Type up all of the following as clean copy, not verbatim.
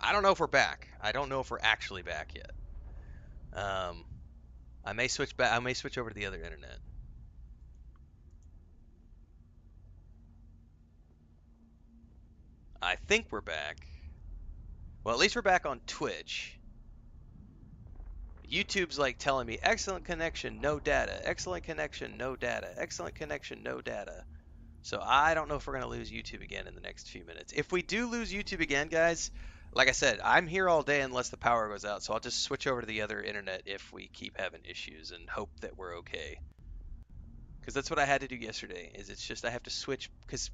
I don't know if we're back. I don't know if we're actually back yet. Um, I may switch back. I may switch over to the other internet. I think we're back. Well, at least we're back on Twitch. YouTube's like telling me excellent connection, no data. Excellent connection, no data. Excellent connection, no data. So I don't know if we're going to lose YouTube again in the next few minutes. If we do lose YouTube again, guys, like I said, I'm here all day unless the power goes out. So I'll just switch over to the other internet if we keep having issues and hope that we're okay. Because that's what I had to do yesterday. Is it's just I have to switch because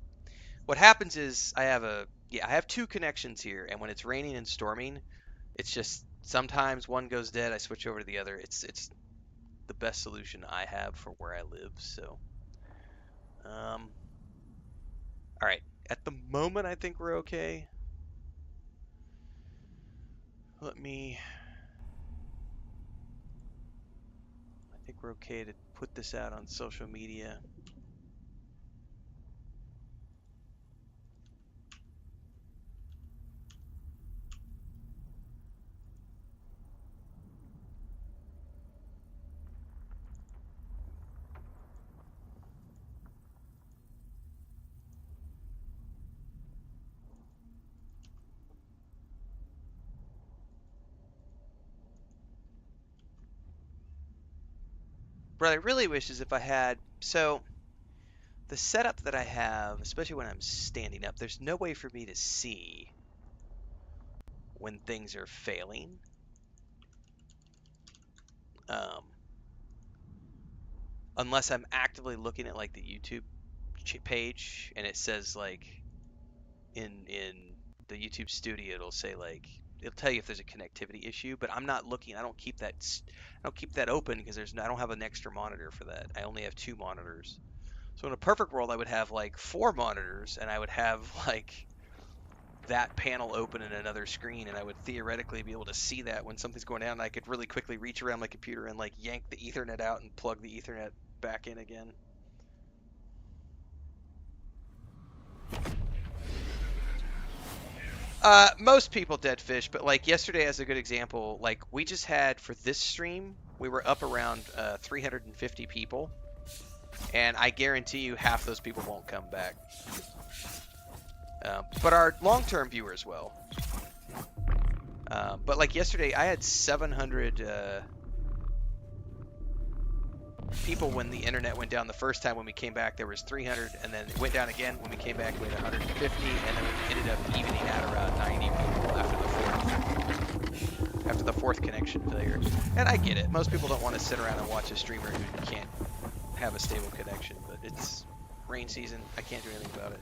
what happens is I have two connections here, and when it's raining and storming, it's just sometimes one goes dead. I switch over to the other. It's the best solution I have for where I live. So, all right. At the moment, I think we're okay. Let me. I think we're okay to put this out on social media. What I really wish is if I had. So, the setup that I have, especially when I'm standing up, there's no way for me to see when things are failing. Um, unless I'm actively looking at like the YouTube page and it says like in the YouTube studio it'll say like it'll tell you if there's a connectivity issue, but I'm not looking. I don't keep that open because I don't have an extra monitor for that. I only have two monitors. So in a perfect world I would have like four monitors and I would have like that panel open in another screen and I would theoretically be able to see that when something's going down and I could really quickly reach around my computer and like yank the Ethernet out and plug the Ethernet back in again. Most people dead fish, but like yesterday as a good example, like we just had for this stream, we were up around 350 people, and I guarantee you half those people won't come back. But our long-term viewers will. But like yesterday, I had 700 people when the internet went down the first time. When we came back, there was 300, and then it went down again. When we came back, we had 150, and then we ended up evening out around 90 people after the fourth connection failure. And I get it. Most people don't want to sit around and watch a streamer who can't have a stable connection, but it's rain season. I can't do anything about it.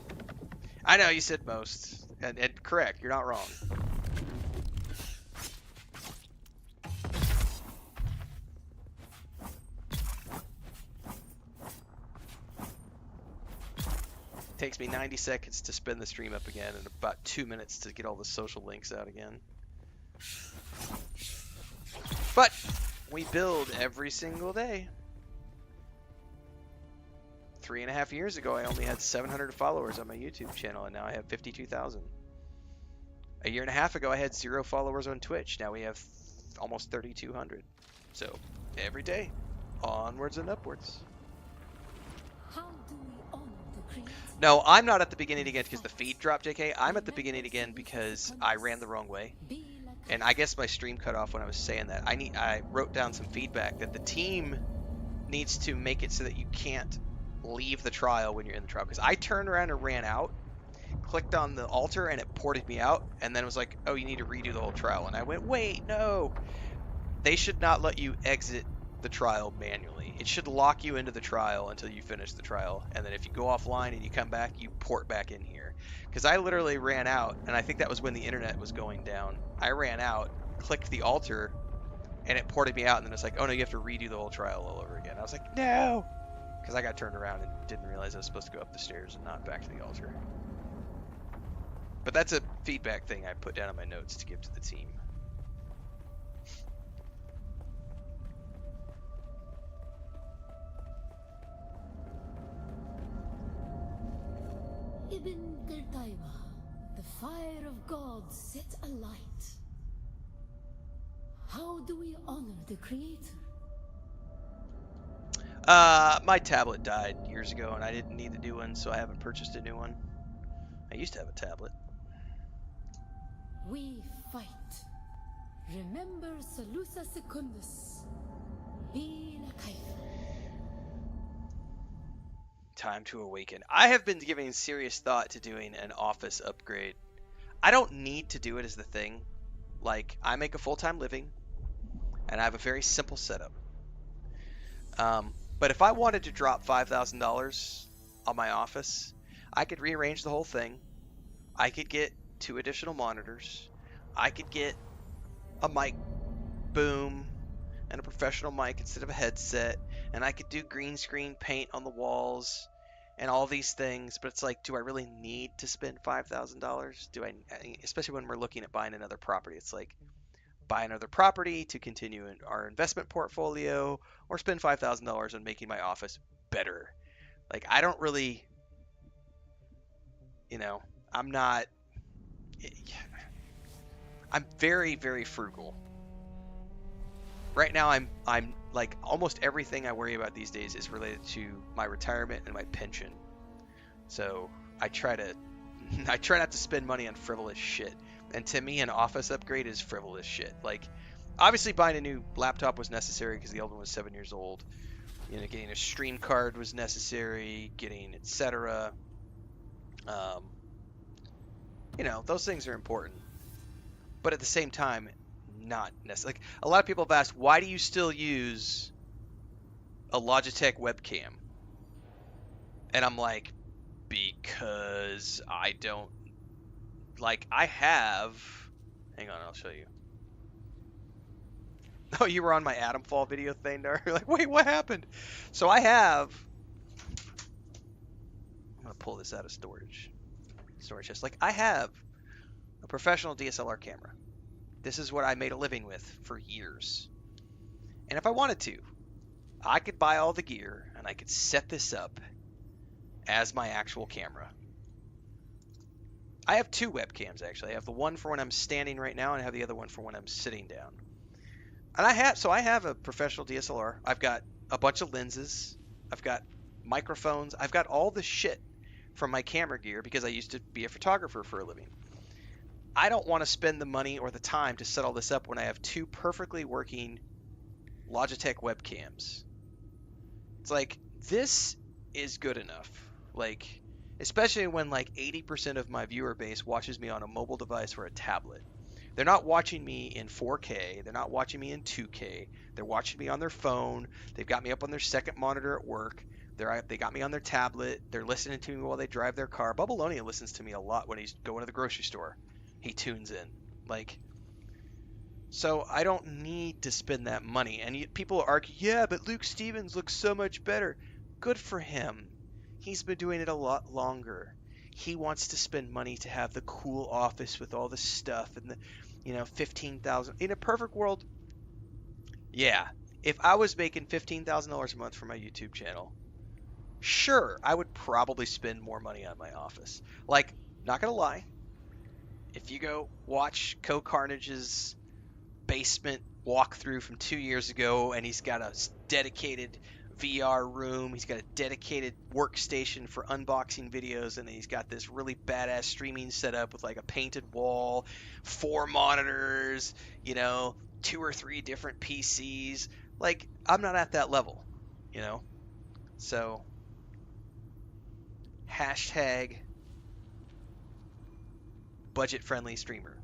I know you said most, and correct. You're not wrong. Takes me 90 seconds to spin the stream up again and about 2 minutes to get all the social links out again. But we build every single day. 3.5 years ago, I only had 700 followers on my YouTube channel, and now I have 52,000. A year and a half ago, I had 0 followers on Twitch. Now we have almost 3,200. So every day, onwards and upwards. No, I'm not at the beginning again because the feed dropped, JK. I'm at the beginning again because I ran the wrong way. And I guess my stream cut off when I was saying that. I wrote down some feedback that the team needs to make it so that you can't leave the trial when you're in the trial. Because I turned around and ran out, clicked on the altar, and it ported me out. And then it was like, oh, you need to redo the whole trial. And I went, wait, no. They should not let you exit the trial manually. It should lock you into the trial until you finish the trial, and then if you go offline and you come back, you port back in here. Because I literally ran out, and I think that was when the internet was going down. I ran out, clicked the altar, and it ported me out, and then it's like, oh no, you have to redo the whole trial all over again. I was like, no! Because I got turned around and didn't realize I was supposed to go up the stairs and not back to the altar. But that's a feedback thing I put down in my notes to give to the team. ibin करता है वहाँ The fire of God set alight. How do we honor the Creator? My tablet died years ago, and I didn't need a new one, so I haven't purchased a new one. I used to have a tablet. We fight. Remember Salusa Secundus. Be Lakaifa. Time to awaken. I have been giving serious thought to doing an office upgrade. I don't need to do it as the thing. Like, I make a full-time living, and I have a very simple setup. But if I wanted to drop $5,000 on my office, I could rearrange the whole thing. I could get 2 additional monitors. I could get a mic boom and a professional mic instead of a headset, and I could do green screen paint on the walls and all these things. But it's like, do I really need to spend $5,000? Do I, especially when we're looking at buying another property? It's like, buy another property to continue in our investment portfolio, or spend $5,000 on making my office better. Like, I don't really, I'm not. I'm very, very frugal. Right now, I'm like, almost everything I worry about these days is related to my retirement and my pension. So I try not to spend money on frivolous shit. And to me, an office upgrade is frivolous shit. Like, obviously buying a new laptop was necessary because the old one was 7 years old. Getting a stream card was necessary, getting etc. Those things are important. But at the same time, not necessarily. Like, a lot of people have asked, why do you still use a Logitech webcam? And I'm like, because I don't, like, I have, hang on, I'll show you. Oh, you were on my Atom Fall video thing there? You're like, wait, what happened? So I'm gonna pull this out of storage chest. Like, I have a professional DSLR camera. This is what I made a living with for years. And if I wanted to, I could buy all the gear and I could set this up as my actual camera. I have 2 webcams, actually. I have the one for when I'm standing right now, and I have the other one for when I'm sitting down. And I have a professional DSLR. I've got a bunch of lenses. I've got microphones. I've got all the shit from my camera gear because I used to be a photographer for a living. I don't want to spend the money or the time to set all this up when I have 2 perfectly working Logitech webcams. It's like, this is good enough. Like, especially when like 80% of my viewer base watches me on a mobile device or a tablet. They're not watching me in 4K. They're not watching me in 2K. They're watching me on their phone. They've got me up on their second monitor at work. They got me on their tablet. They're listening to me while they drive their car. Bubblelonia listens to me a lot when he's going to the grocery store. He tunes in. Like, so I don't need to spend that money. And people argue, yeah, but Luke Stevens looks so much better. Good for him. He's been doing it a lot longer. He wants to spend money to have the cool office with all the stuff and the, $15,000. In a perfect world, yeah. If I was making $15,000 a month for my YouTube channel, sure, I would probably spend more money on my office. Like, not gonna lie, if you go watch Carnage's basement walkthrough from 2 years ago, and he's got a dedicated VR room, he's got a dedicated workstation for unboxing videos, and he's got this really badass streaming setup with like a painted wall, 4 monitors, 2 or 3 different PCs. Like, I'm not at that level, so hashtag budget friendly streamer.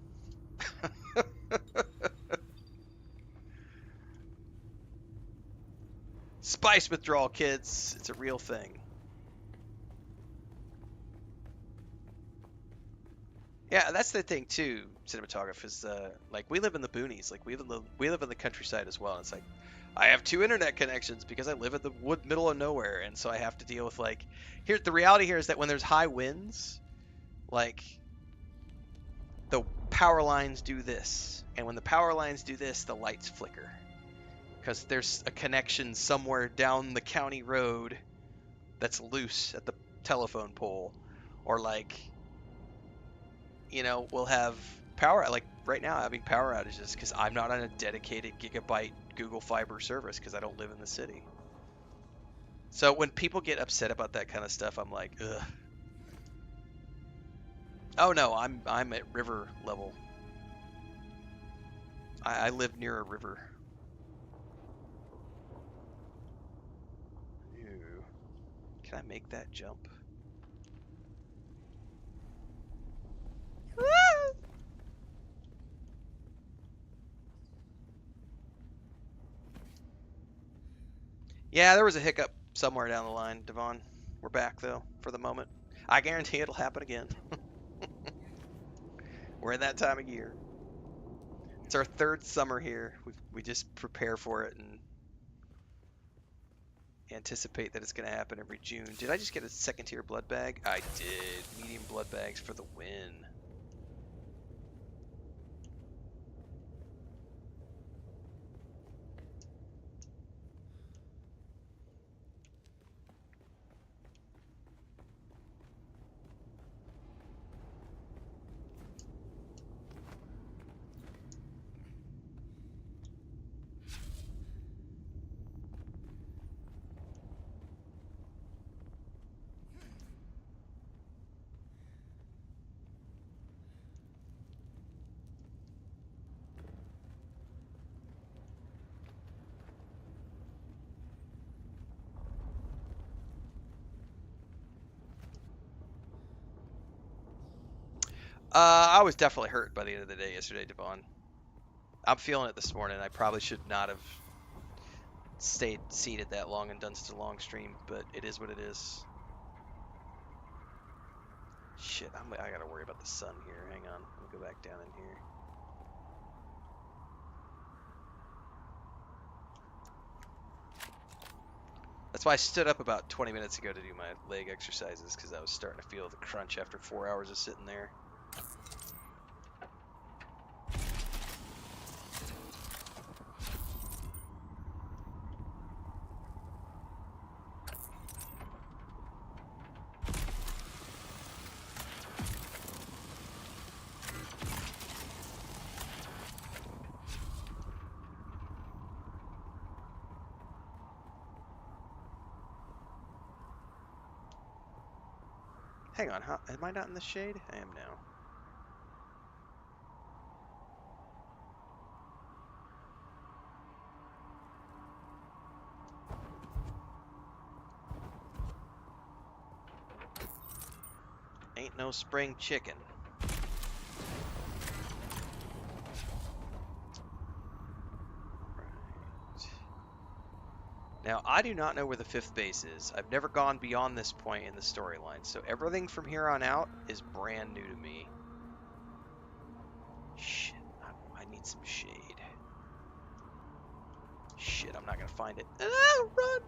Spice withdrawal, kids. It's a real thing. Yeah, that's the thing too. Cinematography is like, we live in the boonies. Like, we live in the countryside as well. It's like, I have 2 internet connections because I live in the middle of nowhere, and so I have to deal with like, the reality here is that when there's high winds, like, the power lines do this, and when the power lines do this, the lights flicker. Because there's a connection somewhere down the county road that's loose at the telephone pole. Or like, you know, we'll have power, like right now, having power outages because I'm not on a dedicated gigabyte Google Fiber service because I don't live in the city. So when people get upset about that kind of stuff, I'm like, ugh. Oh no, I'm at river level. I live near a river. Ew. Can I make that jump? Yeah, there was a hiccup somewhere down the line, Devon. We're back though, for the moment. I guarantee it'll happen again. We're in that time of year. It's our third summer here. We just prepare for it and anticipate that it's going to happen every June. Did I just get a second tier blood bag? I did. Medium blood bags for the win. I was definitely hurt by the end of the day yesterday, Devon. I'm feeling it this morning. I probably should not have stayed seated that long and done such a long stream, but it is what it is. Shit, I gotta worry about the sun here. Hang on, let me go back down in here. That's why I stood up about 20 minutes ago to do my leg exercises, because I was starting to feel the crunch after 4 hours of sitting there. Hang on, am I not in the shade? I am now. Ain't no spring chicken. Now, I do not know where the fifth base is. I've never gone beyond this point in the storyline, so everything from here on out is brand new to me. Shit, I need some shade. Shit, I'm not gonna find it. Ah, run!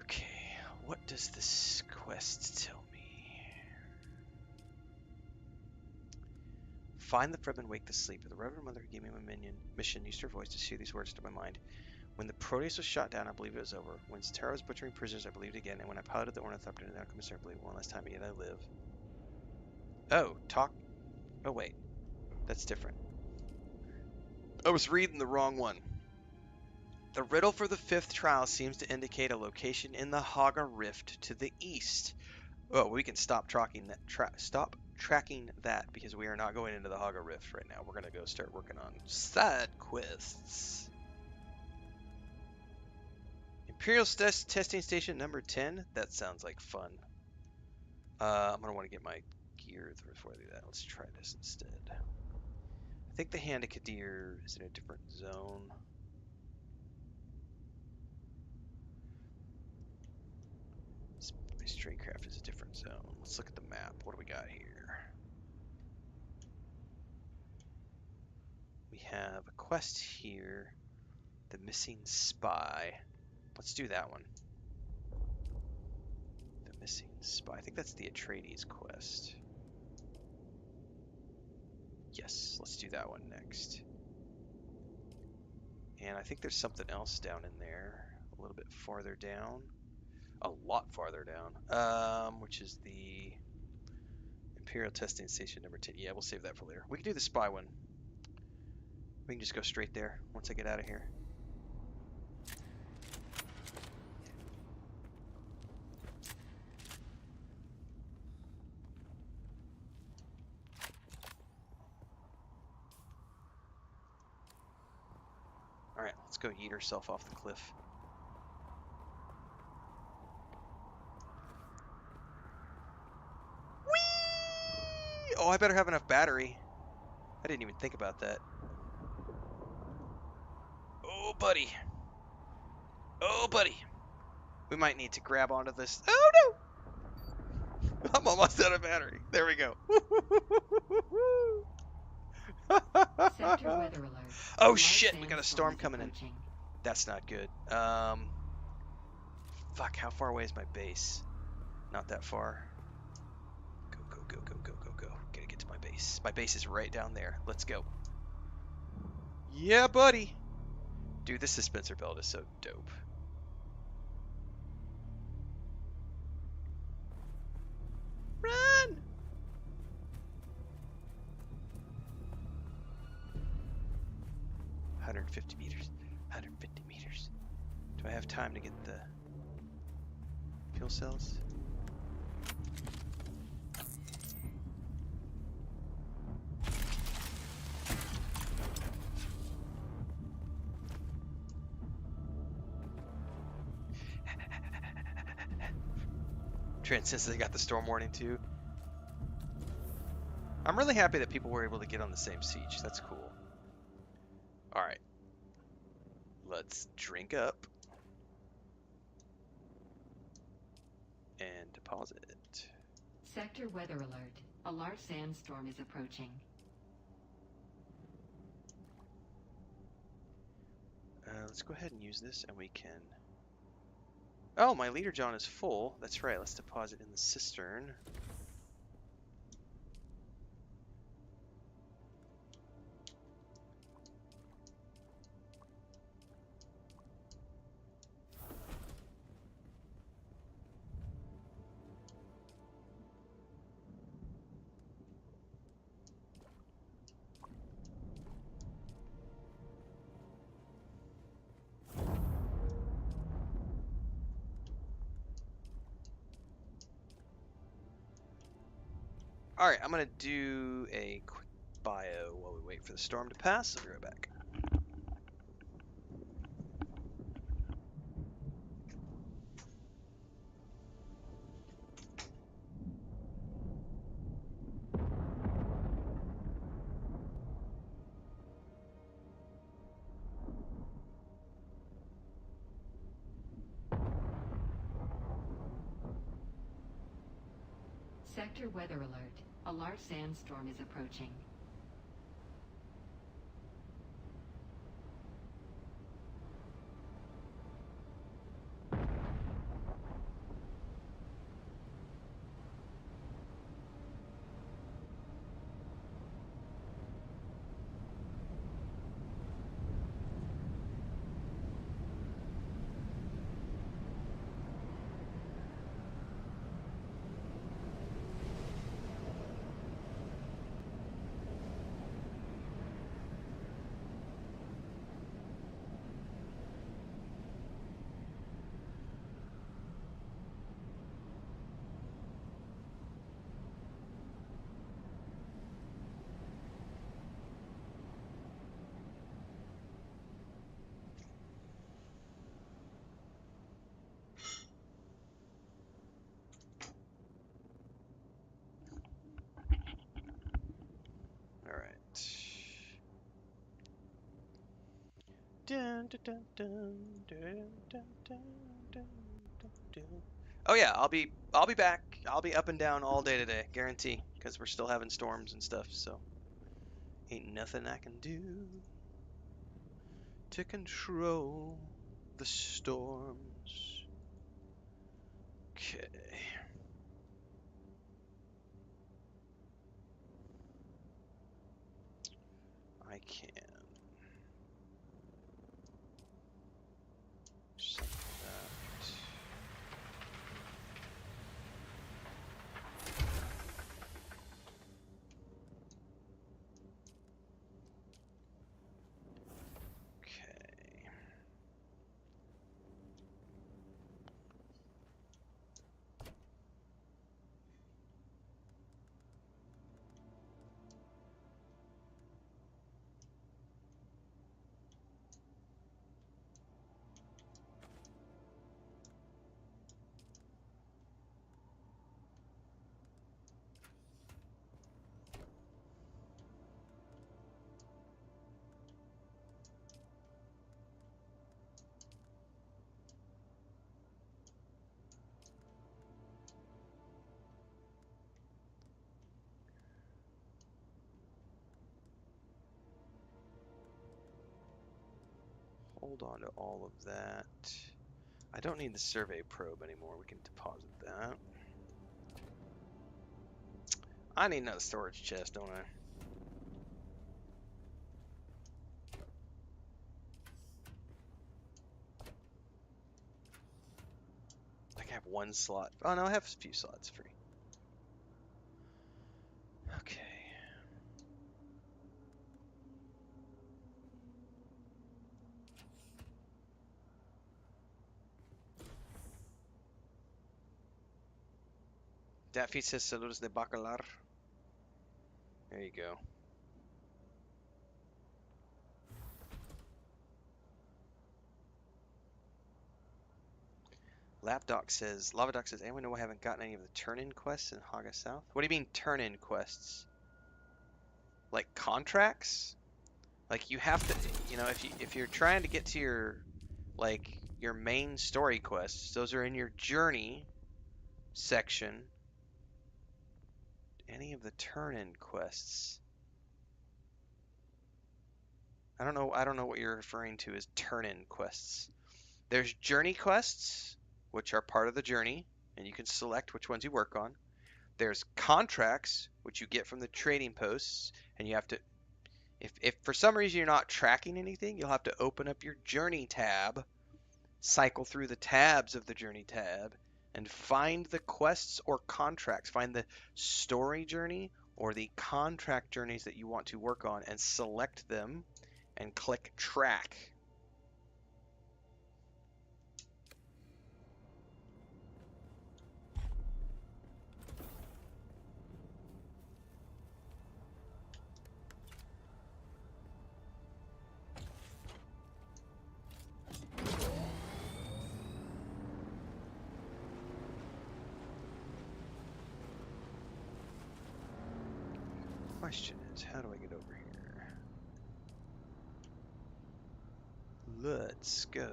Okay, what does this quest tell me? Find the Fremen, wake the sleeper. The Reverend Mother who gave me my mission used her voice to share these words to my mind. When the Proteus was shot down, I believed it was over. When Tara was butchering prisoners, I believed again. And when I piloted the Ornithopter into the Alchemist, I believed one last time, yet I live. Oh, talk. Oh, wait. That's different. I was reading the wrong one. The riddle for the fifth trial seems to indicate a location in the Haga Rift to the east. Oh, we can stop tracking that. Stop tracking that because we are not going into the Haga Rift right now. We're gonna go start working on side quests. Imperial testing station number 10. That sounds like fun. I'm gonna want to get my gear before I do that. Let's try this instead. I think the Hand of Kadir is in a different zone. Stratecraft is a different zone. Let's look at the map. What do we got here? We have a quest here. The Missing Spy. Let's do that one. The Missing Spy. I think that's the Atreides quest. Yes, let's do that one next. And I think there's something else down in there, a little bit farther down. A lot farther down, which is the Imperial Testing Station number 10. Yeah, we'll save that for later. We can do the spy one. We can just go straight there once I get out of here. Alright, let's go yeet herself off the cliff. Whee! Oh, I better have enough battery. I didn't even think about that. Oh, buddy. Oh, buddy. We might need to grab onto this. Oh, no! I'm almost out of battery. There we go. Sector weather alert. Oh, Large shit! We got a sandstorm storm is coming in. approaching. That's not good. Fuck, how far away is my base? Not that far. Go, go, go, go, go, go, go. Gotta get to my base. My base is right down there. Let's go. Yeah, buddy. Dude, this dispenser belt is so dope. Run! $150 meters. 150 meters. Do I have time to get the fuel cells? Trent, since they got the storm warning too. I'm really happy that people were able to get on the same siege. That's cool. Alright. Let's drink up. And deposit it. Sector weather alert. A large sandstorm is approaching. Let's go ahead and use this and we can... Oh, my leader John is full. That's right, let's deposit in the cistern. Alright, I'm gonna do a quick bio while we wait for the storm to pass. I'll be right back. Sector weather alert. A large sandstorm is approaching. Alright. Dun, dun, dun, dun, dun, dun, dun, dun, dun, dun. Oh yeah, I'll be back. I'll be up and down all day today, guarantee, because we're still having storms and stuff, so ain't nothing I can do to control the storms. Okay. I can hold on to all of that. I don't need the survey probe anymore. We can deposit that. I need another storage chest, don't I? I have one slot. Oh no, I have a few slots free. Okay. Daffy says saludos de bacalar. There you go. Lapdoc says, Lavadoc says, anyone know I haven't gotten any of the turn-in quests in Haga South? What do you mean turn-in quests? Like contracts? Like you have to, you know, if you're trying to get to your main story quests, those are in your journey section. Any of the turn-in quests? I don't know what you're referring to as turn-in quests. There's journey quests, which are part of the journey, and you can select which ones you work on. There's contracts, which you get from the trading posts, and you have to, if for some reason you're not tracking anything, you'll have to open up your journey tab, cycle through the tabs of the journey tab, and find the quests or contracts. Find the story journey or the contract journeys that you want to work on and select them and click track. Question is, how do I get over here? Let's go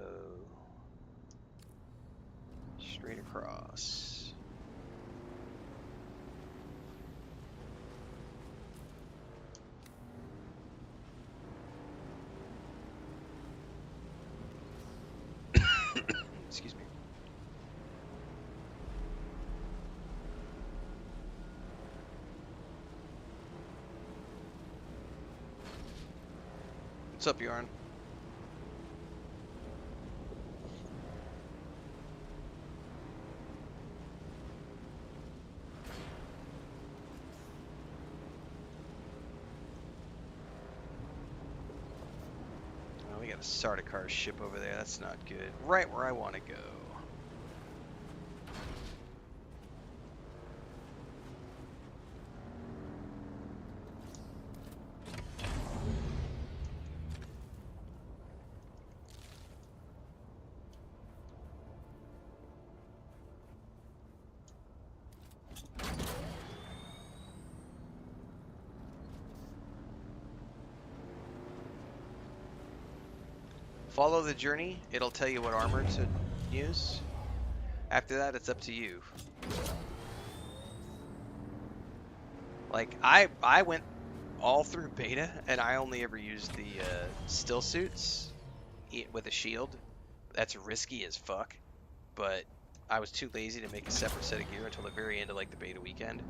straight across. Excuse me. What's up, Yarn? Oh, we got a Sardaukar ship over there. That's not good. Right where I want to go. Follow the journey. It'll tell you what armor to use. After that, it's up to you. Like, I went all through beta, and I only ever used the still suits with a shield. That's risky as fuck, but I was too lazy to make a separate set of gear until the very end of like the beta weekend.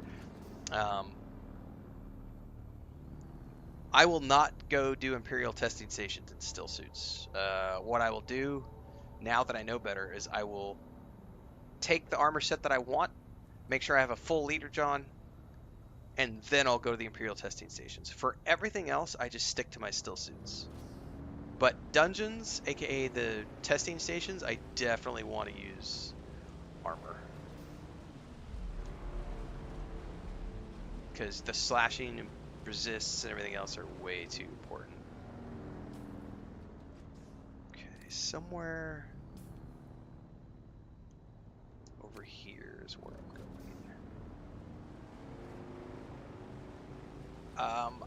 I will not go do Imperial testing stations in still suits. What I will do, now that I know better, is I will take the armor set that I want, make sure I have a full leader John, and then I'll go to the Imperial testing stations. For everything else, I just stick to my still suits. But dungeons, aka the testing stations, I definitely want to use armor. Because the slashing and resists and everything else are way too important. Okay, somewhere over here is where I'm going.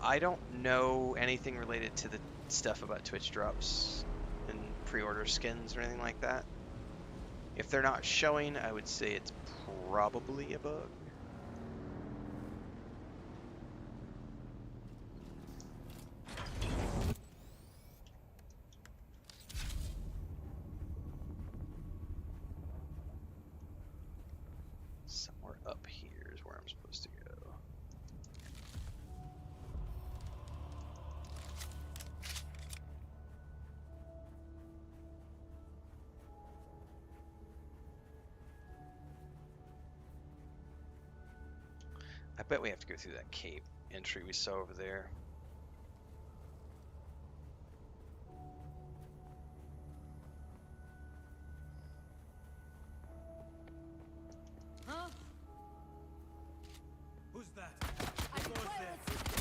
I don't know anything related to the stuff about Twitch drops and pre-order skins or anything like that. If they're not showing, I would say it's probably a bug. Somewhere up here is where I'm supposed to go. I bet we have to go through that cave entry we saw over there. Huh? Who's that? I Who goes require there? assistance.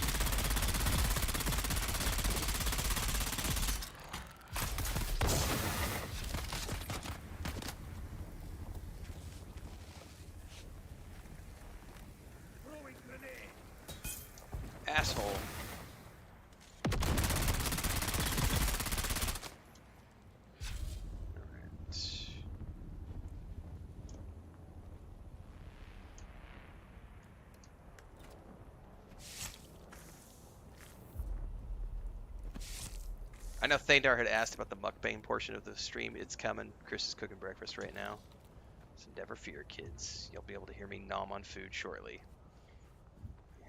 Throwing grenade. Asshole. Alright. I know Thandar had asked about the mukbang portion of the stream. It's coming. Chris is cooking breakfast right now. So never fear, kids. You'll be able to hear me nom on food shortly.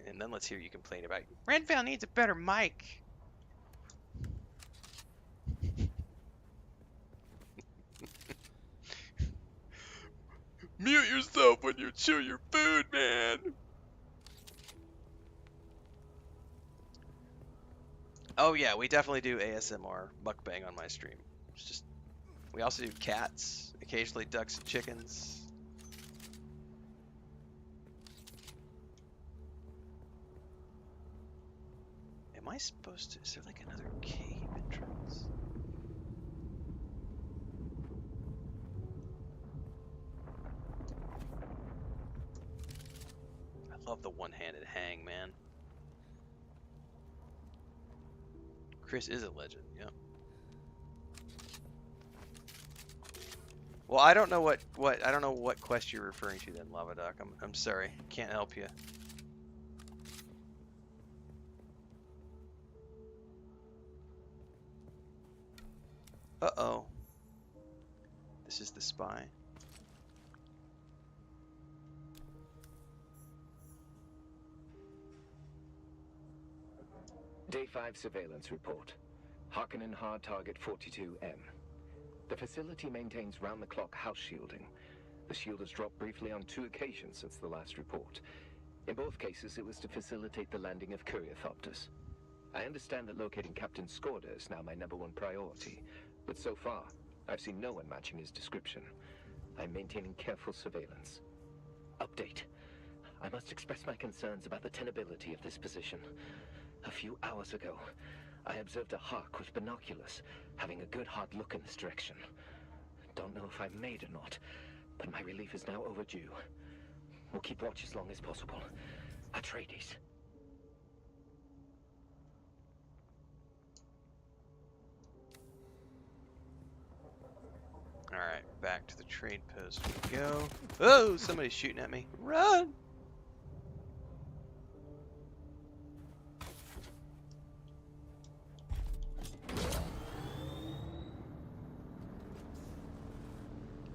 And then let's hear you complain about Renfail needs a better mic. Mute yourself when you chew your food, man. Oh yeah, we definitely do ASMR mukbang on my stream. It's just we also do cats, occasionally ducks and chickens. Am I supposed to? Is there like another cave entrance? I love the one-handed hang, man. Chris is a legend, yeah. Well, I don't know what I don't know what quest you're referring to then, Lava Duck. I'm sorry, can't help you. Uh-oh. This is the spy. Day 5 surveillance report. Harkonnen hard target 42M. The facility maintains round-the-clock house shielding. The shield has dropped briefly on 2 occasions since the last report. In both cases, it was to facilitate the landing of Courier-thopters. I understand that locating Captain Skorda is now my #1 priority, but so far, I've seen no one matching his description. I'm maintaining careful surveillance. Update. I must express my concerns about the tenability of this position. A few hours ago, I observed a hawk with binoculars, having a good hard look in this direction. Don't know if I'm made or not, but my relief is now overdue. We'll keep watch as long as possible. Atreides. Alright, back to the trade post we go. Oh, somebody's shooting at me. Run!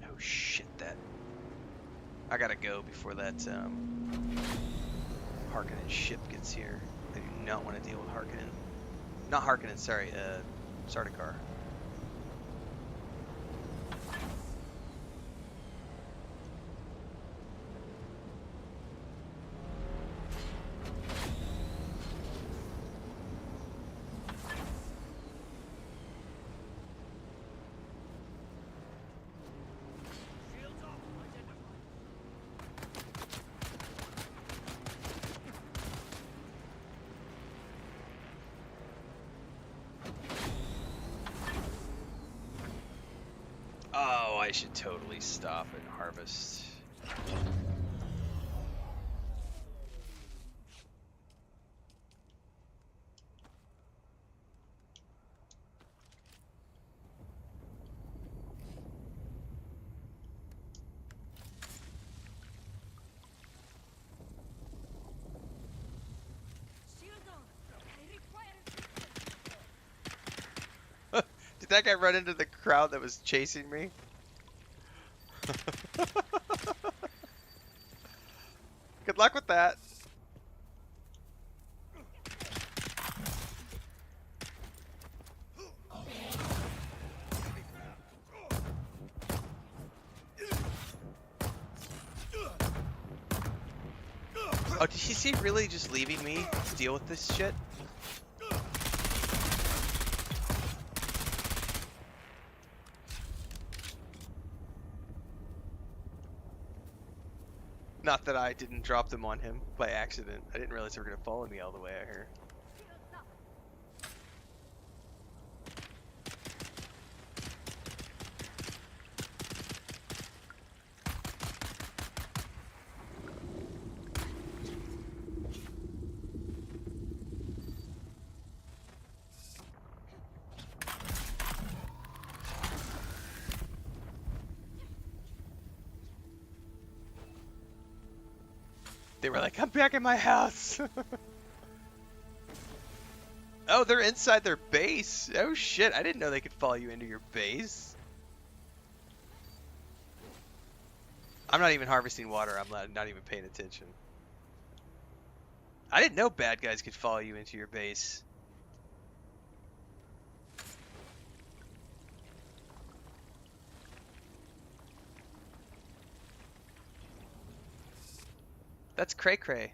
Oh shit, that... I gotta go before that Harkonnen ship gets here. I do not want to deal with Harkonnen. Not Harkonnen, sorry, Sardaukar. Shields off. Identified. Oh, I should totally stop and harvest. Shield on. I require Did that guy run into the crowd that was chasing me? Good luck with that. Oh, did he see really just leaving me to deal with this shit? Not that I didn't drop them on him by accident. I didn't realize they were going to follow me all the way out here. They were like, I'm back in my house. Oh, they're inside their base. Oh shit, I didn't know they could follow you into your base. I'm not even harvesting water. I'm not even paying attention. I didn't know bad guys could follow you into your base. That's cray cray.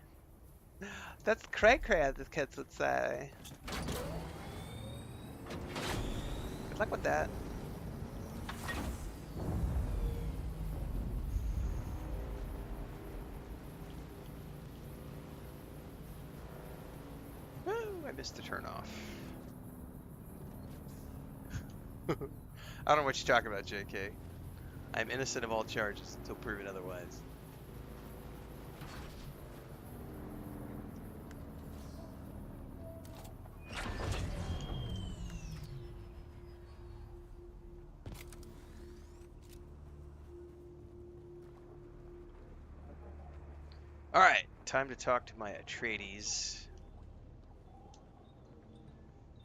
That's cray cray, as the kids would say. Good luck with that. Woo, I missed the turn off. I don't know what you're talking about, JK. I'm innocent of all charges until proven otherwise. Alright, time to talk to my Atreides.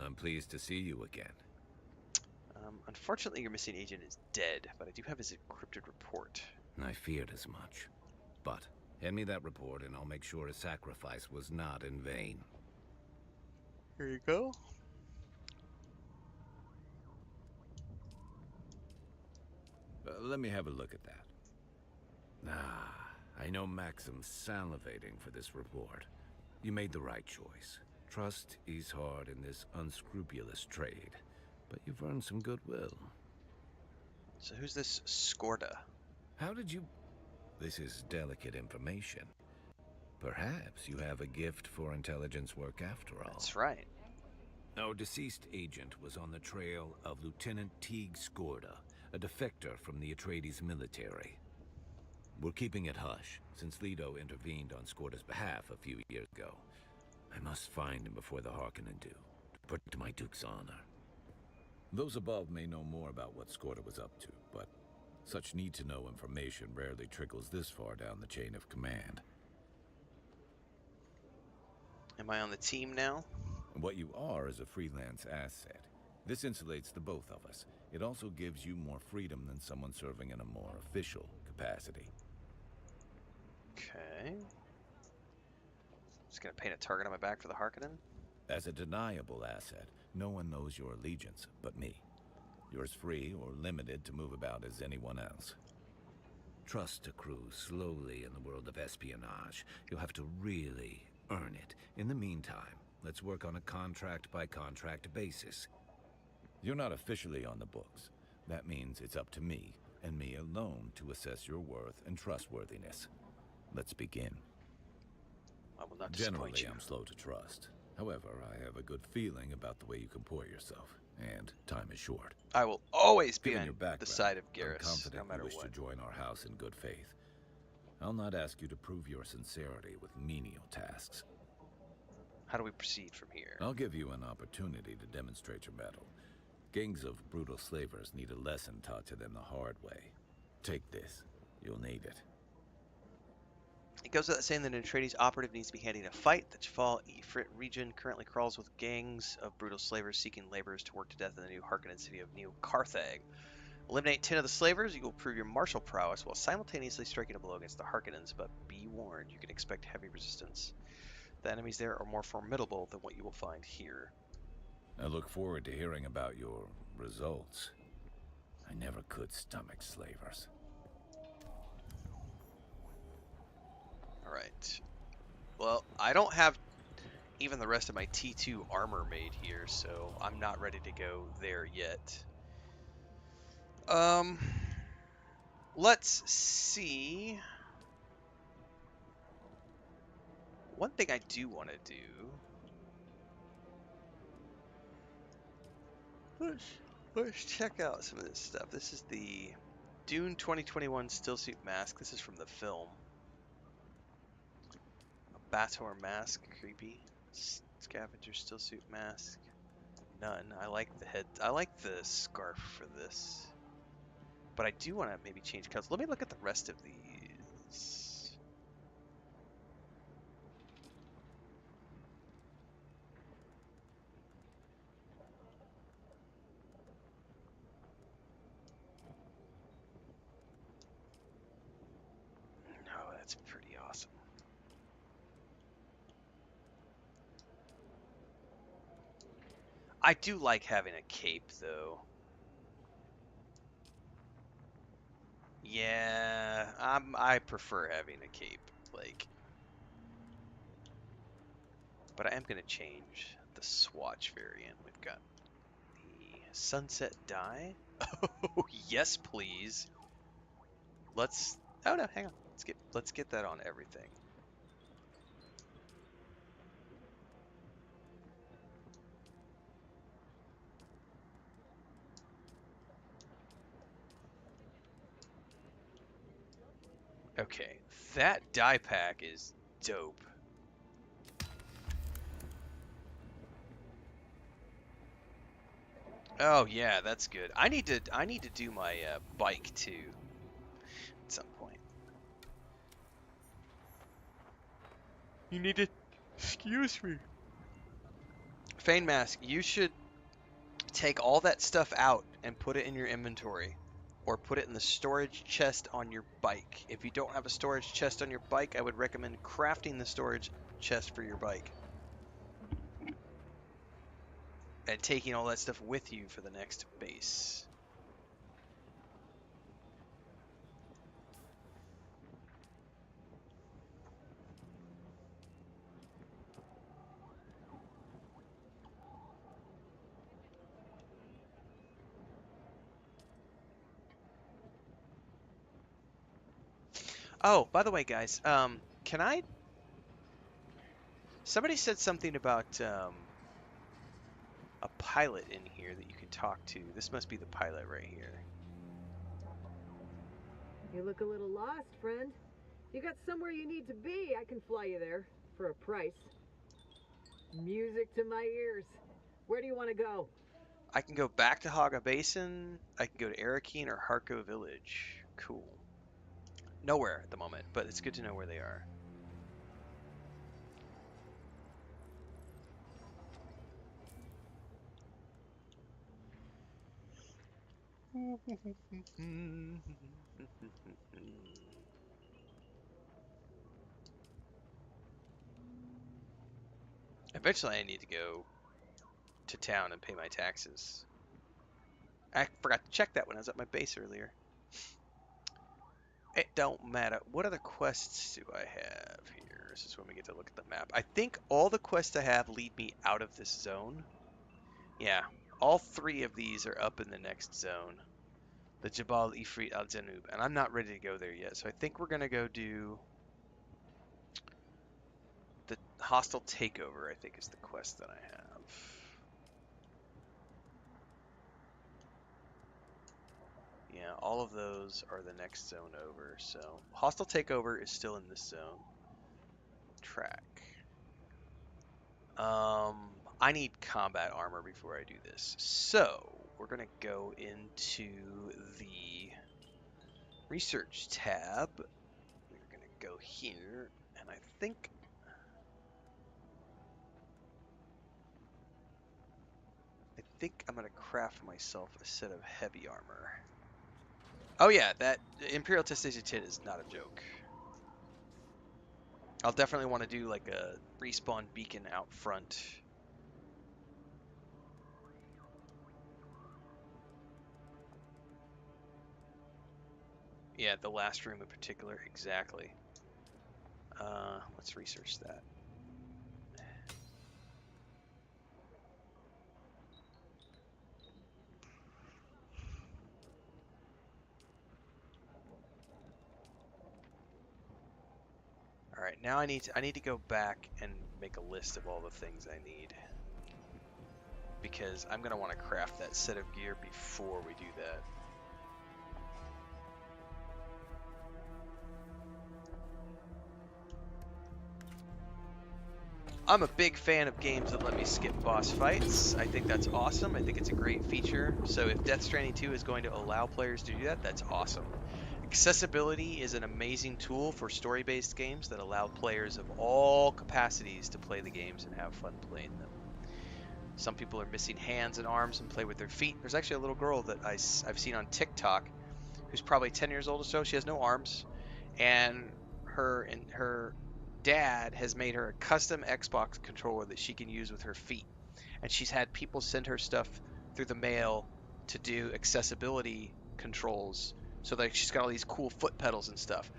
I'm pleased to see you again. Unfortunately, your missing agent is dead, but I do have his encrypted report. I feared as much. But hand me that report and I'll make sure his sacrifice was not in vain. Here you go. Let me have a look at that. Ah, I know Maxim's salivating for this report. You made the right choice. Trust is hard in this unscrupulous trade, but you've earned some goodwill. So who's this Skorda? How did you... This is delicate information. Perhaps you have a gift for intelligence work after all. That's right. Our deceased agent was on the trail of Lieutenant Teague Skorda, a defector from the Atreides military. We're keeping it hush, since Leto intervened on Skorda's behalf a few years ago. I must find him before the Harkonnen do, to protect my Duke's honor. Those above may know more about what Skorda was up to, but such need-to-know information rarely trickles this far down the chain of command. Am I on the team now? What you are is a freelance asset. This insulates the both of us. It also gives you more freedom than someone serving in a more official capacity. Okay. Just gonna paint a target on my back for the Harkonnen. As a deniable asset, no one knows your allegiance but me. You're as free or limited to move about as anyone else. Trust accrues slowly in the world of espionage. You'll have to really earn it. In the meantime, let's work on a contract-by-contract basis. You're not officially on the books. That means it's up to me, and me alone, to assess your worth and trustworthiness. Let's begin. I will not disappoint Generally, you. I'm slow to trust. However, I have a good feeling about the way you comport yourself, and time is short. I will always be Given on your background, the side of I'm Garrus, confident no matter you wish what. to join our house in good faith. I'll not ask you to prove your sincerity with menial tasks. How do we proceed from here? I'll give you an opportunity to demonstrate your mettle. Gangs of brutal slavers need a lesson taught to them the hard way. Take this. You'll need it. It goes without saying that an Atreides operative needs to be handling a fight. The Jafal Ifrit region currently crawls with gangs of brutal slavers seeking laborers to work to death in the new Harkonnen city of New Carthage. Eliminate 10 of the slavers, you will prove your martial prowess while simultaneously striking a blow against the Harkonnens, but be warned, you can expect heavy resistance. The enemies there are more formidable than what you will find here. I look forward to hearing about your results. I never could stomach slavers. Alright. Well, I don't have even the rest of my T2 armor made here, so I'm not ready to go there yet. Let's see. One thing I do want to do. Let's check out some of this stuff. This is the Dune 2021 stillsuit mask. This is from the film. A Bator mask, creepy. Scavenger stillsuit mask. None. I like the head. I like the scarf for this. But I do want to maybe change colors. Let me look at the rest of these. Oh, that's pretty awesome. I do like having a cape, though. Yeah, I prefer having a cape, like. But I am gonna change the swatch variant. We've got the sunset dye. Oh yes, please. Let's. Oh no, hang on. Let's get that on everything. Okay, that dye pack is dope. Oh yeah, that's good. I need to do my bike too at some point. You need to excuse me. Fane mask, you should take all that stuff out and put it in your inventory or put it in the storage chest on your bike. If you don't have a storage chest on your bike, I would recommend crafting the storage chest for your bike and taking all that stuff with you for the next base. Oh, by the way, guys, can I? Somebody said something about a pilot in here that you can talk to. This must be the pilot right here. You look a little lost, friend. You got somewhere you need to be, I can fly you there. For a price. Music to my ears. Where do you want to go? I can go back to Haga Basin. I can go to Arakeen or Harko Village. Cool. Nowhere at the moment, but it's good to know where they are. Eventually I need to go to town and pay my taxes. I forgot to check that when I was at my base earlier. It don't matter. What other quests do I have here? This is when we get to look at the map. I think all the quests I have lead me out of this zone. Yeah, all three of these are up in the next zone. The Jabal Ifrit al Janub, and I'm not ready to go there yet. So I think we're gonna go do the hostile takeover. I think is the quest that I have. Yeah, all of those are the next zone over. So hostile takeover is still in this zone. Track. I need combat armor before I do this. So we're gonna go into the research tab. We're gonna go here, and I think I'm gonna craft myself a set of heavy armor. Oh yeah, that Imperial Testation 10 is not a joke. I'll definitely want to do like a respawn beacon out front. Yeah, the last room in particular, exactly. Let's research that. All right, now I need to go back and make a list of all the things I need, because I'm gonna want to craft that set of gear before we do that. I'm a big fan of games that let me skip boss fights. I think that's awesome. I think it's a great feature. So if Death Stranding 2 is going to allow players to do that, that's awesome. Accessibility is an amazing tool for story-based games that allow players of all capacities to play the games and have fun playing them. Some people are missing hands and arms and play with their feet. There's actually a little girl that I've seen on TikTok who's probably 10 years old or so. She has no arms, and her dad has made her a custom Xbox controller that she can use with her feet. And she's had people send her stuff through the mail to do accessibility controls, so that she's got all these cool foot pedals and stuff.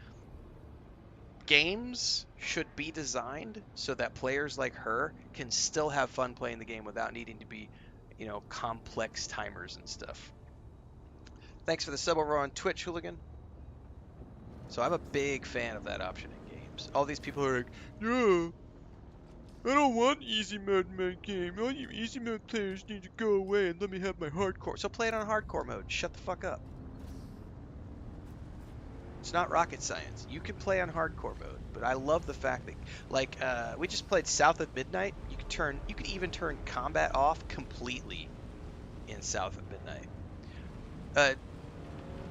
Games should be designed so that players like her can still have fun playing the game without needing to be, complex timers and stuff. Thanks for the sub over on Twitch, Hooligan. So I'm a big fan of that option in games. All these people are like, yeah, I don't want easy mode in my game. All you easy mode players need to go away and let me have my hardcore. So play it on hardcore mode. Shut the fuck up. It's not rocket science. You can play on hardcore mode, but I love the fact that, like, we just played South of Midnight. You could even turn combat off completely in South of Midnight.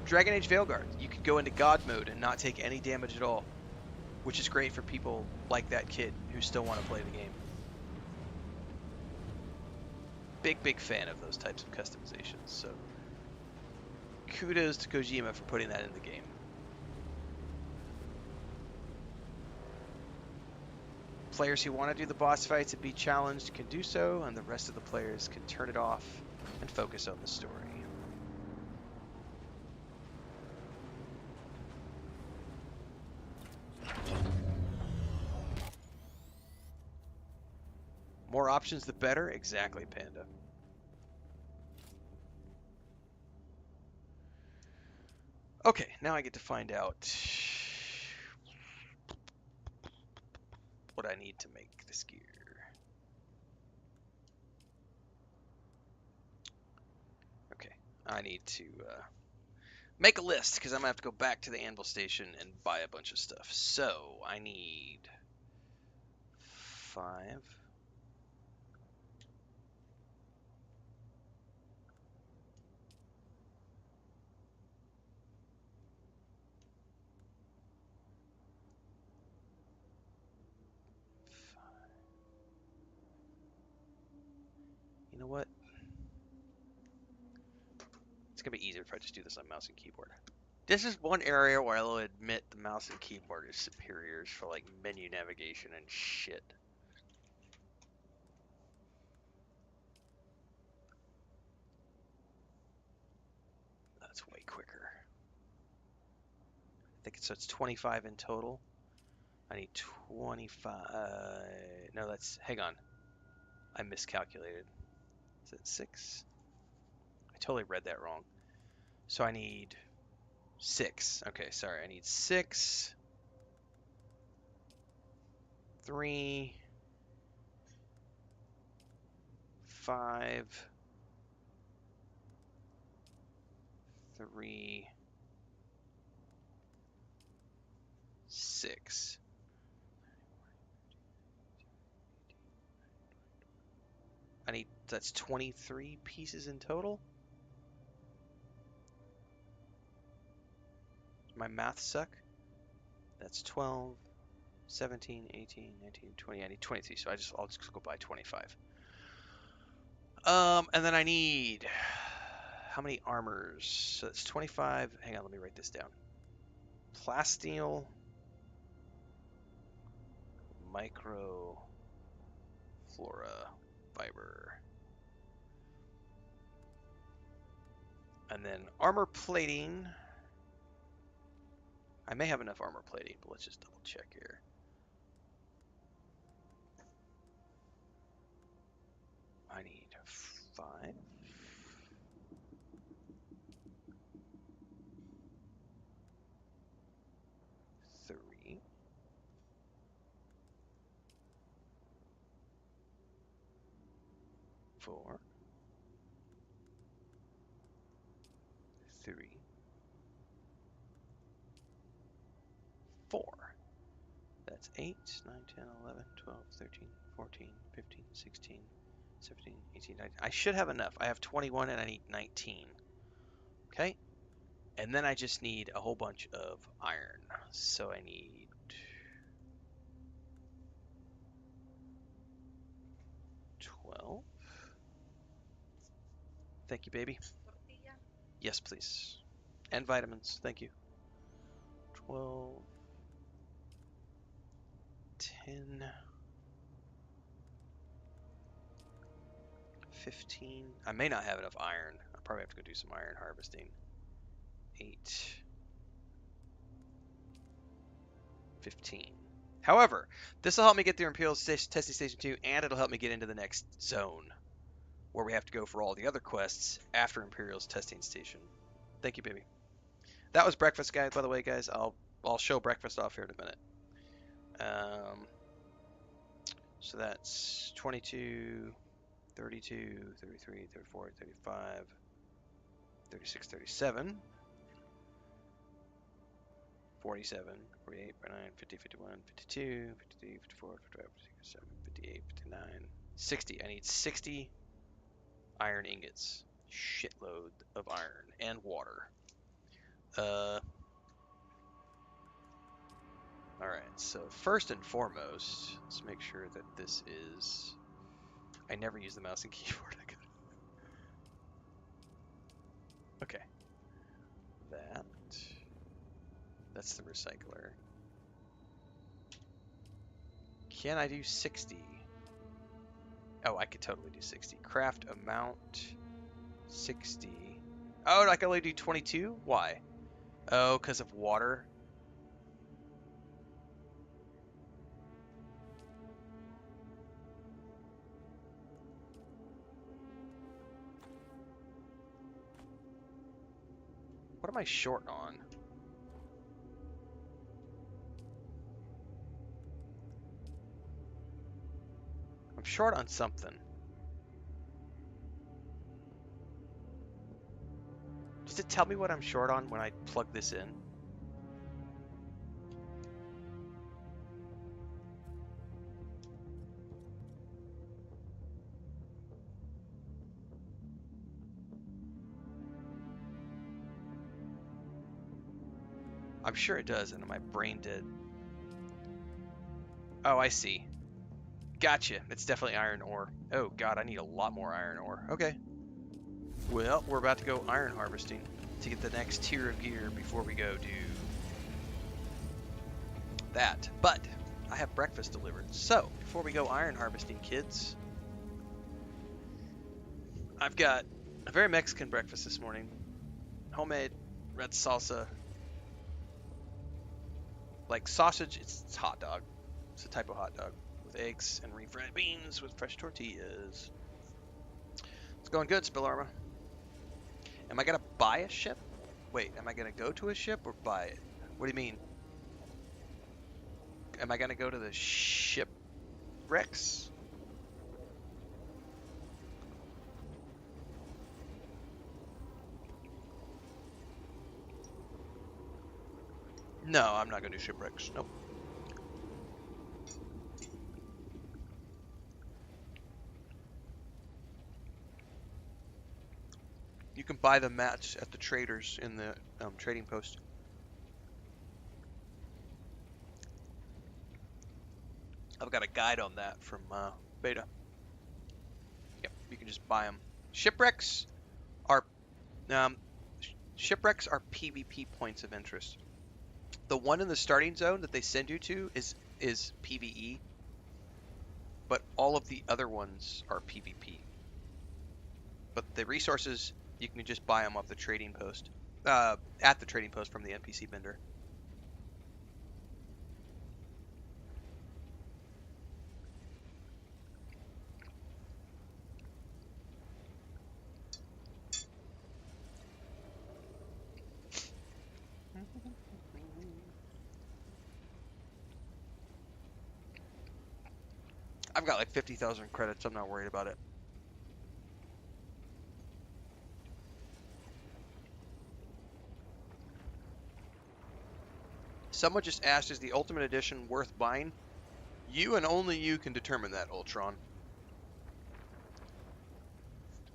Dragon Age Veilguard, you could go into God mode and not take any damage at all, which is great for people like that kid who still want to play the game. Big fan of those types of customizations. So kudos to Kojima for putting that in the game. Players who want to do the boss fights and be challenged can do so, and the rest of the players can turn it off and focus on the story. More options the better? Exactly, Panda. Okay, now I get to find out what I need to make this gear. Okay, I need to make a list, because I'm going to have to go back to the anvil station and buy a bunch of stuff. So, I need 5. You know what? It's going to be easier if I just do this on mouse and keyboard. This is one area where I'll admit the mouse and keyboard is superior for like menu navigation and shit. That's way quicker. I think so. It's 25 in total. I need 25. No, that's. Hang on. I miscalculated. Is it 6? I totally read that wrong. So I need 6. Okay, sorry. I need 6, 3, 5, 3, 6. That's 23 pieces in total. My math suck. That's 12, 17, 18, 19, 20. I need 23, so I'll just go buy 25. And then I need, how many armors? So it's 25. Hang on, let me write this down. Plasteel, micro, flora, fiber. And then armor plating. I may have enough armor plating, but let's just double check here. I need 5. 3. 4. 3. 4. That's 8, 9, 10, 11, 12, 13, 14, 15, 16, 17, 18, 19. I should have enough. I have 21 and I need 19. Okay. And then I just need a whole bunch of iron. So I need 12. Thank you, baby. Yes, please. And vitamins. Thank you. 12. 10. 15. I may not have enough iron. I'll probably have to go do some iron harvesting. 8. 15. However, this will help me get through Imperial Testing Station 2, and it'll help me get into the next zone, where we have to go for all the other quests after Imperial's Testing Station. Thank you, baby. That was breakfast, guys. By the way, guys, I'll show breakfast off here in a minute. So that's 22, 32, 33, 34, 35, 36, 37, 47, 48, 49, 50, 51, 52, 53, 54, 55, 56, 57, 58, 59, 60. I need 60 iron ingots. Shitload of iron and water. Alright, so first and foremost, let's make sure that this is... I never use the mouse and keyboard. Okay. That's the recycler. Can I do 60? Oh, I could totally do 60. Craft amount 60. Oh, I can only do 22? Why? Oh, because of water. What am I short on? I'm short on something. Does it tell me what I'm short on when I plug this in? I'm sure it does, and my brain did. Oh, I see. Gotcha. It's definitely iron ore. Oh god, I need a lot more iron ore. Okay. Well, we're about to go iron harvesting to get the next tier of gear before we go do that. But I have breakfast delivered. So, before we go iron harvesting, kids, I've got a very Mexican breakfast this morning. Homemade red salsa. Like sausage, it's hot dog. It's a type of hot dog with eggs and refried beans with fresh tortillas. It's going good, Spillarma. Am I gonna buy a ship? Wait, am I gonna go to a ship or buy it? What do you mean? Am I gonna go to the shipwrecks? No, I'm not gonna do shipwrecks. Nope. You can buy the mats at the traders in the trading post. I've got a guide on that from beta. Yep, you can just buy them. Shipwrecks are Um, Shipwrecks are PvP points of interest. The one in the starting zone that they send you to is PvE, but all of the other ones are PvP. But the resources, you can just buy them off the trading post, at the trading post from the NPC vendor. I've got like 50,000 credits. I'm not worried about it. Someone just asked, is the Ultimate Edition worth buying? You and only you can determine that, Ultron.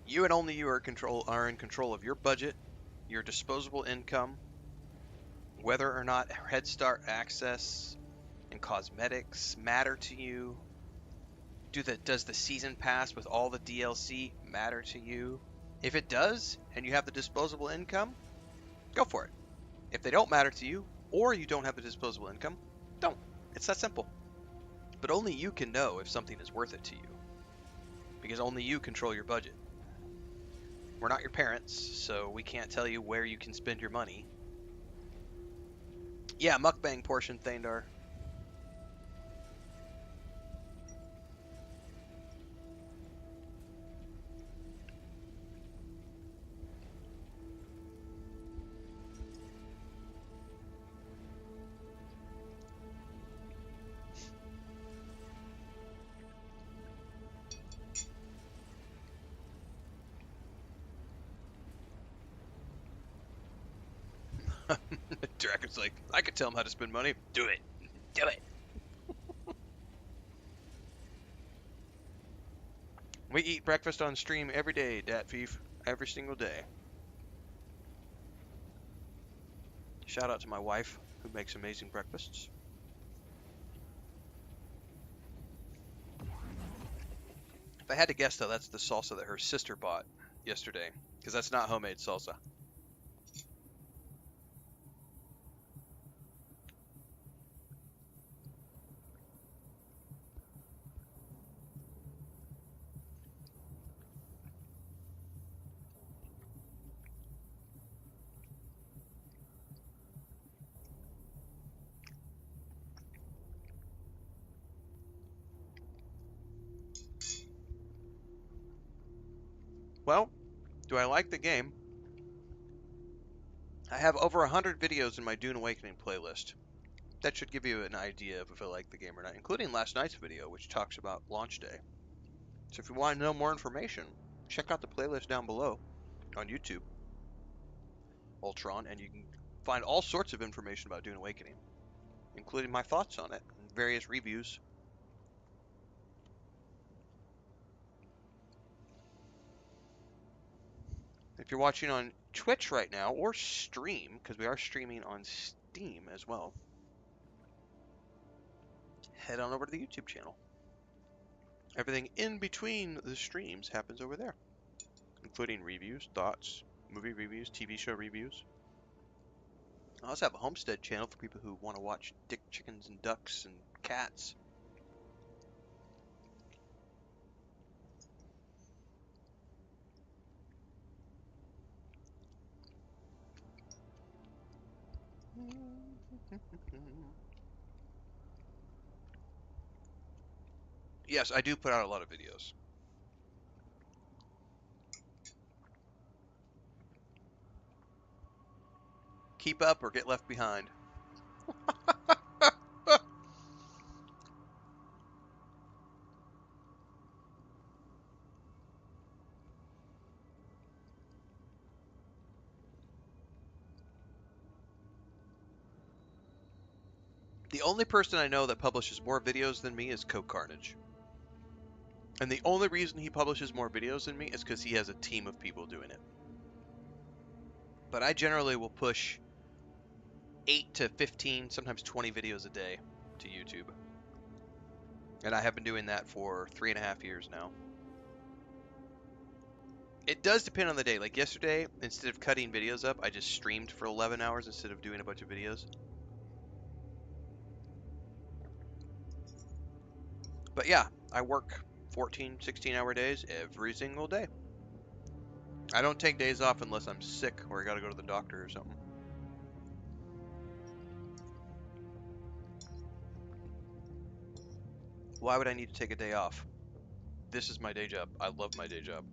You and only you are in control of your budget, your disposable income, whether or not Head Start access and cosmetics matter to you. Does the season pass with all the DLC matter to you? If it does, and you have the disposable income, go for it. If they don't matter to you, or you don't have the disposable income, don't. It's that simple. But only you can know if something is worth it to you, because only you control your budget. We're not your parents, so we can't tell you where you can spend your money. Yeah, mukbang portion, Thandar. Dragon's like, I could tell him how to spend money. Do it. Do it. We eat breakfast on stream every day, Datfief. Every single day. Shout out to my wife, who makes amazing breakfasts. If I had to guess, though, that's the salsa that her sister bought yesterday, because that's not homemade salsa. Well, do I like the game? I have over 100 videos in my Dune Awakening playlist. That should give you an idea of if I like the game or not, including last night's video, which talks about launch day. So if you want to know more information, check out the playlist down below on YouTube, Ultron, and you can find all sorts of information about Dune Awakening, including my thoughts on it and various reviews. If you're watching on Twitch right now, or stream, because we are streaming on Steam as well, head on over to the YouTube channel. Everything in between the streams happens over there, including reviews, thoughts, movie reviews, TV show reviews. I also have a Homestead channel for people who want to watch dick chickens and ducks and cats. Yes, I do put out a lot of videos. Keep up or get left behind. The only person I know that publishes more videos than me is Carnage. And the only reason he publishes more videos than me is because he has a team of people doing it. But I generally will push 8 to 15, sometimes 20 videos a day to YouTube. And I have been doing that for 3.5 years now. It does depend on the day. Like yesterday, instead of cutting videos up, I just streamed for 11 hours instead of doing a bunch of videos. But yeah, I work 14, 16-hour days every single day. I don't take days off unless I'm sick or I gotta go to the doctor or something. Why would I need to take a day off? This is my day job. I love my day job.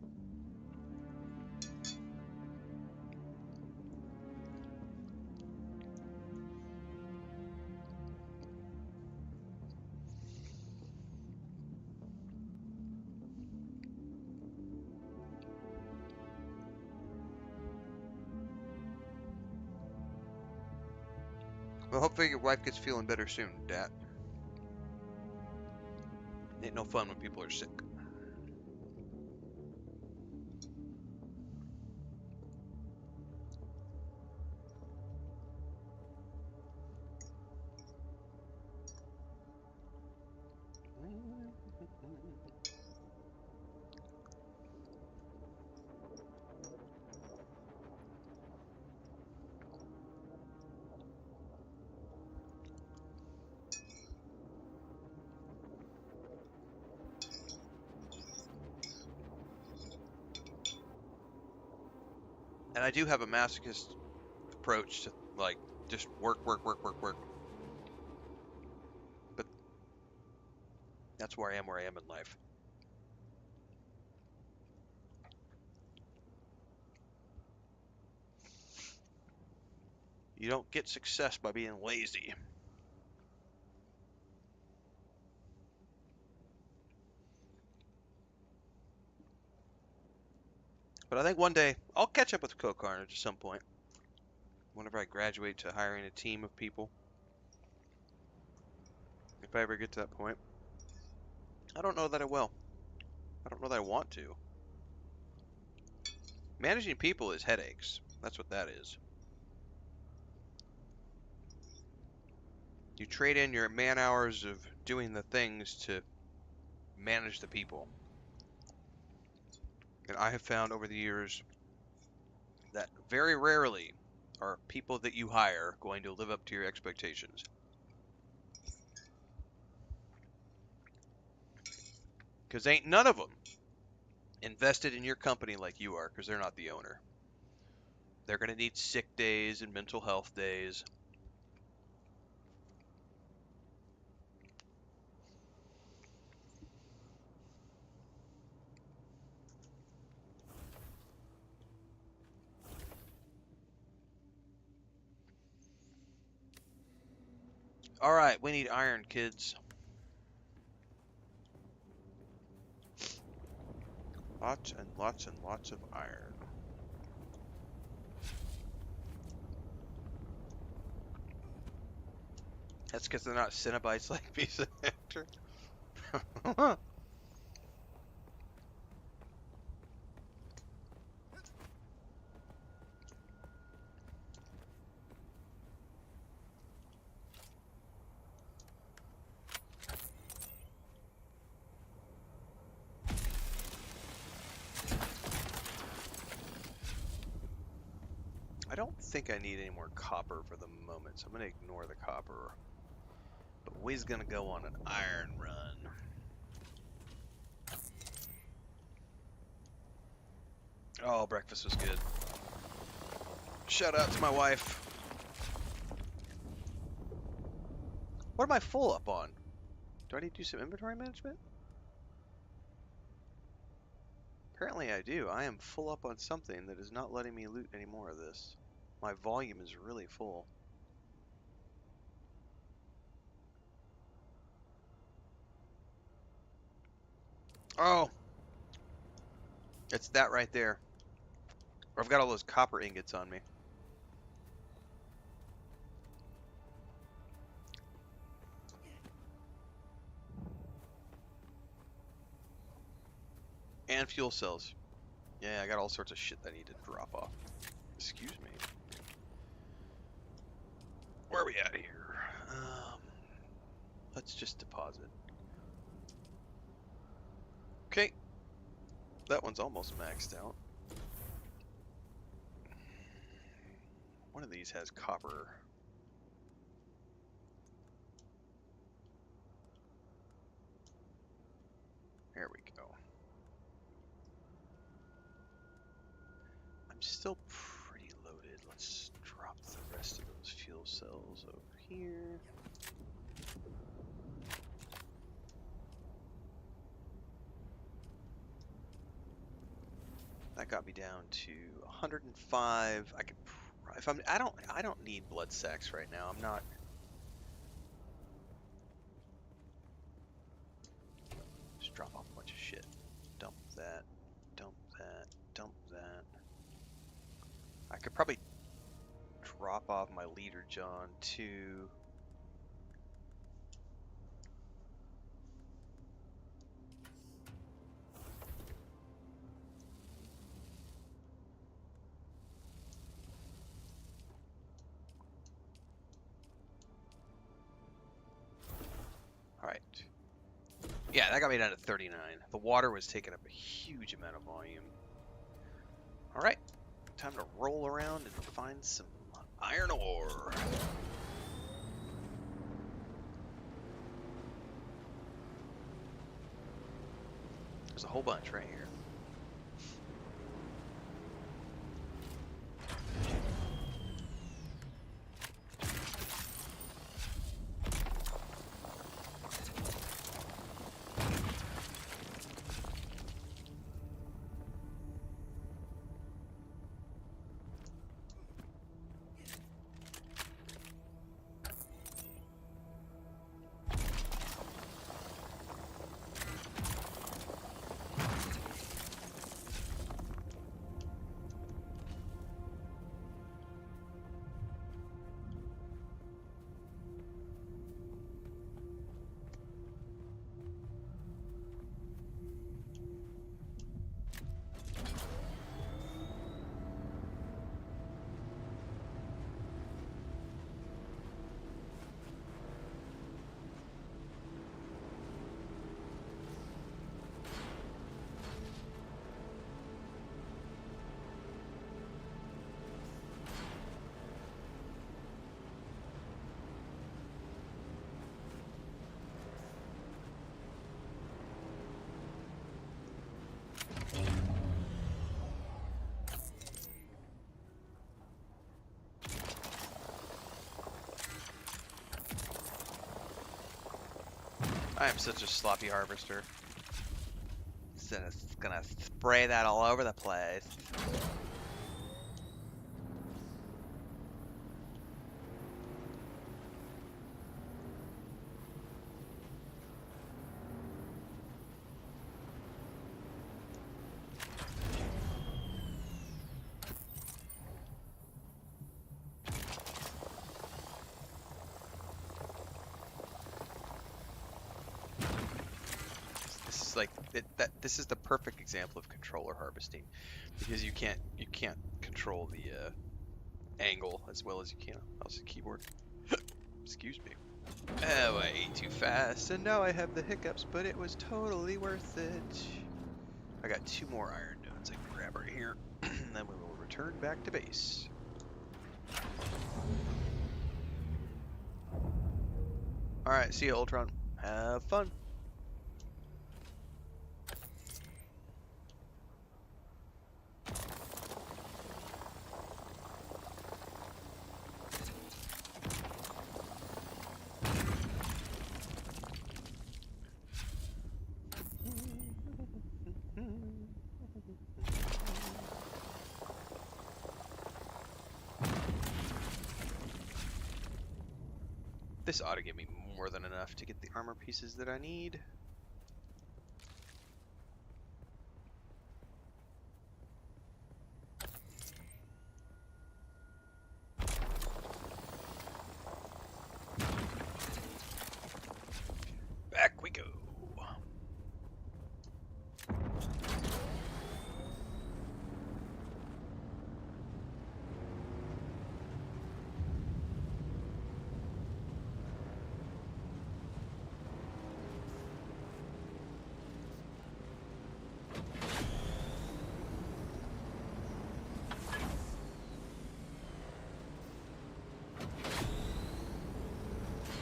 Well, hopefully your wife gets feeling better soon, Dad. Ain't no fun when people are sick. And I do have a masochist approach to, like, just work, work, work, work, work. But that's where I am in life. You don't get success by being lazy. But I think one day I'll catch up with Co-Carnage at some point. Whenever I graduate to hiring a team of people. If I ever get to that point. I don't know that I will. I don't know that I want to. Managing people is headaches. That's what that is. You trade in your man hours of doing the things to manage the people. And I have found over the years that very rarely are people that you hire going to live up to your expectations. Because ain't none of them invested in your company like you are, because they're not the owner. They're going to need sick days and mental health days. Alright, we need iron, kids. Lots and lots and lots of iron. That's because they're not Cenobites like Visa Hector. I don't think I need any more copper for the moment, so I'm going to ignore the copper. But we's going to go on an iron run. Oh, breakfast was good. Shout out to my wife. What am I full up on? Do I need to do some inventory management? Apparently I do. I am full up on something that is not letting me loot any more of this. My volume is really full. Oh! It's that right there. I've got all those copper ingots on me. And fuel cells. Yeah, I got all sorts of shit that I need to drop off. Excuse me. Where are we at here? Let's just deposit. Okay. That one's almost maxed out. One of these has copper. There we go. I'm still pretty loaded. Let's drop the rest of those fuel cells over here. That got me down to 105. I could, if I don't need blood sacks right now. I'm not. Just drop off a bunch of shit. Dump that. Dump that. Dump that. I could probably drop off my leader John too. Alright. Yeah, that got me down to 39. The water was taking up a huge amount of volume. Alright. Time to roll around and find some iron ore. There's a whole bunch right here. I am such a sloppy harvester. Just gonna spray that all over the place. This is the perfect example of controller harvesting, because you can't control the angle as well as you can on the keyboard. Excuse me. Oh, I ate too fast, and now I have the hiccups, but it was totally worth it. I got 2 more iron nodes I can grab right here, and then we will return back to base. Alright, see you, Ultron. Have fun. This ought to give me more than enough to get the armor pieces that I need. Back we go.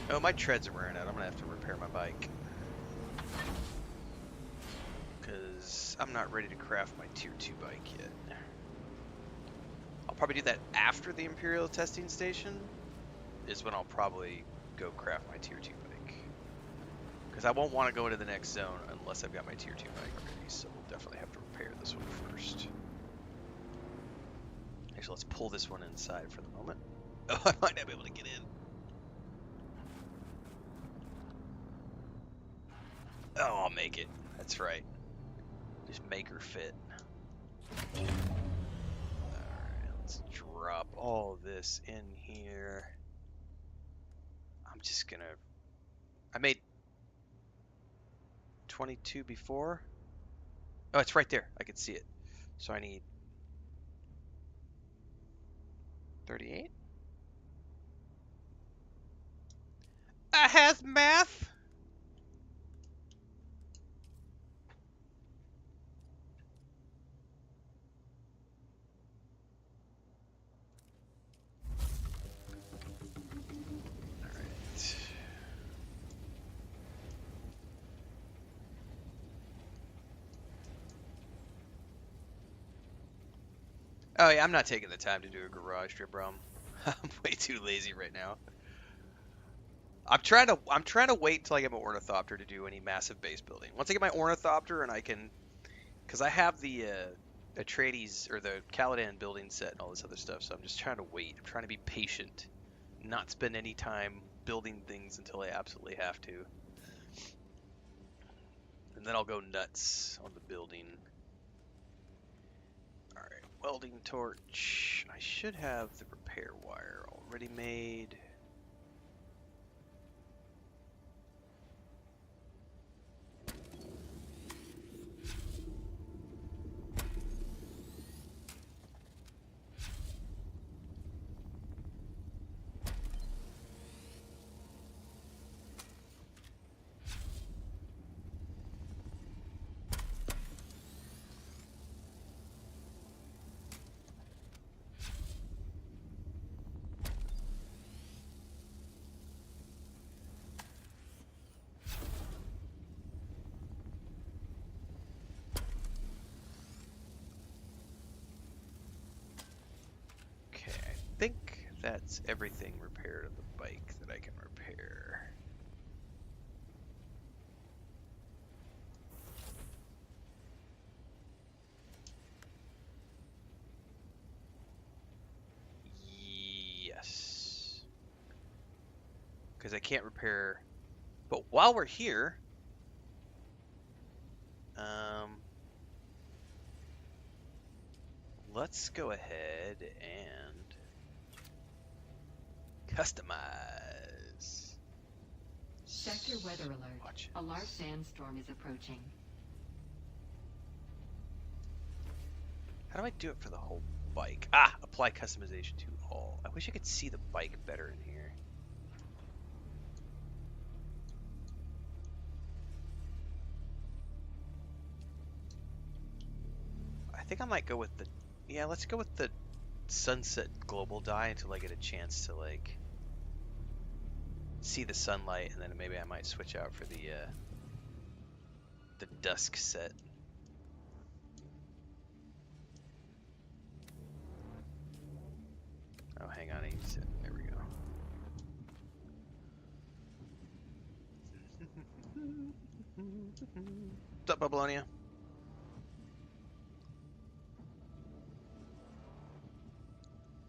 Oh, my treads are wearing out. I'm gonna have to repair my bike. Because I'm not ready to craft my tier 2 bike yet. I'll probably do that after the Imperial testing station, is when I'll probably go craft my tier 2 bike. Because I won't want to go into the next zone unless I've got my tier 2 bike ready, so we'll definitely have to repair this one first. Actually, let's pull this one inside for the moment. Oh, I might not be able to get in. Oh, I'll make it. That's right. Just make her fit. Alright, let's drop all this in here. I'm just gonna... I made 22 before. Oh, it's right there. I can see it. So I need 38. I has math. All right. Oh yeah, I'm not taking the time to do a garage trip, bro. I'm way too lazy right now. I'm trying to wait till I get my ornithopter to do any massive base building. Once I get my ornithopter and I can, because I have the Atreides or the Caladan building set and all this other stuff, so I'm just trying to wait. I'm trying to be patient, not spend any time building things until I absolutely have to, and then I'll go nuts on the building. All right, welding torch. I should have the repair wire already made. I think that's everything repaired on the bike that I can repair. Yes. Because I can't repair... But while we're here... let's go ahead and... customize. Sector weather alert. Watch A large this. sandstorm is approaching. How do I do it for the whole bike? Ah, apply customization to all. I wish I could see the bike better in here. I think I might go with the... Yeah, let's go with the sunset global dye until I get a chance to, like, see the sunlight, and then maybe I might switch out for the dusk set. Oh, hang on, there we go. What's up, Babylonia?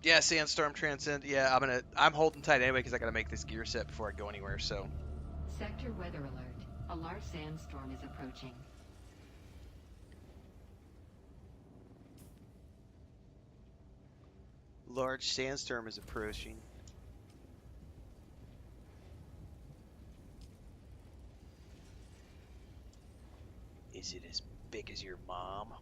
Yeah, Sandstorm Transcend. Yeah, I'm holding tight anyway because I gotta make this gear set before I go anywhere. So. Sector weather alert. A large sandstorm is approaching. Large sandstorm is approaching. Is it as big as your mom?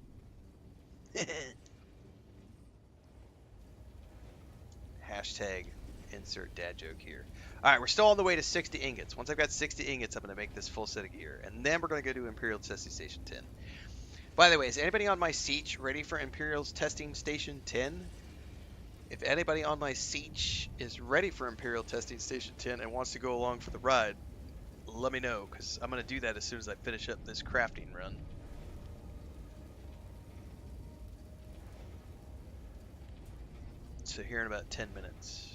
Hashtag insert dad joke here. Alright, we're still on the way to 60 ingots. Once I've got 60 ingots, I'm going to make this full set of gear. And then we're going to go to Imperial Testing Station 10. By the way, is anybody on my siege ready for Imperial's Testing Station 10? If anybody on my siege is ready for Imperial Testing Station 10 and wants to go along for the ride, let me know, because I'm going to do that as soon as I finish up this crafting run. So here in about 10 minutes.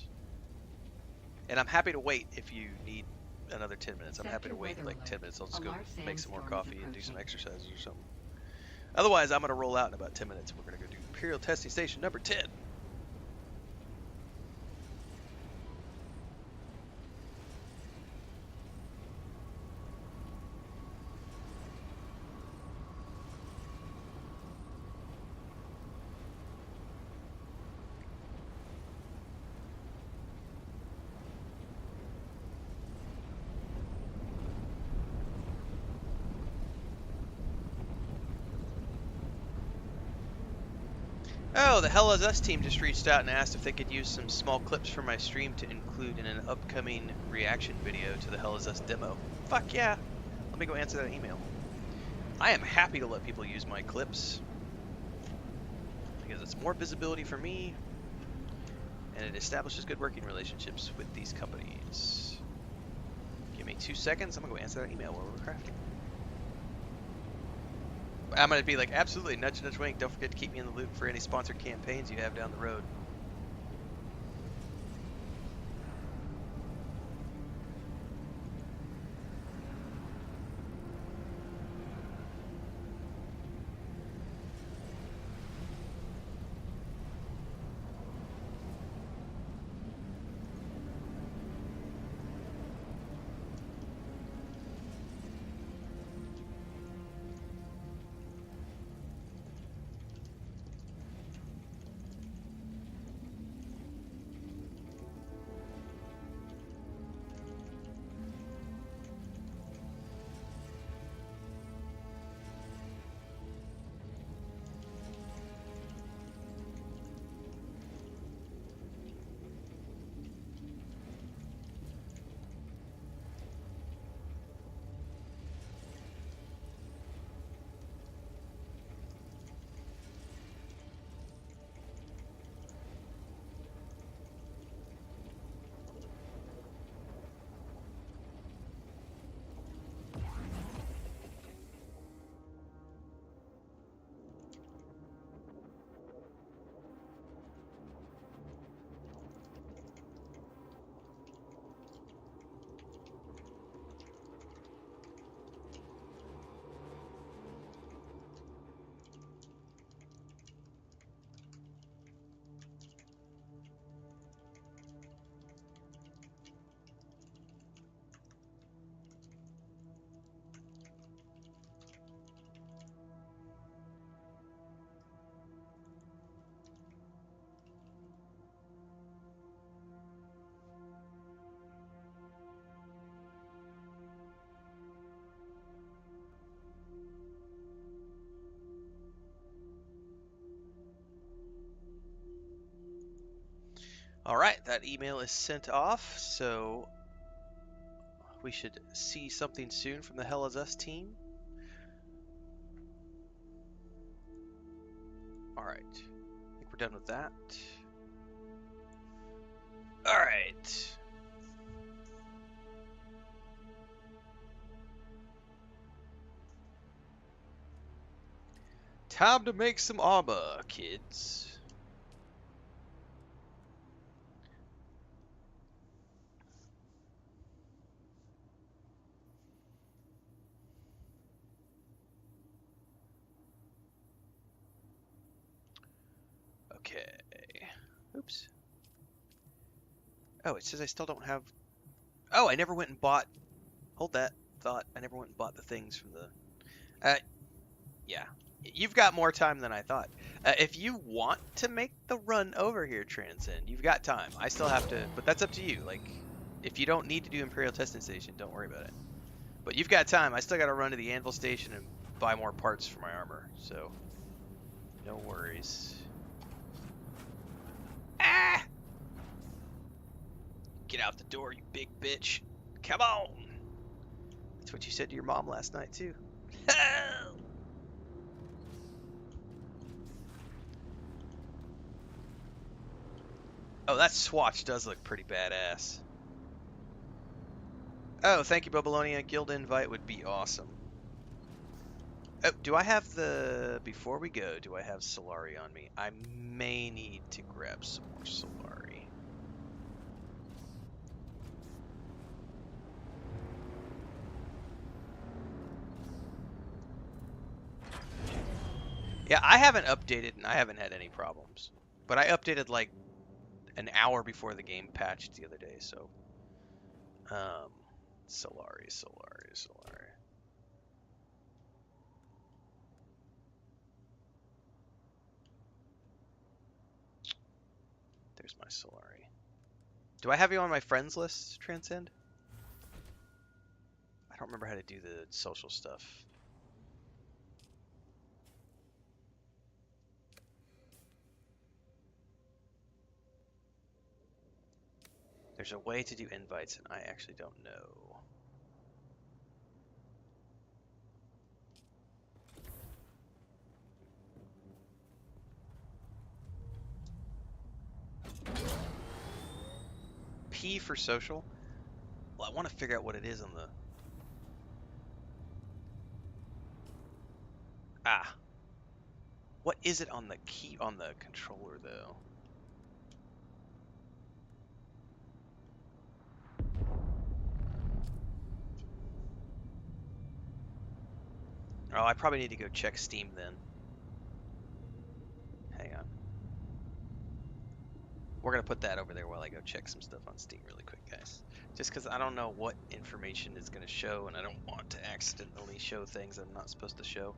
And I'm happy to wait if you need another 10 minutes. I'm happy to wait like 10 minutes. I'll just go make some more coffee and do some exercises or something. Otherwise, I'm going to roll out in about 10 minutes. We're going to go do Imperial Testing Station number 10. Oh, the Hell Is Us team just reached out and asked if they could use some small clips from my stream to include in an upcoming reaction video to the Hell Is Us demo. Fuck yeah! Let me go answer that email. I am happy to let people use my clips because it's more visibility for me and it establishes good working relationships with these companies. Give me 2 seconds, I'm gonna go answer that email while we're crafting. I'm going to be like, absolutely, nudge, nudge, wink. Don't forget to keep me in the loop for any sponsored campaigns you have down the road. Alright, that email is sent off, so we should see something soon from the Hell Is Us team. Alright, I think we're done with that. Alright. Time to make some armor, kids. Okay. Oops. Oh, it says I still don't have... Oh, I never went and bought... Hold that thought. I never went and bought the things from the... Yeah. You've got more time than I thought. If you want to make the run over here, Transcend, you've got time. I still have to... But that's up to you. Like, if you don't need to do Imperial Testing Station, don't worry about it. But you've got time. I still got to run to the Anvil Station and buy more parts for my armor. So, no worries. Ah! Get out the door, you big bitch. Come on! That's what you said to your mom last night, too. Oh, that swatch does look pretty badass. Oh, thank you, Babylonia. Guild invite would be awesome. Oh, do I have the... Before we go, do I have Solari on me? I may need to grab some more Solari. Yeah, I haven't updated and I haven't had any problems. But I updated like an hour before the game patched the other day, so... Solari. There's my Solari. Do I have you on my friends list, Transcend? I don't remember how to do the social stuff. There's a way to do invites, and I actually don't know. P for social? Well, I want to figure out what it is on the... Ah. What is it on the key, on the controller, though? Oh, I probably need to go check Steam then. Hang on. We're going to put that over there while I go check some stuff on Steam really quick, guys. Just because I don't know what information is going to show, and I don't want to accidentally show things I'm not supposed to show.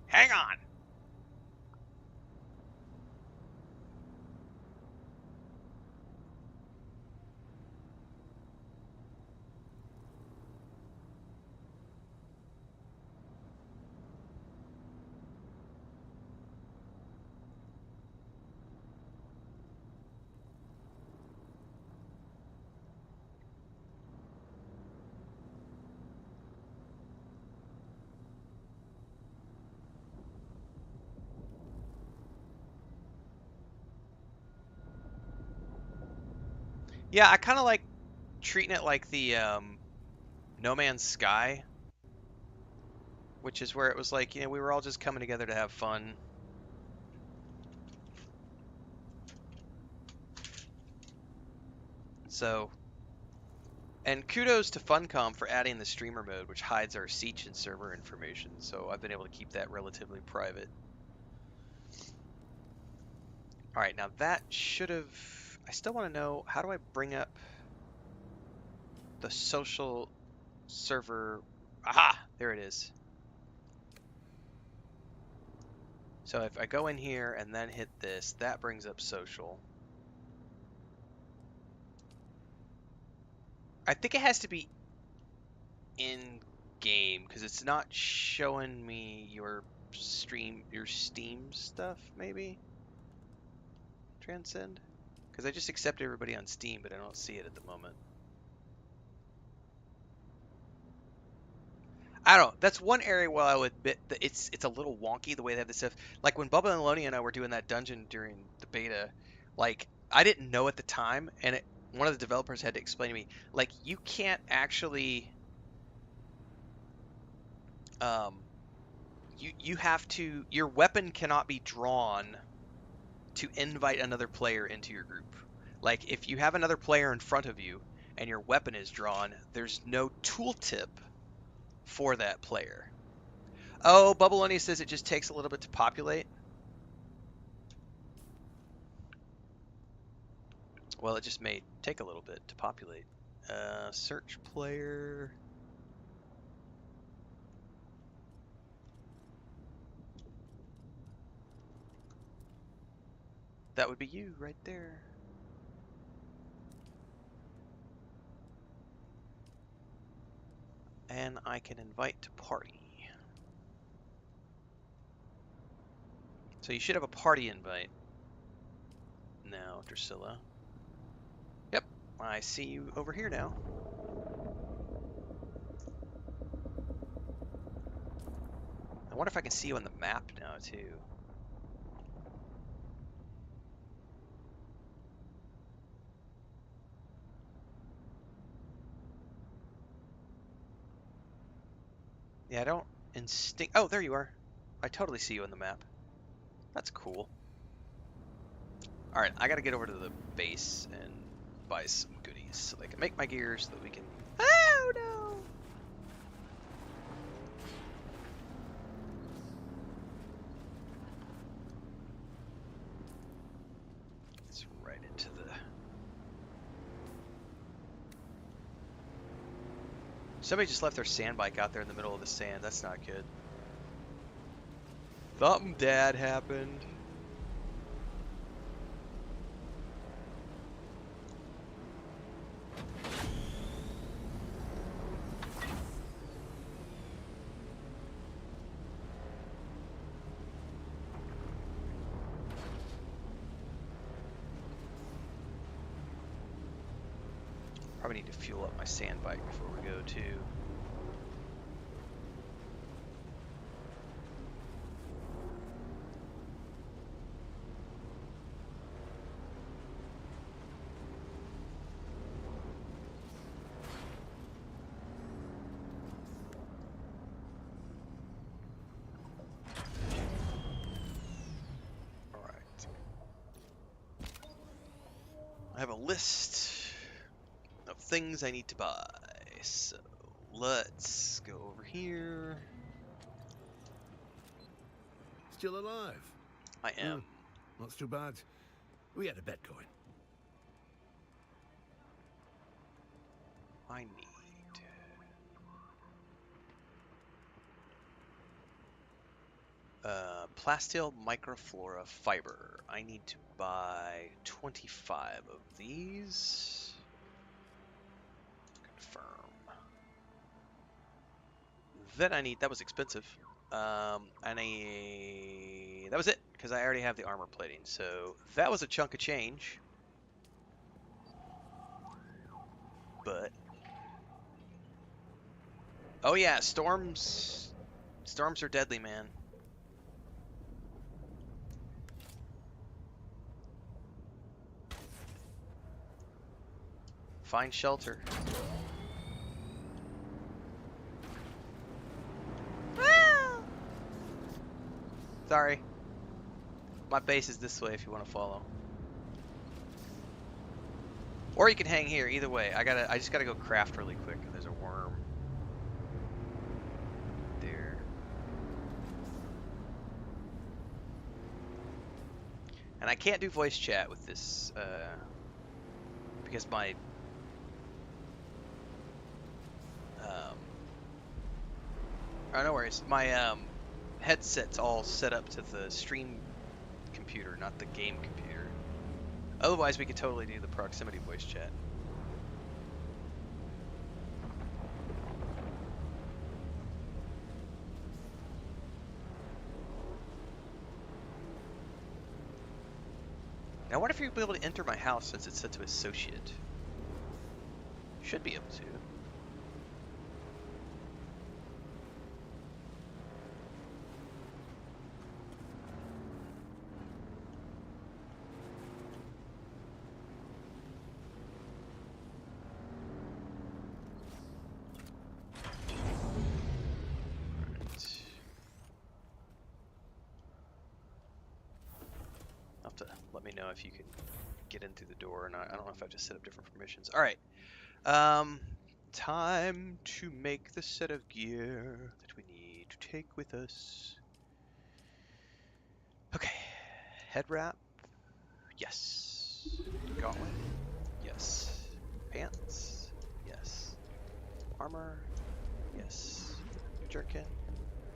Hang on! Yeah, I kind of like treating it like the No Man's Sky, which is where it was like, you know, we were all just coming together to have fun. So, and kudos to Funcom for adding the streamer mode, which hides our Siege and server information. So I've been able to keep that relatively private. All right, now that should have... I still want to know, how do I bring up the social server? Aha, there it is. So if I go in here and then hit this, that brings up social. I think it has to be in game because it's not showing me your Steam stuff, maybe? Transcend? Because I just accepted everybody on Steam, but I don't see it at the moment. I don't know. That's one area where I would admit that it's a little wonky the way they have this stuff. Like when Bubba and Loney and I were doing that dungeon during the beta, like I didn't know at the time, and one of the developers had to explain to me, like you can't actually, um, you have to, your weapon cannot be drawn to invite another player into your group. Like if you have another player in front of you and your weapon is drawn, there's no tooltip for that player. Oh, Bubbaloni says it just takes a little bit to populate. Well, it just may take a little bit to populate. Search player. That would be you right there. And I can invite to party. So you should have a party invite now, Drusilla. Yep, I see you over here now. I wonder if I can see you on the map now, too. Yeah, I don't instinct. Oh, there you are. I totally see you on the map. That's cool. All right, I gotta get over to the base and buy some goodies so they can make my gear so that we can. Oh no! It's right into the. Somebody just left their sand bike out there in the middle of the sand. That's not good. Something bad happened. Probably need to fuel up my sand bike before we go too. All right. I have a list of things I need to buy. So let's go over here. Still alive? I am. Not too bad. We had a bet going. I need plasteel microflora fiber. I need to buy 25 of these. Confirm. Then I need, that was expensive. That was it, because I already have the armor plating. So that was a chunk of change. But oh yeah, storms are deadly, man. Find shelter. Ah! Sorry. My base is this way if you want to follow. Or you can hang here, either way. I just gotta go craft really quick. There's a worm. There. And I can't do voice chat with this, because my oh, no worries. My headset's all set up to the stream computer, not the game computer. Otherwise, we could totally do the proximity voice chat. Now, I wonder if you'll be able to enter my house since it's set to associate. Should be able to. Let me know if you can get in through the door, and I don't know if I have to set up different permissions. All right, time to make the set of gear that we need to take with us. Okay, head wrap, yes. Gauntlet, yes. Pants, yes. Armor, yes. Jerkin,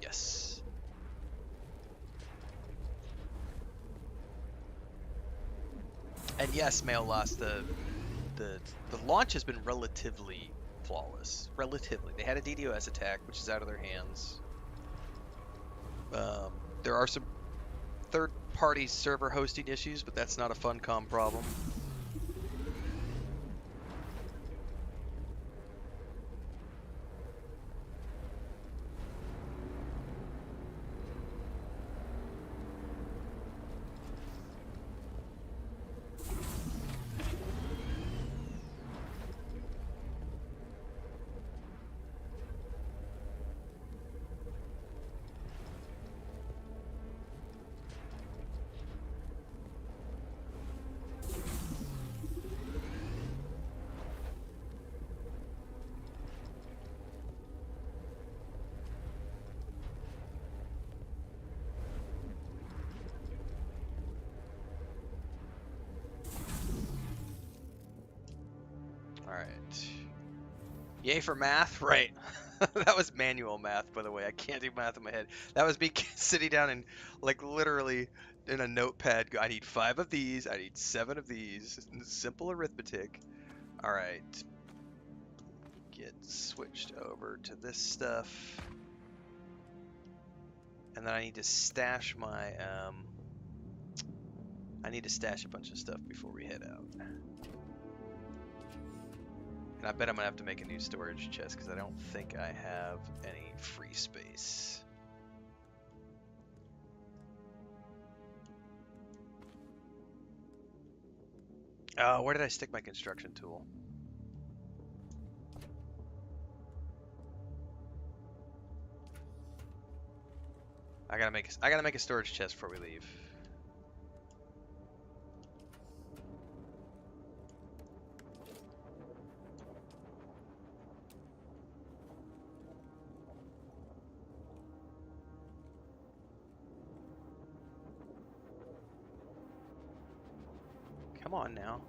yes. And yes, Mail Lost, the launch has been relatively flawless. Relatively. They had a DDoS attack, which is out of their hands. There are some third-party server hosting issues, but that's not a Funcom problem. Alright. Yay for math? Right. That was manual math, by the way. I can't do math in my head. That was me sitting down and, like, literally in a notepad. I need 5 of these. I need 7 of these. Simple arithmetic. Alright. Get switched over to this stuff. And then I need to stash my, I need to stash a bunch of stuff before we head out. And I bet I'm going to have to make a new storage chest because I don't think I have any free space. Where did I stick my construction tool? I gotta make a storage chest before we leave. Come on now.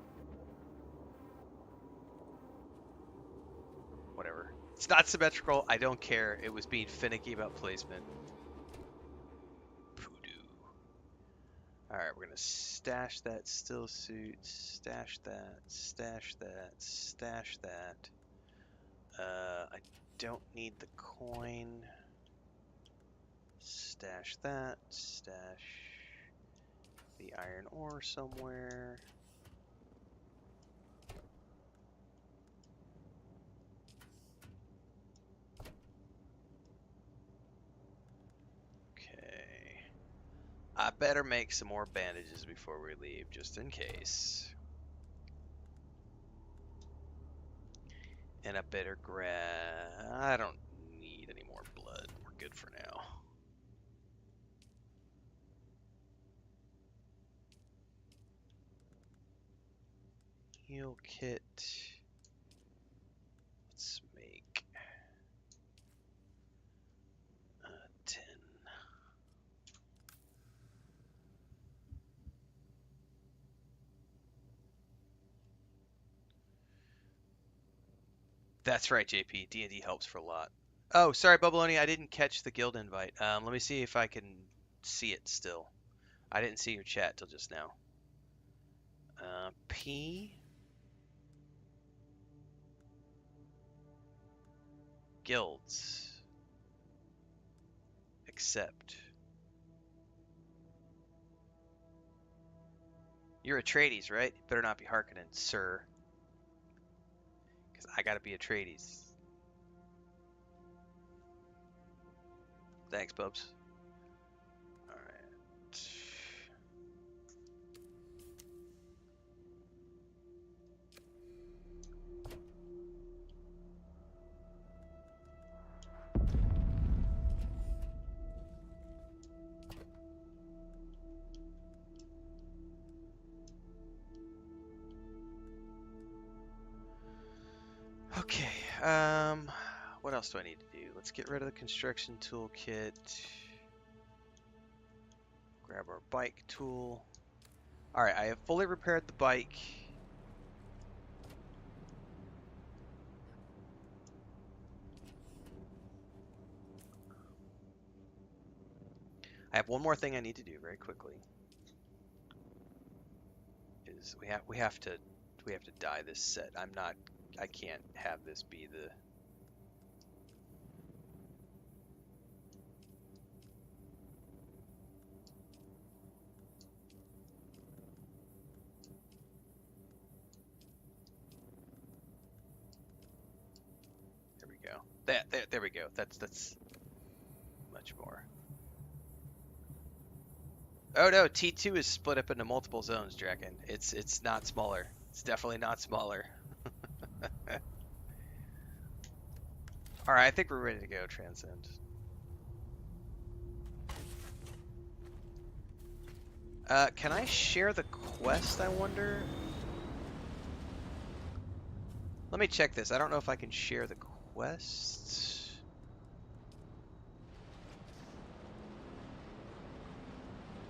Whatever. It's not symmetrical. I don't care. It was being finicky about placement. Alright, we're gonna stash that still suit, stash that, stash that, stash that. I don't need the coin. Stash that, stash the iron ore somewhere. I better make some more bandages before we leave, just in case. And I better grab... I don't need any more blood. We're good for now. Heal kit. Let's make 10. That's right, JP. D&D helps for a lot. Oh, sorry, Bubbaloni. I didn't catch the guild invite. Let me see if I can see it still. I didn't see your chat till just now. P. Guilds. Accept. You're Atreides, right? Better not be Harkonnen, sir. Because I gotta be Atreides. Thanks, Bubs. Alright. Okay, what else do I need to do? Let's get rid of the construction toolkit. Grab our bike tool. Alright, I have fully repaired the bike. I have one more thing I need to do very quickly. Is we have to dye this set. I can't have this be the... There we go. There we go. That's much more. Oh no, T2 is split up into multiple zones, Draken. It's not smaller. It's definitely not smaller. Alright, I think we're ready to go, Transcend. Can I share the quest, I wonder? Let me check this. I don't know if I can share the quest.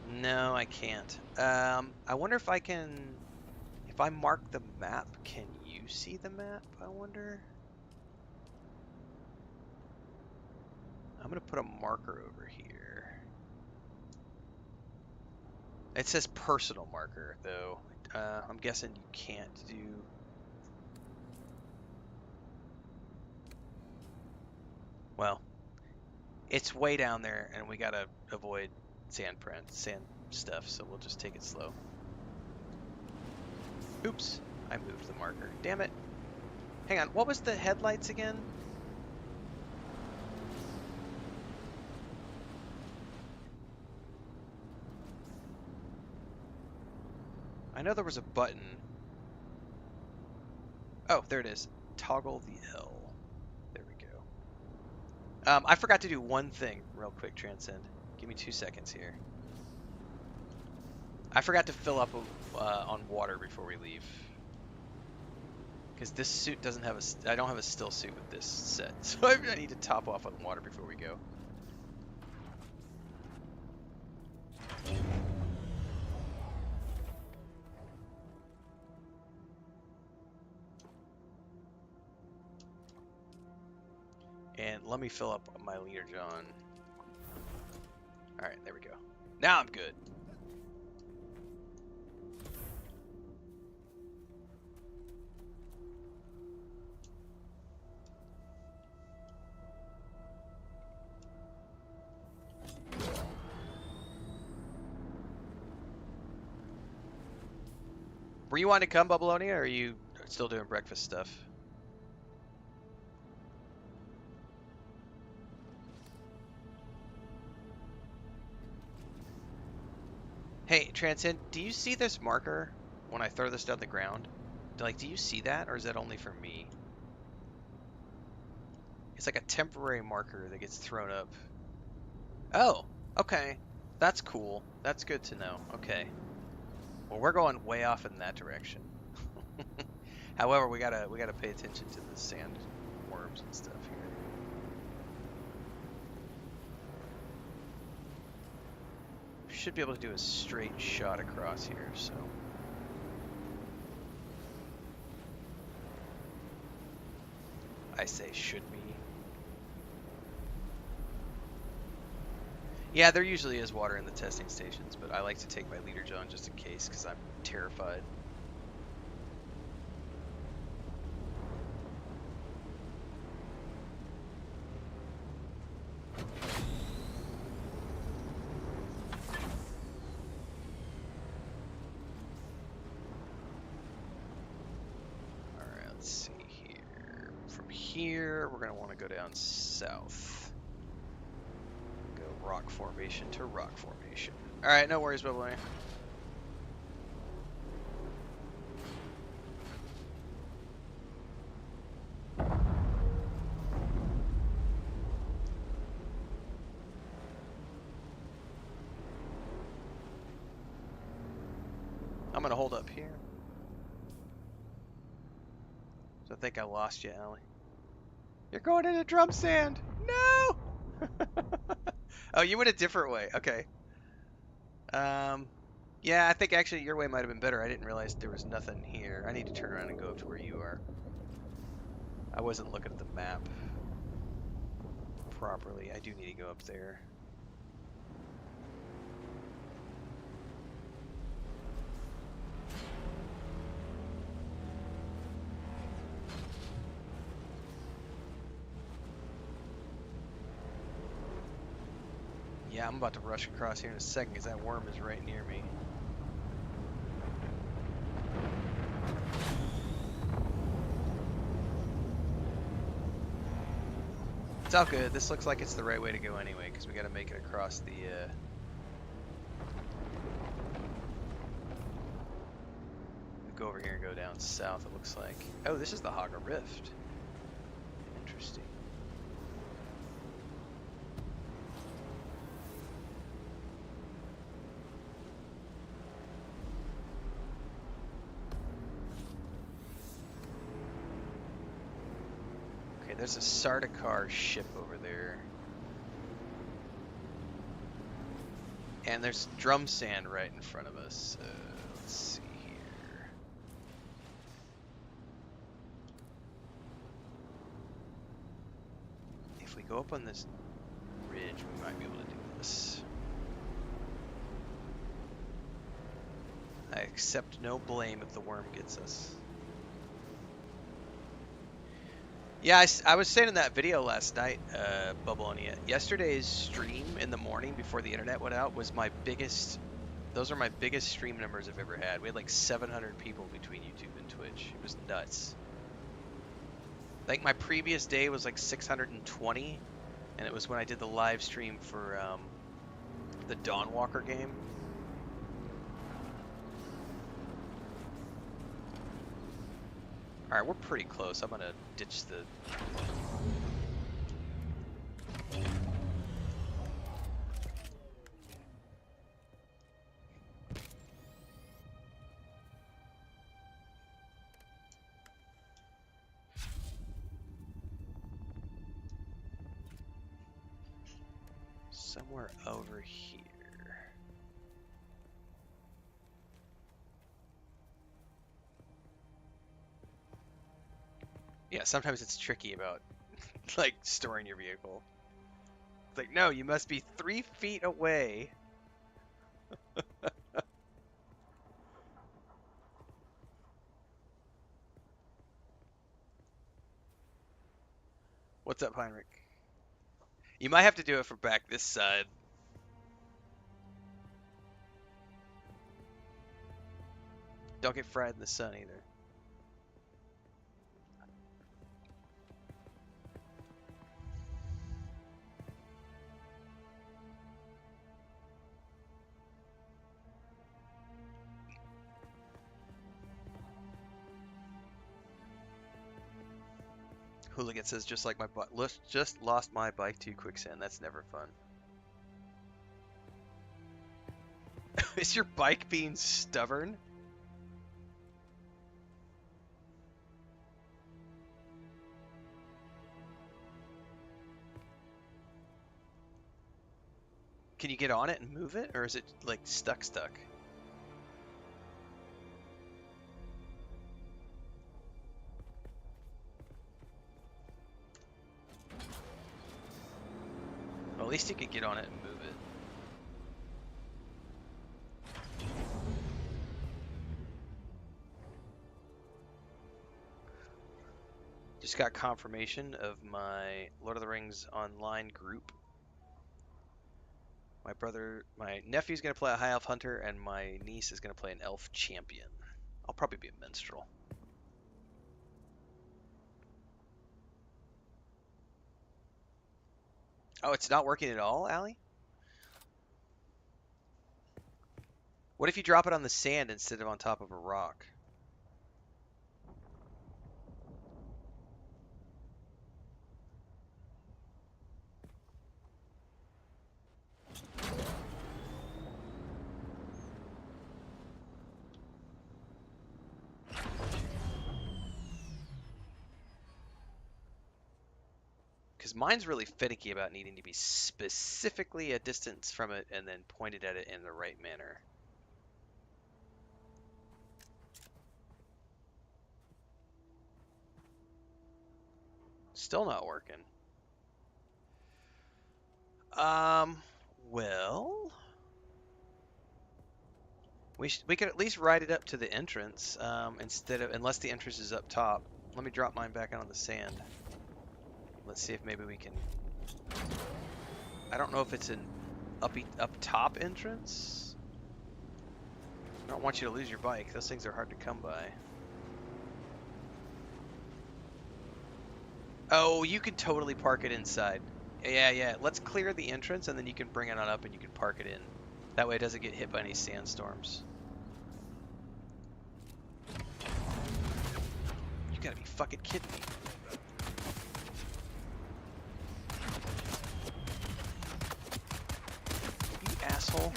No, I can't. I wonder if I can... If I mark the map, can you you see the map, I wonder? I'm gonna put a marker over here. It says personal marker, though. I'm guessing you can't do... Well, it's way down there, and we gotta avoid sand stuff, so we'll just take it slow. Oops, I moved the marker. Damn it. Hang on, what was the headlights again? I know there was a button. Oh, there it is. Toggle the L. There we go. I forgot to do one thing real quick, Transcend. Give me 2 seconds here. I forgot to fill up on water before we leave. Because this suit doesn't have a... I don't have a still suit with this set. So I need to top off on water before we go. And let me fill up my leader, John. Alright, there we go. Now I'm good. Were you wanting to come, Bubbalonia, or are you still doing breakfast stuff? Hey, Transcend, do you see this marker when I throw this down the ground? Like, do you see that, or is that only for me? It's like a temporary marker that gets thrown up. Oh, okay. That's cool. That's good to know. Okay. Well, we're going way off in that direction. However, we gotta pay attention to the sand worms and stuff here. Should be able to do a straight shot across here, so. I say should be. Yeah, there usually is water in the testing stations, but I like to take my leader John just in case, because I'm terrified. Alright, let's see here. From here, we're going to want to go down south. Rock formation to rock formation. Alright, no worries, Bubbly. I'm gonna hold up here. So I think I lost you, Allie. You're going into drum sand! No! Oh, you went a different way. Okay. Yeah, I think actually your way might have been better. I didn't realize there was nothing here. I need to turn around and go up to where you are. I wasn't looking at the map properly. I do need to go up there. Yeah, I'm about to rush across here in a second because that worm is right near me. It's all good. This looks like it's the right way to go anyway because we got to make it across the... Go over here and go down south, it looks like. Oh, this is the Haga Rift. Interesting. There's a Sardaukar ship over there. And there's drum sand right in front of us. Let's see here. go up on this ridge, we might be able to do this. I accept no blame if the worm gets us. Yeah, I was saying in that video last night, Bubbleonia, yesterday's stream in the morning before the internet went out was my biggest, those are my biggest stream numbers I've ever had. We had like 700 people between YouTube and Twitch. It was nuts. Like my previous day was like 620, and it was when I did the live stream for the Dawnwalker game. Alright, we're pretty close. I'm gonna ditch the... somewhere over here. Yeah, sometimes it's tricky about like storing your vehicle. It's like, no, you must be 3 feet away. What's up, Heinrich? You might have to do it from back this side. Don't get fried in the sun either. Hooligan says, just like my just lost my bike to quicksand. That's never fun. Is your bike being stubborn? Can you get on it and move it, or is it like stuck? Well, at least you could get on it and move it. Just got confirmation of my Lord of the Rings online group. My nephew's gonna play a high elf hunter, and my niece is gonna play an elf champion. I'll probably be a minstrel. Oh, it's not working at all, Allie? What if you drop it on the sand instead of on top of a rock? Because mine's really finicky about needing to be specifically a distance from it and then pointed at it in the right manner. Still not working. Well, we could at least ride it up to the entrance, unless the entrance is up top. Let me drop mine back out on the sand. Let's see if maybe we can... I don't know if it's an up top entrance. I don't want you to lose your bike. Those things are hard to come by. Oh, you can totally park it inside. Yeah. Let's clear the entrance, and then you can bring it on up and you can park it in. That way it doesn't get hit by any sandstorms. You gotta be fucking kidding me. Asshole.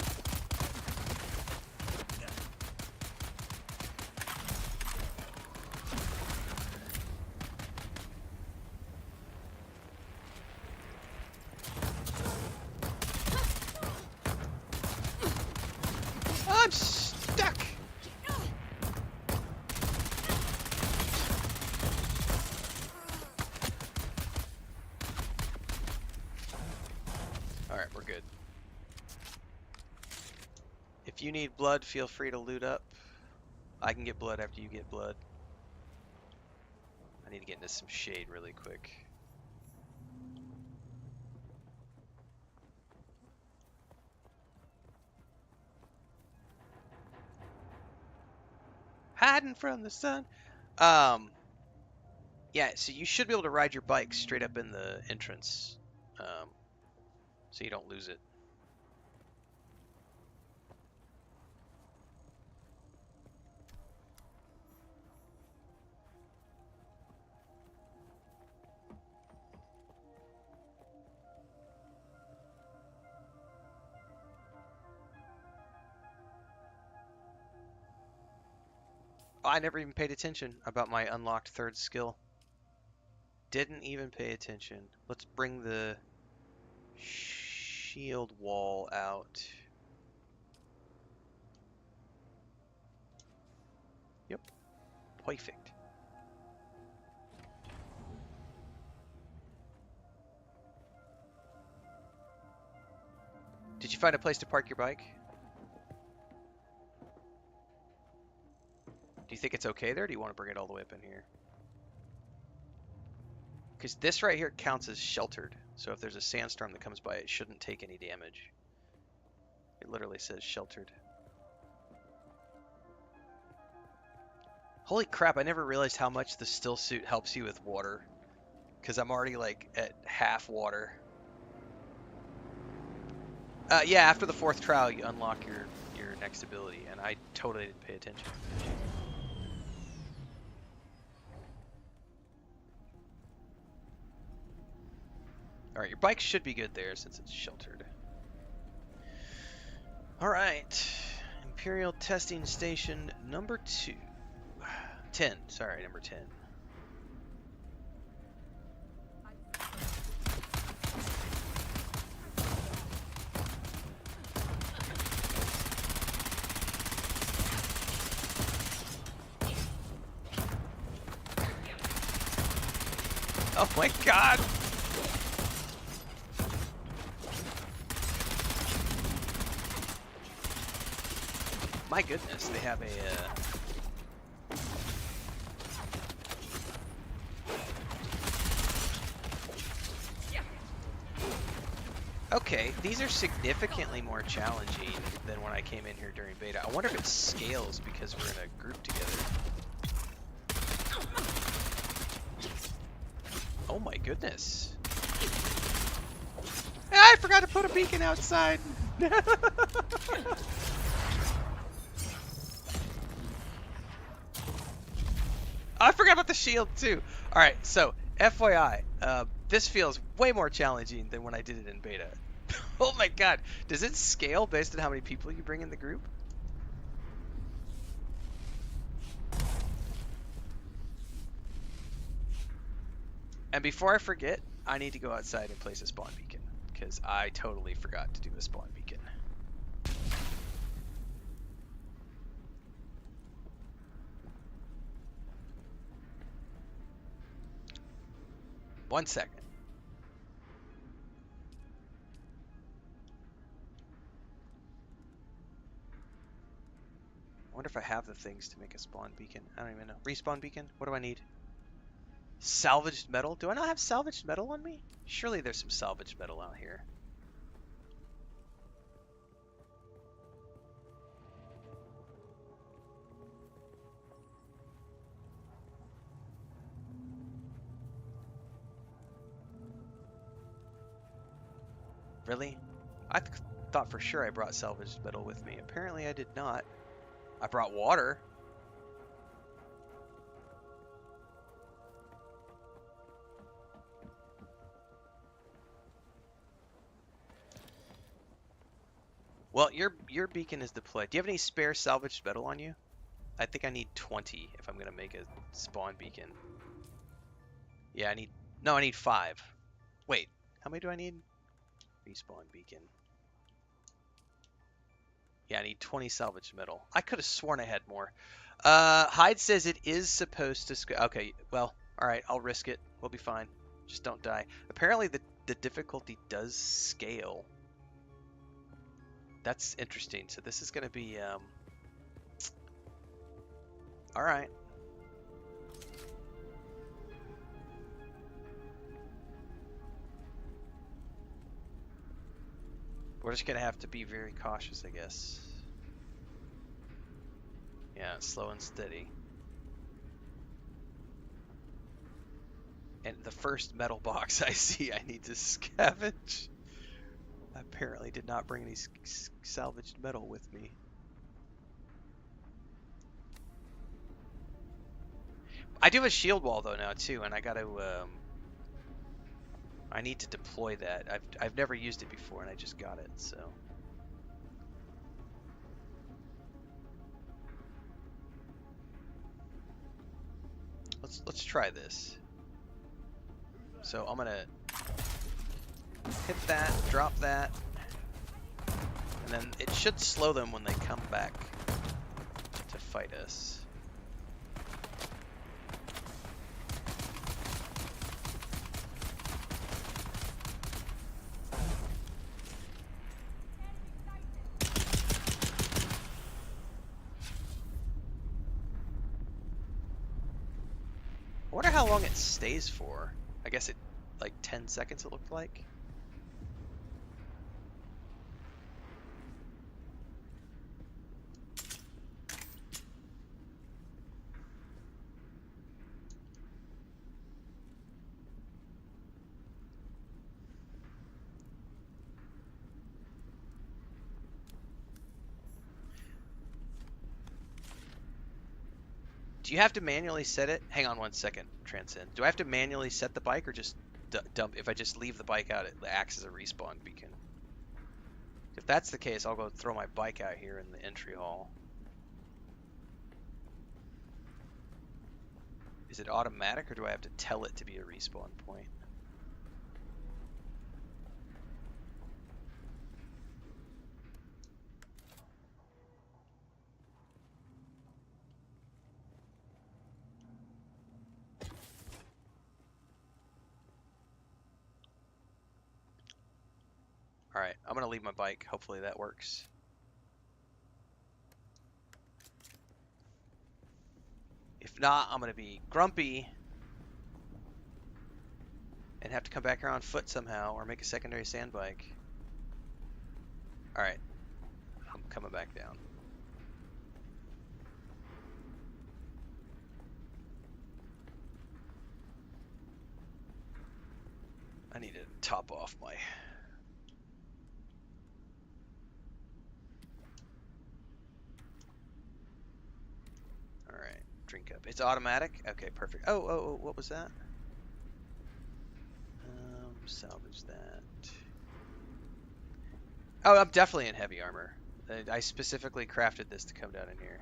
I'm stuck. If you need blood, feel free to loot up. I can get blood after you get blood. I need to get into some shade really quick. Hiding from the sun. Yeah, so you should be able to ride your bike straight up in the entrance, so you don't lose it. I never even paid attention about my unlocked third skill. Didn't even pay attention. Let's bring the shield wall out. Yep. Perfect. Did you find a place to park your bike? Do you think it's okay there, or do you want to bring it all the way up in here? Because this right here counts as sheltered. So if there's a sandstorm that comes by, it shouldn't take any damage. It literally says sheltered. Holy crap, I never realized how much the still suit helps you with water. Because I'm already like at half water. Yeah, after the 4th trial, you unlock your next ability, and I totally didn't pay attention. Alright, your bike should be good there since it's sheltered. Alright. Imperial Testing Station number 2. 10, sorry, number 10. Oh my god! My goodness, they have a Okay, these are significantly more challenging than when I came in here during beta. I wonder if it scales because we're in a group together. Oh my goodness. I forgot to put a beacon outside. I forgot about the shield too. Alright, so FYI, this feels way more challenging than when I did it in beta. Oh my god, does it scale based on how many people you bring in the group? And before I forget, I need to go outside and place a spawn beacon, because I totally forgot to do a spawn beacon. One second. I wonder if I have the things to make a spawn beacon. I don't even know. Respawn beacon? What do I need? Salvaged metal? Do I not have salvaged metal on me? Surely there's some salvaged metal out here. Really? I thought for sure I brought salvaged metal with me. Apparently I did not. I brought water. Well, your beacon is deployed. Do you have any spare salvaged metal on you? I think I need 20 if I'm gonna make a spawn beacon. Yeah, I need 5. Wait, how many do I need? Respawn beacon. Yeah, I need 20 salvaged metal. I could have sworn I had more. Hyde says it is supposed to... Okay, well, alright, I'll risk it. We'll be fine. Just don't die. Apparently the difficulty does scale. That's interesting. So this is going to be all right. We're just going to have to be very cautious, I guess. Yeah, slow and steady. And the first metal box I see, I need to scavenge. I apparently did not bring any salvaged metal with me. I do have a shield wall though now too, and I got to I need to deploy that. I've never used it before, and I just got it, so. Let's try this. So I'm gonna hit that, drop that, and then it should slow them when they come back to fight us. I wonder how long it stays for. I guess it, like 10 seconds it looked like. Do you have to manually set it? Hang on one second, Transcend. Do I have to manually set the bike or just dump? If I just leave the bike out, it acts as a respawn beacon. If that's the case, I'll go throw my bike out here in the entry hall. Is it automatic or do I have to tell it to be a respawn point? Alright, I'm gonna leave my bike. Hopefully that works. If not, I'm gonna be grumpy and have to come back here on foot somehow or make a secondary sand bike. Alright, I'm coming back down. I need to top off my... Alright, drink up. It's automatic? Okay, perfect. Oh, what was that? Salvage that. Oh, I'm definitely in heavy armor. I specifically crafted this to come down in here.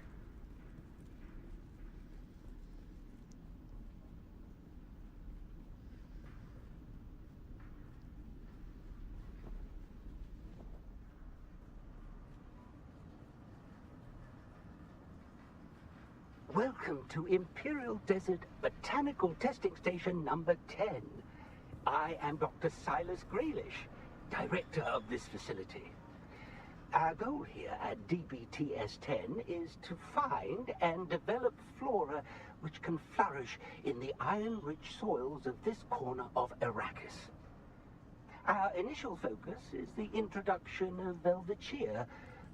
Welcome to Imperial Desert Botanical Testing Station number 10. I am Dr. Silas Graylish, director of this facility. Our goal here at DBTS-10 is to find and develop flora which can flourish in the iron-rich soils of this corner of Arrakis. Our initial focus is the introduction of Velvetia,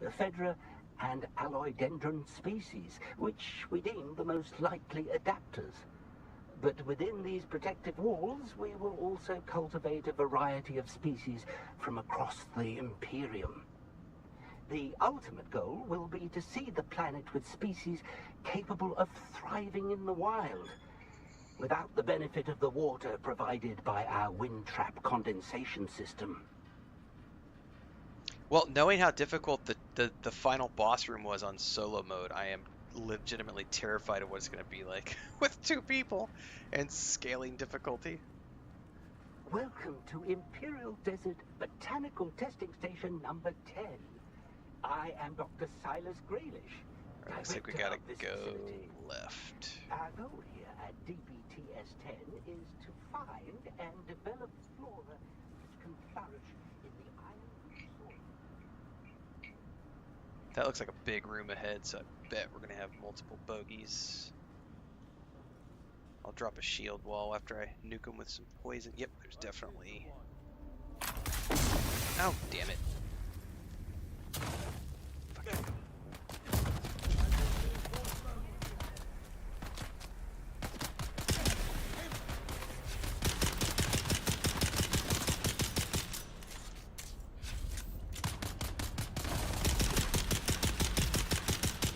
Ephedra, and Aloidendron species, which we deem the most likely adapters. But within these protective walls, we will also cultivate a variety of species from across the Imperium. The ultimate goal will be to seed the planet with species capable of thriving in the wild, without the benefit of the water provided by our wind trap condensation system. Well, knowing how difficult the final boss room was on solo mode, I am legitimately terrified of what it's going to be like with 2 people and scaling difficulty. Welcome to Imperial Desert Botanical Testing Station number 10. I am Dr. Silas Graylish. Alright, looks like we gotta go left. Our goal here at DBTS-10 is to find and develop flora which can flourish in the iron soil. That looks like a big room ahead, so I bet we're gonna have multiple bogeys. I'll drop a shield wall after I nuke them with some poison. Yep, there's definitely... Oh, damn it. Fuck.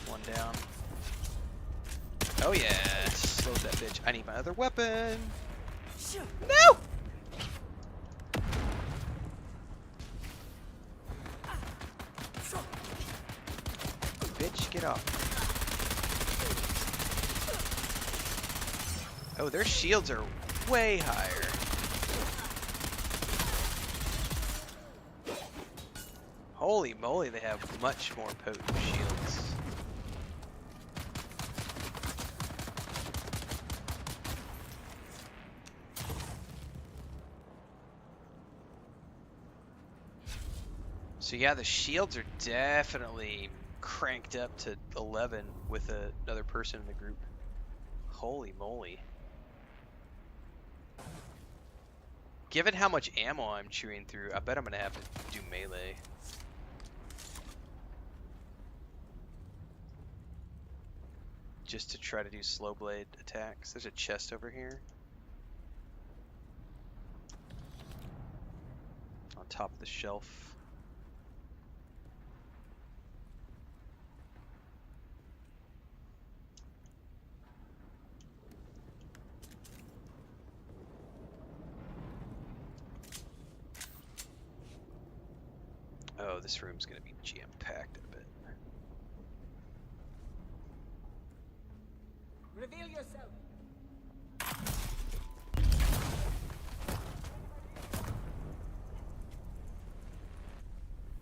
One down. Oh yeah, slowed that bitch. I need my other weapon. No! Bitch, get off. Oh, their shields are way higher. Holy moly, they have much more potent shields. So yeah, the shields are definitely cranked up to 11 with another person in the group. Holy moly. Given how much ammo I'm chewing through, I bet I'm gonna have to do melee. Just to try to do slow blade attacks. There's a chest over here. On top of the shelf. Oh, this room's gonna be jam-packed a bit. Reveal yourself.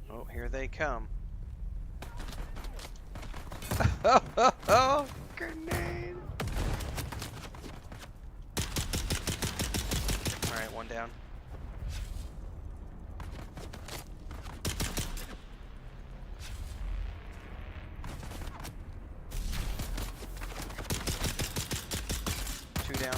Oh, here they come. Oh, grenade! Alright, one down. Two down.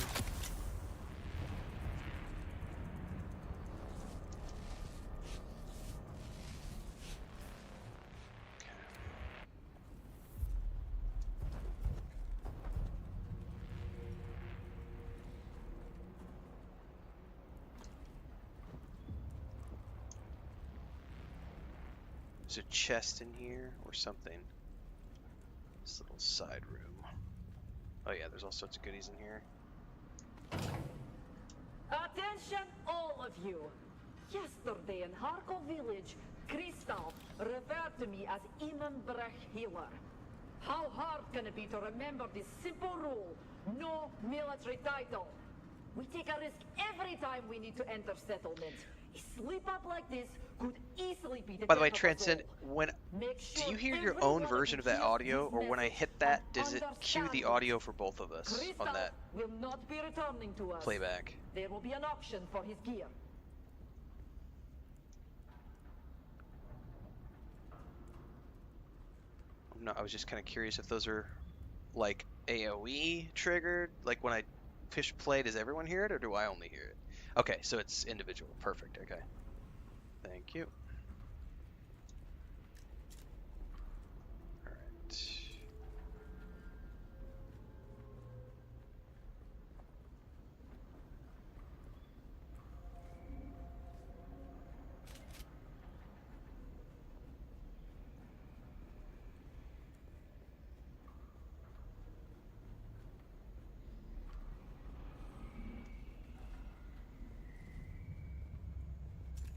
There's a chest in here or something. This little side room. Oh yeah, there's all sorts of goodies in here. Attention, all of you. Yesterday in Harkov village, Crystal referred to me as Innenbrecht Healer. How hard can it be to remember this simple rule? No military title. We take a risk every time we need to enter settlement. A slip up like this could easily be the By the way, death of us Transcend, all. when Make do sure you hear your every own one of version you of that hears audio, this or when I message hit that, and does it cue the understands audio for both of us Crystal on that will not be returning to us. playback? There will be an auction for his gear. No, I was just kind of curious if those are like AoE triggered, like when I push play, does everyone hear it, or do I only hear it? Okay, so it's individual. Perfect. Okay. Thank you. All right.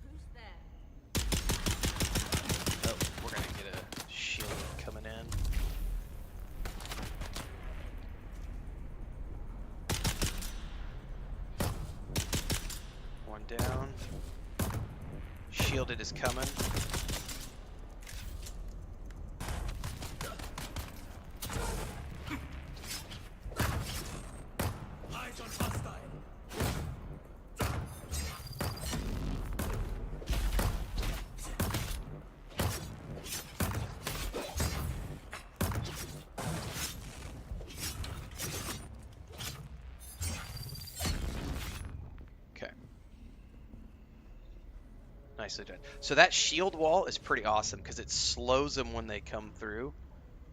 Who's there? Oh, we're gonna get a shield coming in. One down. Shielded is coming. Eyes on hostile. nicely done. So that shield wall is pretty awesome because it slows them when they come through,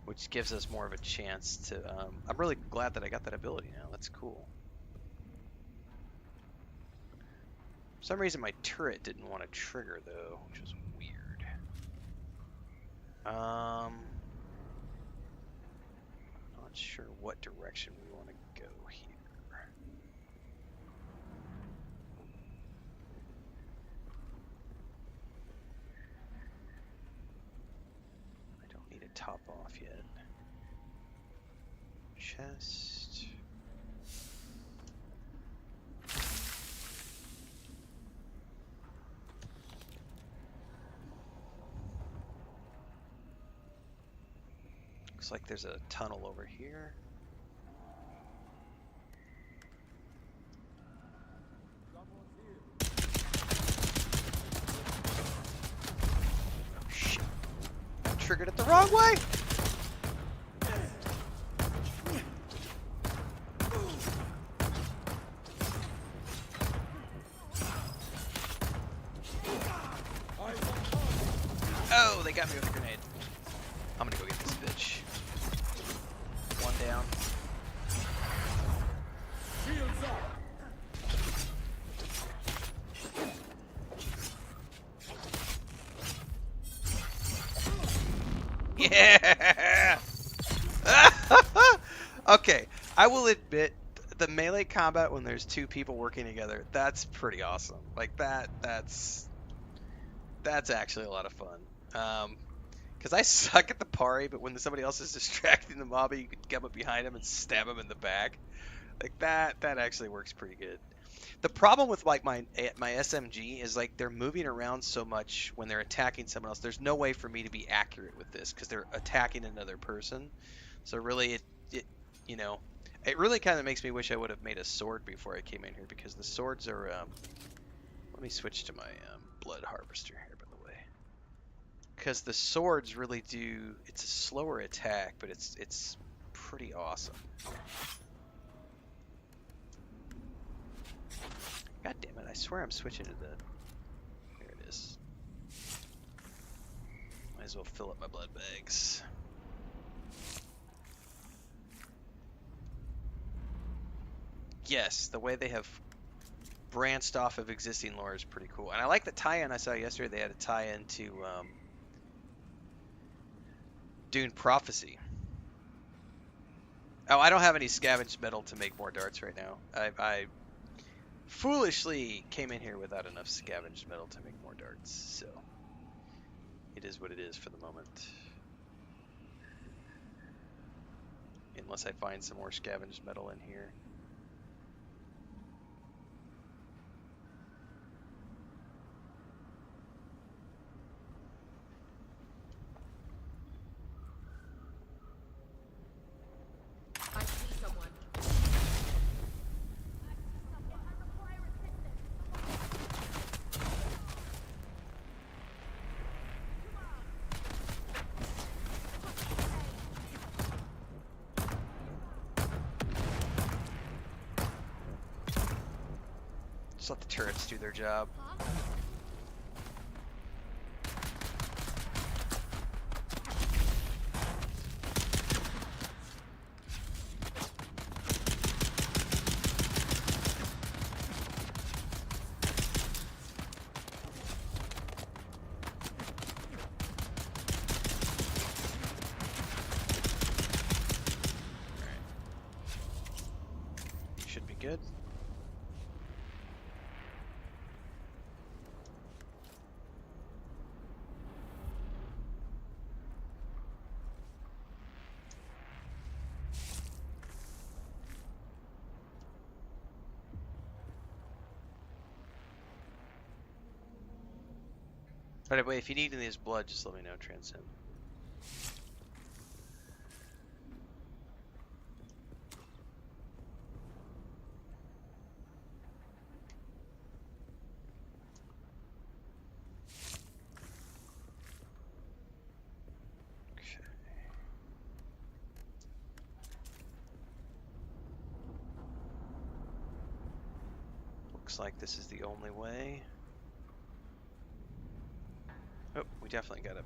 which gives us more of a chance to. I'm really glad that I got that ability now. That's cool. For some reason, my turret didn't want to trigger though, which was weird. Not sure what direction we want to go here. I don't need to top off yet. Chest. Looks like there's a tunnel over here. Oh shit. I triggered it the wrong way! Oh, they got me with a grenade. I'm gonna go get this bitch. One down. Yeah! Okay, I will admit the melee combat when there's two people working together, that's pretty awesome. Like that's actually a lot of fun. Because I suck at the parry, but when somebody else is distracting the mob, you can come up behind him and stab him in the back. Like that actually works pretty good. The problem with like my SMG is like they're moving around so much when they're attacking someone else. There's no way for me to be accurate with this because they're attacking another person. So really, it really kind of makes me wish I would have made a sword before I came in here because the swords are. Let me switch to my blood harvester here, by the way, because the swords really do. It's a slower attack, but it's pretty awesome. God damn it, I swear I'm switching to the... There it is. Might as well fill up my blood bags. Yes, the way they have branched off of existing lore is pretty cool. And I like the tie-in I saw yesterday. They had a tie-in to Dune Prophecy. Oh, I don't have any scavenged metal to make more darts right now. I foolishly came in here without enough scavenged metal to make more darts, so it is what it is for the moment. Unless I find some more scavenged metal in here. I see someone. Just let the turrets do their job. Should be good. By the way, if you need any of this blood, just let me know, Transcend. Okay. Looks like this is the only way. Oh, we definitely got a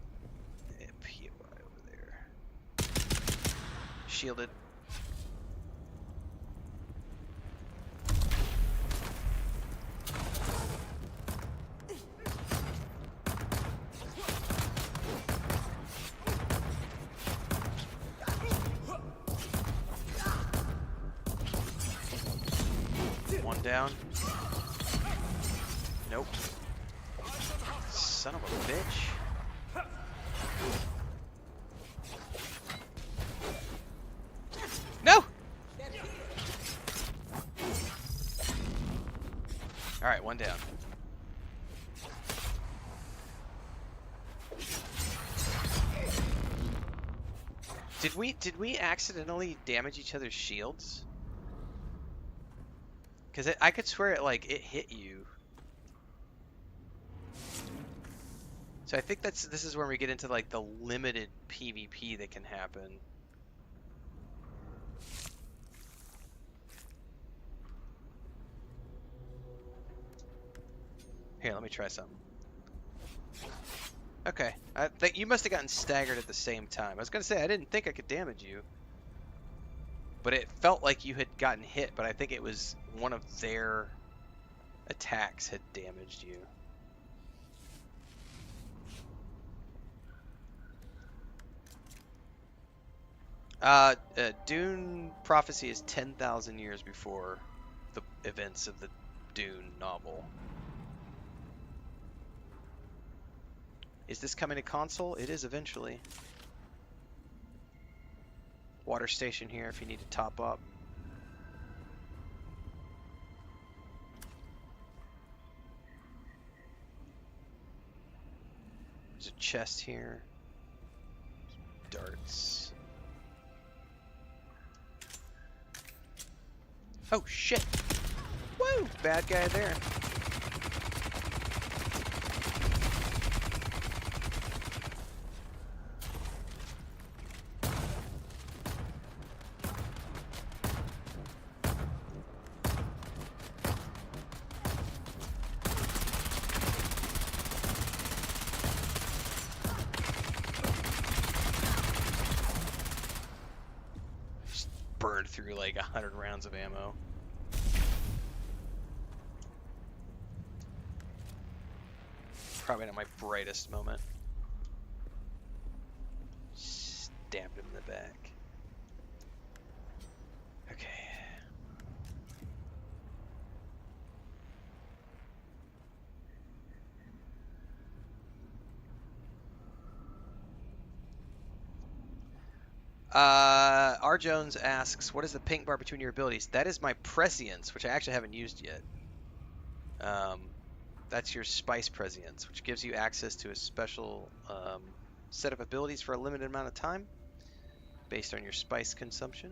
POI over there. Shielded. One down. Nope. Son of a bitch. No! Alright, one down. Did we accidentally damage each other's shields? Because I could swear it hit you. So I think this is where we get into like the limited PvP that can happen. Here, let me try something. Okay, I think you must have gotten staggered at the same time. I was gonna say I didn't think I could damage you, but it felt like you had gotten hit. But I think it was one of their attacks had damaged you. Dune Prophecy is 10,000 years before the events of the Dune novel. Is this coming to console? It is eventually. Water station here if you need to top up. There's a chest here. Darts. Oh shit! Woo! Bad guy there. Burned through like 100 rounds of ammo. Probably not my brightest moment. Stabbed him in the back. Okay. R. Jones asks, what is the pink bar between your abilities? That is my prescience, which I actually haven't used yet. That's your spice prescience, which gives you access to a special set of abilities for a limited amount of time based on your spice consumption.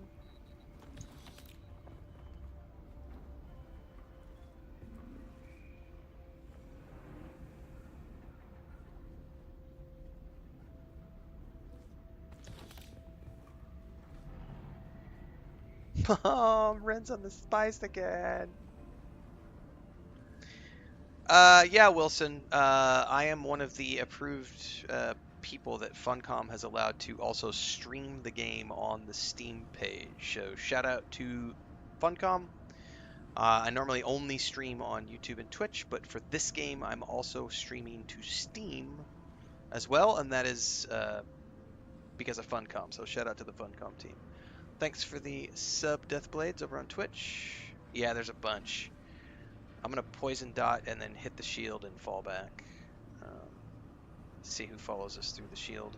Mom, Ren's on the spice again. Yeah, Wilson. I am one of the approved people that Funcom has allowed to also stream the game on the Steam page. So shout out to Funcom. I normally only stream on YouTube and Twitch, but for this game, I'm also streaming to Steam as well, and that is because of Funcom. So shout out to the Funcom team. Thanks for the sub, Deathblades, over on Twitch. Yeah, there's a bunch. I'm going to poison dot and then hit the shield and fall back. See who follows us through the shield.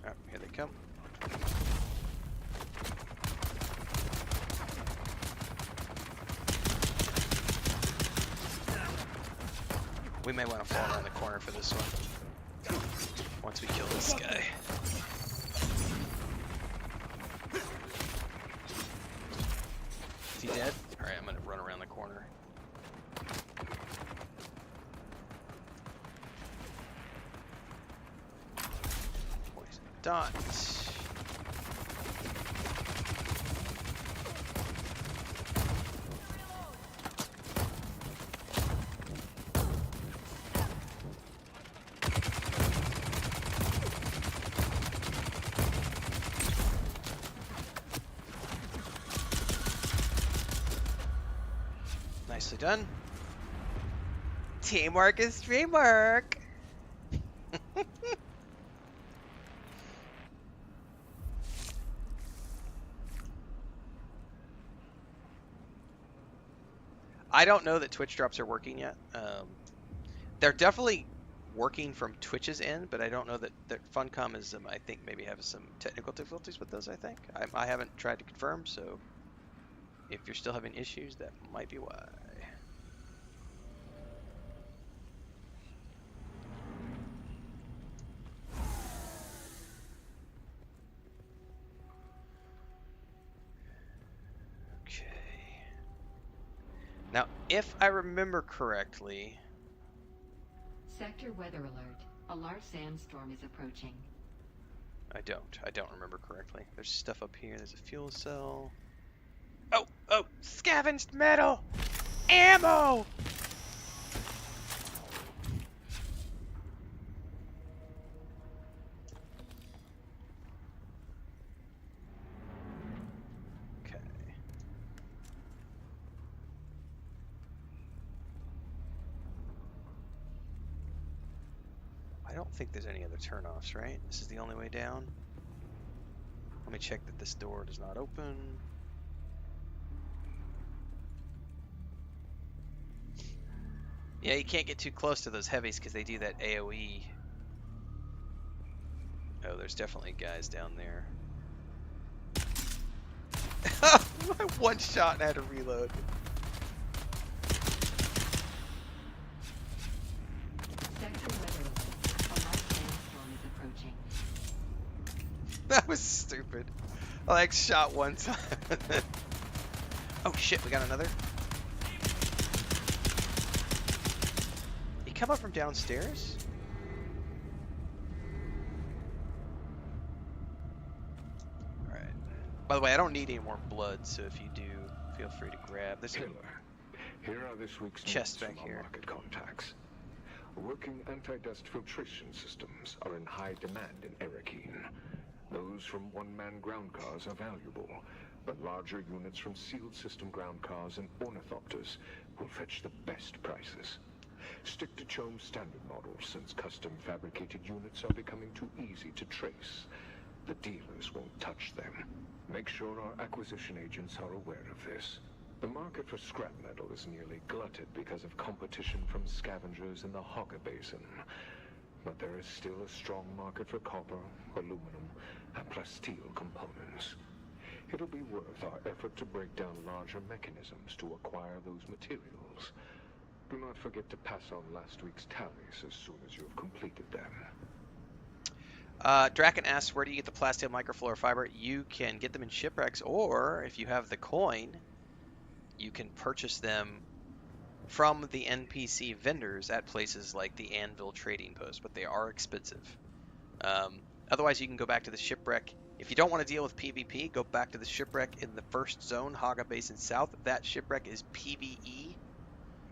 Oh, here they come. We may want to fall around the corner for this one. Once we kill this guy. Is he dead? Alright, I'm going to run around the corner. dot. Nicely done. Teamwork is dreamwork. I don't know that Twitch drops are working yet. They're definitely working from Twitch's end, but I don't know that Funcom is, I think, maybe have some technical difficulties with those, I think. I haven't tried to confirm, so if you're still having issues, that might be why. Okay. Now, if I remember correctly... Sector weather alert. A large sandstorm is approaching. I don't remember correctly. There's stuff up here. There's a fuel cell. Oh, scavenged metal! Ammo! Okay. I don't think there's any other turnoffs, right? This is the only way down. Let me check that this door does not open. Yeah, you can't get too close to those heavies because they do that AoE. Oh, there's definitely guys down there. One shot and I had to reload. Sector weather alert. A large sandstorm is approaching. That was stupid. I like shot one time. Oh shit, we got another. He come up from downstairs? Alright. By the way, I don't need any more blood, so if you do, feel free to grab. There's a Killer. Here are this week's chest notes back from our here. market contacts. Working anti-dust filtration systems are in high demand in Erekine. Those from one-man ground cars are valuable, but larger units from sealed system ground cars and ornithopters will fetch the best prices. Stick to Chome's standard models, since custom fabricated units are becoming too easy to trace. The dealers won't touch them. Make sure our acquisition agents are aware of this. The market for scrap metal is nearly glutted because of competition from scavengers in the Hogger Basin. But there is still a strong market for copper, aluminum, and plasteel components. It'll be worth our effort to break down larger mechanisms to acquire those materials. Do not forget to pass on last week's tallies as soon as you have completed them. Draken asks, where do you get the plasteel microfloor fiber? You can get them in shipwrecks, or if you have the coin, you can purchase them from the NPC vendors at places like the Anvil Trading Post, but they are expensive. Otherwise, you can go back to the shipwreck. If you don't want to deal with PvP, go back to the shipwreck in the first zone, Haga Basin South. That shipwreck is PvE,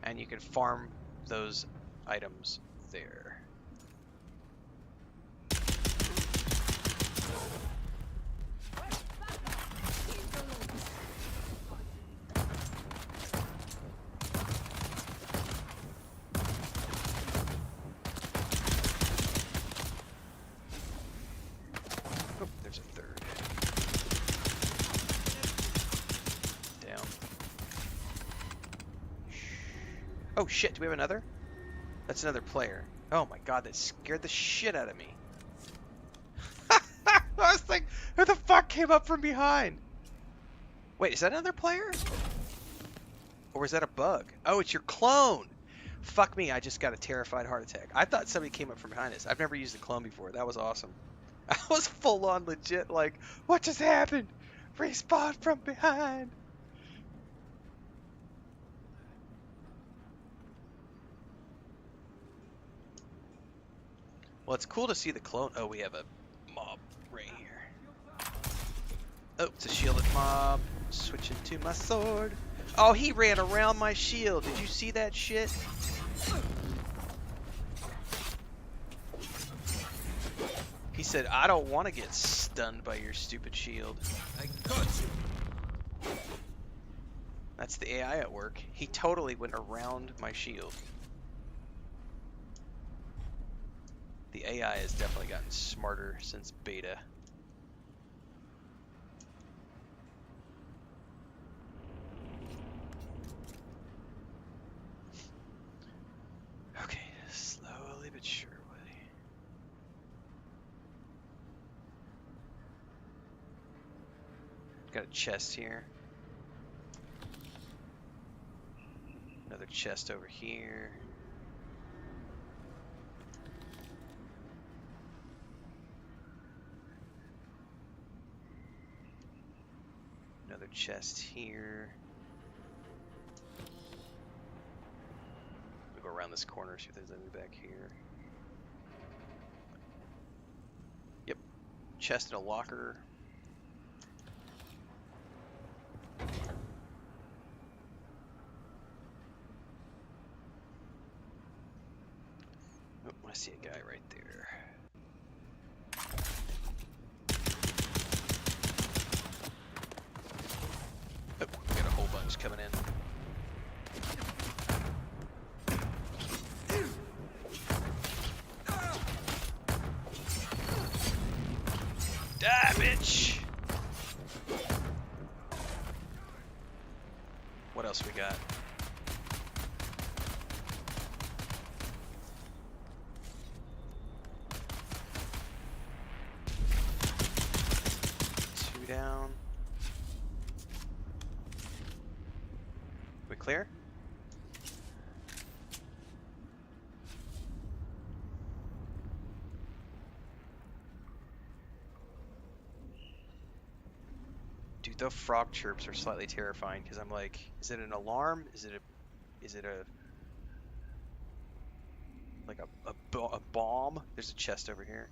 and you can farm those items there. Oh, there's a third. Down. Oh shit, do we have another? That's another player. Oh my god, that scared the shit out of me. I was like, who the fuck came up from behind? Wait, is that another player? Or was that a bug? Oh, it's your clone! Fuck me, I just got a terrified heart attack. I thought somebody came up from behind us. I've never used the clone before. That was awesome. I was full on legit like, what just happened? Respawn from behind! Well, it's cool to see the clone. Oh, we have a mob Oh, it's a shielded mob. Switching to my sword. Oh, he ran around my shield. Did you see that shit? He said, I don't want to get stunned by your stupid shield. I got you. That's the AI at work. He totally went around my shield. The AI has definitely gotten smarter since beta. Okay, slowly but surely. Got a chest here. Another chest over here. Another chest here. We'll go around this corner, see if there's anything back here. Yep. Chest in a locker. Oh, I see a guy right there. Oh, we got a whole bunch coming in. Die, bitch! What else we got? Two down. We clear? Dude, those frog chirps are slightly terrifying because I'm like, is it an alarm? Is it a like a bomb? There's a chest over here.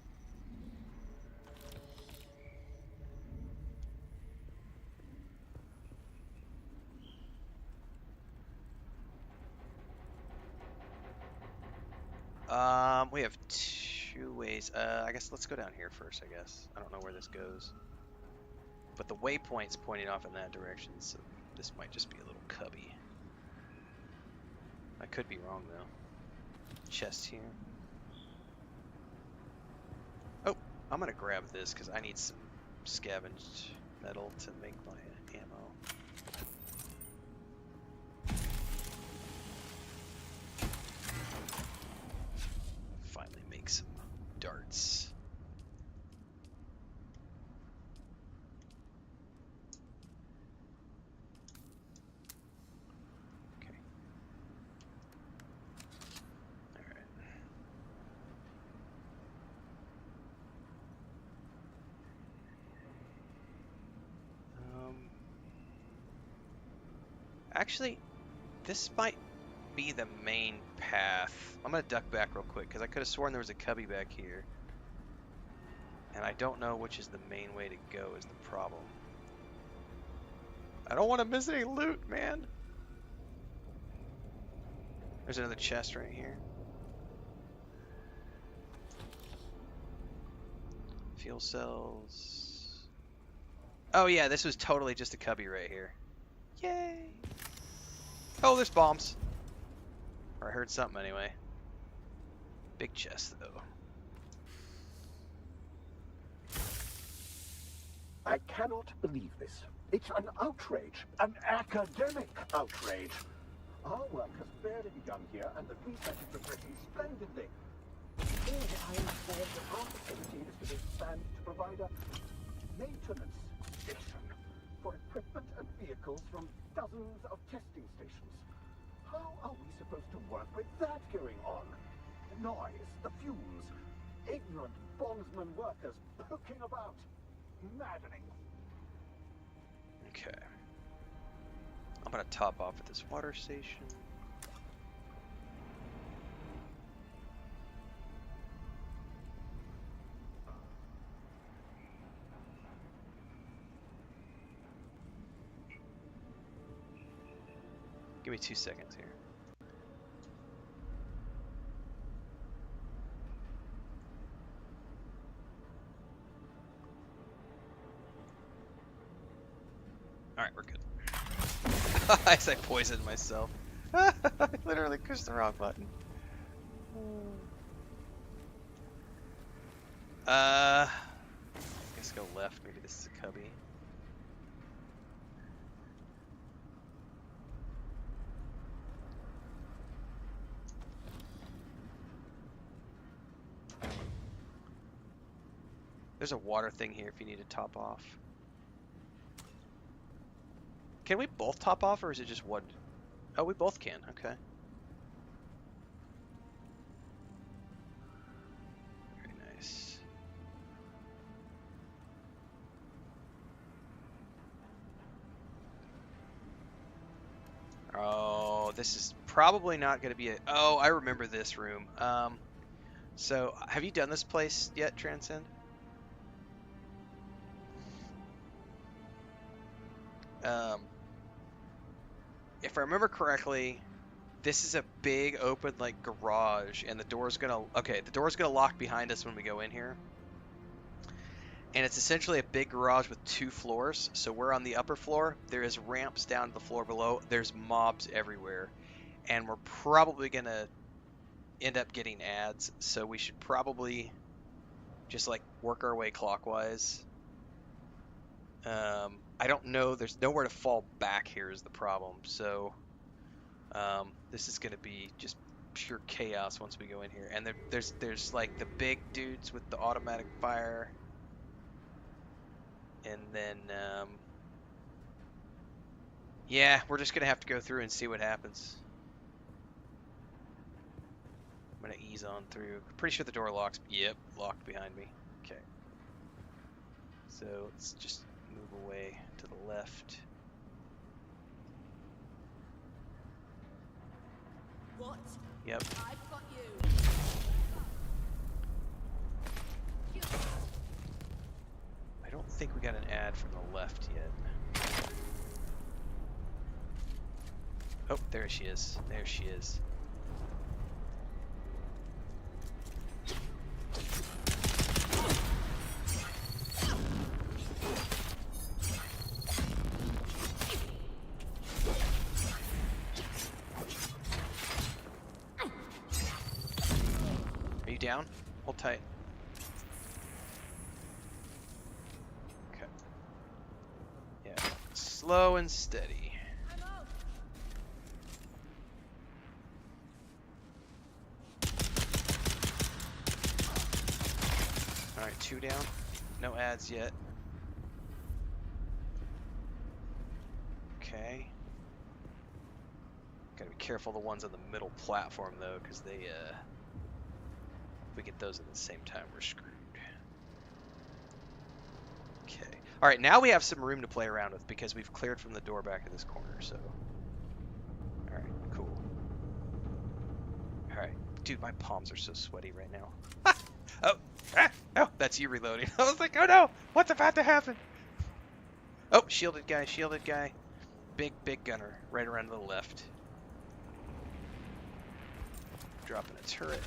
We have two ways. I guess let's go down here first, I guess. I don't know where this goes. But the waypoint's pointing off in that direction, so this might just be a little cubby. I could be wrong, though. Chest here. Oh, I'm gonna grab this, because I need some scavenged metal to make my ammo. Finally make some darts. Okay. Alright. Actually, this might be the main path. I'm gonna duck back real quick because I could have sworn there was a cubby back here. And I don't know which is the main way to go is the problem. I don't want to miss any loot, man. There's another chest right here. Fuel cells. Oh yeah, this was totally just a cubby right here. Yay! Oh, there's bombs. Or I heard something anyway. Big chest, though. I cannot believe this. It's an outrage. An academic outrage. Our work has barely begun here, and the research is progressing splendidly. I am informed that our facility is to be expanded to provide a maintenance station for equipment and vehicles from dozens of testing stations. How are we supposed to work with that going on? The noise, the fumes, ignorant bondsman workers poking about. Maddening. Okay. I'm gonna top off at this water station. Give me 2 seconds here. Alright, we're good. As I poisoned myself. I literally pushed the wrong button. I guess go left. Maybe this is a cubby. There's a water thing here if you need to top off. Can we both top off, or is it just one? Oh, we both can. Okay. Very nice. Oh, this is probably not going to be a... Oh, I remember this room. So, have you done this place yet, Transcend? If I remember correctly, this is a big open like garage, and the door's gonna lock behind us when we go in here. And it's essentially a big garage with 2 floors. So we're on the upper floor. There is ramps down to the floor below. There's mobs everywhere, and we're probably gonna end up getting ads. So we should probably just like work our way clockwise. I don't know. There's nowhere to fall back here is the problem. So this is going to be just pure chaos once we go in here. And there's like the big dudes with the automatic fire. And then, yeah, we're just going to have to go through and see what happens. I'm going to ease on through. Pretty sure the door locks. Yep, locked behind me. Okay. So let's just move away to the left. What? Yep. I've got you. I don't think we got an ad from the left yet. Oh, there she is. There she is. Are you down? Hold tight. Okay. Yeah. Slow and steady. I'm out. Alright, 2 down. No ads yet. Okay. Gotta be careful the ones on the middle platform though, because they if we get those at the same time, we're screwed. Okay. Alright, now we have some room to play around with because we've cleared from the door back in this corner, so. Alright, cool. Alright. Dude, my palms are so sweaty right now. Oh, that's you reloading. I was like, oh no, what's about to happen? Oh, shielded guy, shielded guy. Big gunner, right around to the left. Dropping a turret.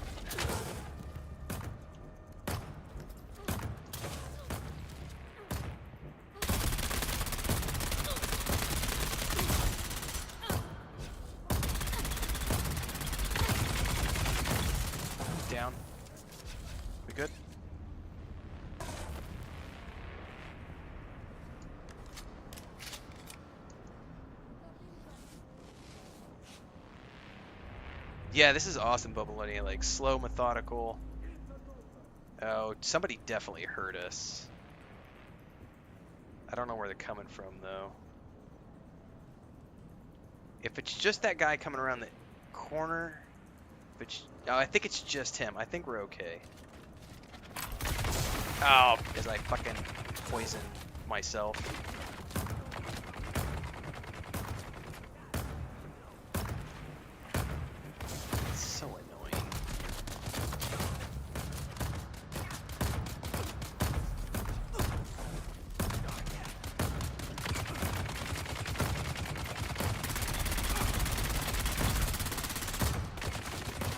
Down. We good? Yeah, this is awesome, Bubbaloni. Like, slow, methodical. Oh, somebody definitely heard us. I don't know where they're coming from, though. If it's just that guy coming around the corner... Oh, I think it's just him. I think we're okay. Oh, because I fucking poisoned myself. It's so annoying.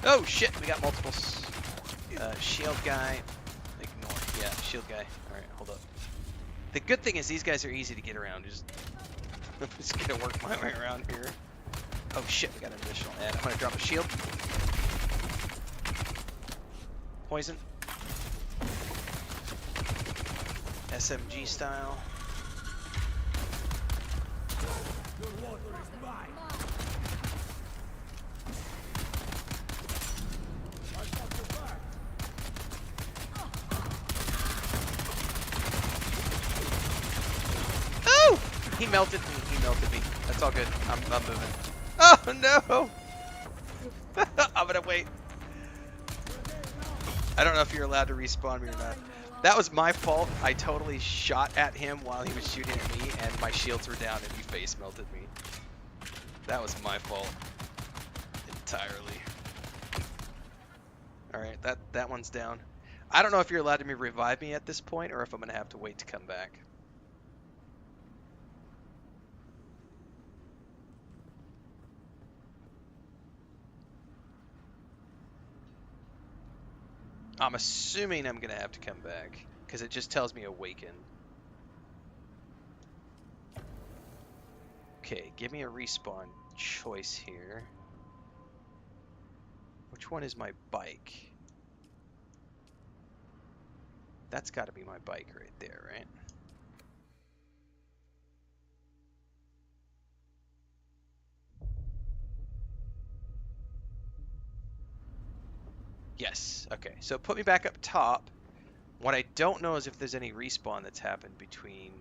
Oh shit, we got multiple shield guy. Ignore. Yeah, shield guy. Alright, hold up. The good thing is these guys are easy to get around. I'm just gonna work my way around here. Oh shit, we got an additional ad. I'm gonna drop a shield. Poison. SMG style. Oh! He melted me. He melted me. That's all good. I'm moving. Oh no! I'm gonna wait. I don't know if you're allowed to respawn me or not. That was my fault. I totally shot at him while he was shooting at me, and my shields were down, and he face melted me. That was my fault. Entirely. Alright, that one's down. I don't know if you're allowed to revive me at this point, or if I'm going to have to wait to come back. I'm assuming I'm going to have to come back, because it just tells me awaken. Okay, give me a respawn choice here. Which one is my bike? That's got to be my bike right there, right? Yes, okay. So put me back up top. What I don't know is if there's any respawn that's happened between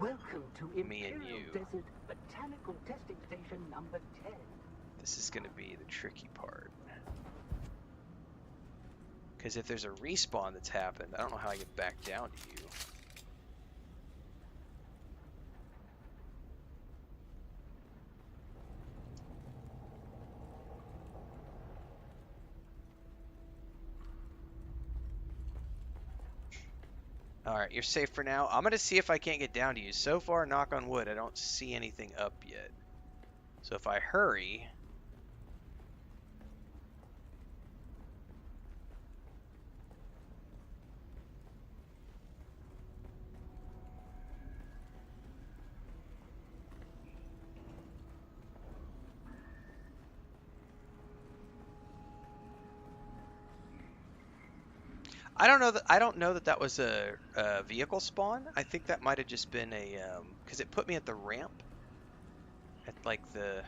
Welcome to me and Imperial you. Desert Botanical Testing Station number 10. This is going to be the tricky part. Because if there's a respawn that's happened, I don't know how I get back down to you. Alright, you're safe for now. I'm going to see if I can't get down to you. So far, knock on wood, I don't see anything up yet. So if I hurry... I don't know that that was a vehicle spawn. I think that might have just been a because it put me at the ramp at like the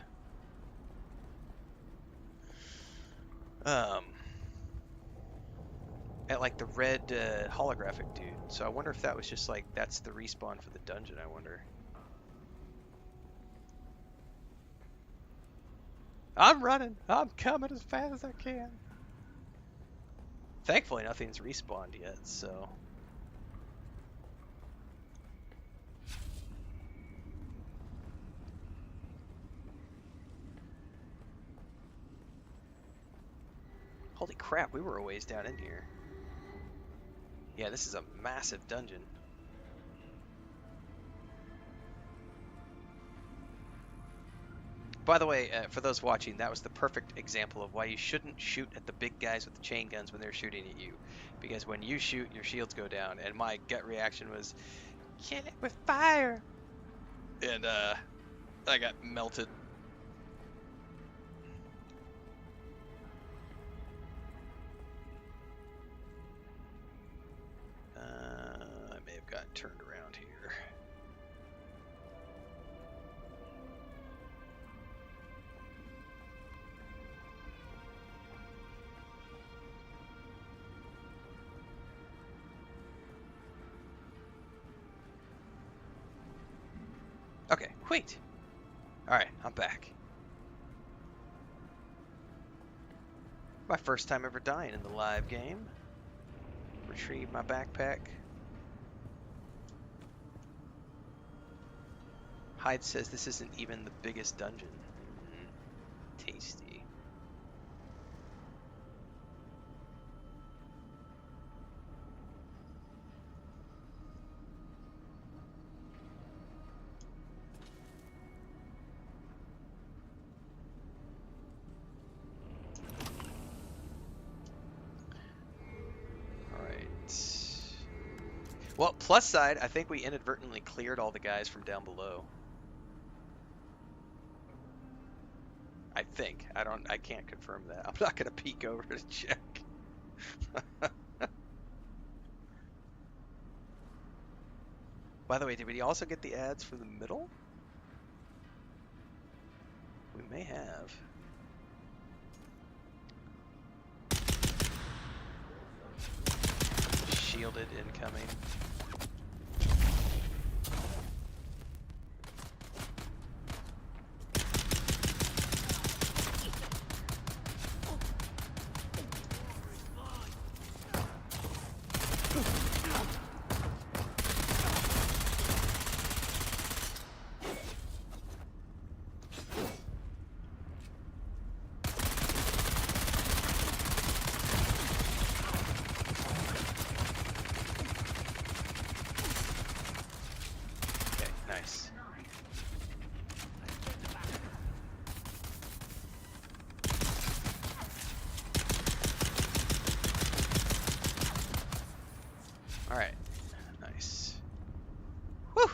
at like the red holographic dude. So I wonder if that was just like that's the respawn for the dungeon. I wonder. I'm running. I'm coming as fast as I can. Thankfully, nothing's respawned yet, so... Holy crap, we were a ways down in here. Yeah, this is a massive dungeon. By the way, for those watching, that was the perfect example of why you shouldn't shoot at the big guys with the chain guns when they're shooting at you. Because when you shoot, your shields go down, and my gut reaction was, kill it with fire! And, I got melted. I may have gotten turned around here. Okay, wait. Alright, I'm back. My first time ever dying in the live game. Retrieve my backpack. Hyde says this isn't even the biggest dungeon. Tasty. Well, plus side, I think we inadvertently cleared all the guys from down below. I think. I can't confirm that. I'm not gonna peek over to check. By the way, did we also get the ads from the middle? We may have. Shielded incoming. Okay, nice. All right, nice. Whew.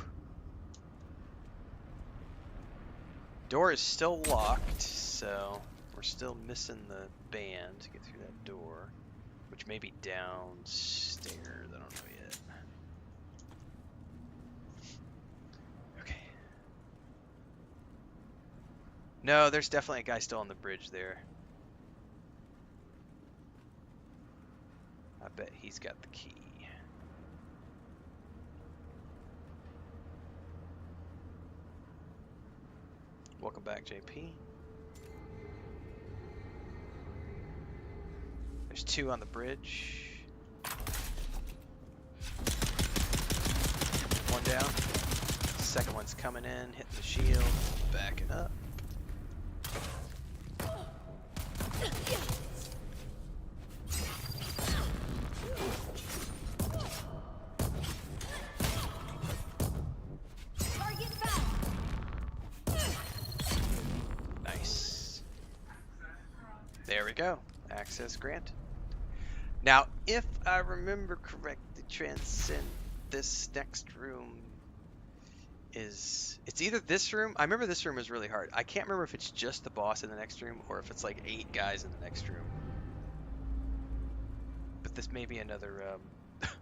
Door is still locked, so we're still missing the band to get through that door, which may be downstairs. I don't know yet. Okay. No, there's definitely a guy still on the bridge there. I bet he's got the key. Welcome back, JP. There's two on the bridge. One down. Second one's coming in, hitting the shield, backing up. Nice. There we go. Access granted. Now, if I remember correctly, Transcend, this next room is... It's either this room... I remember this room is really hard. I can't remember if it's just the boss in the next room or if it's like 8 guys in the next room. But this may be another,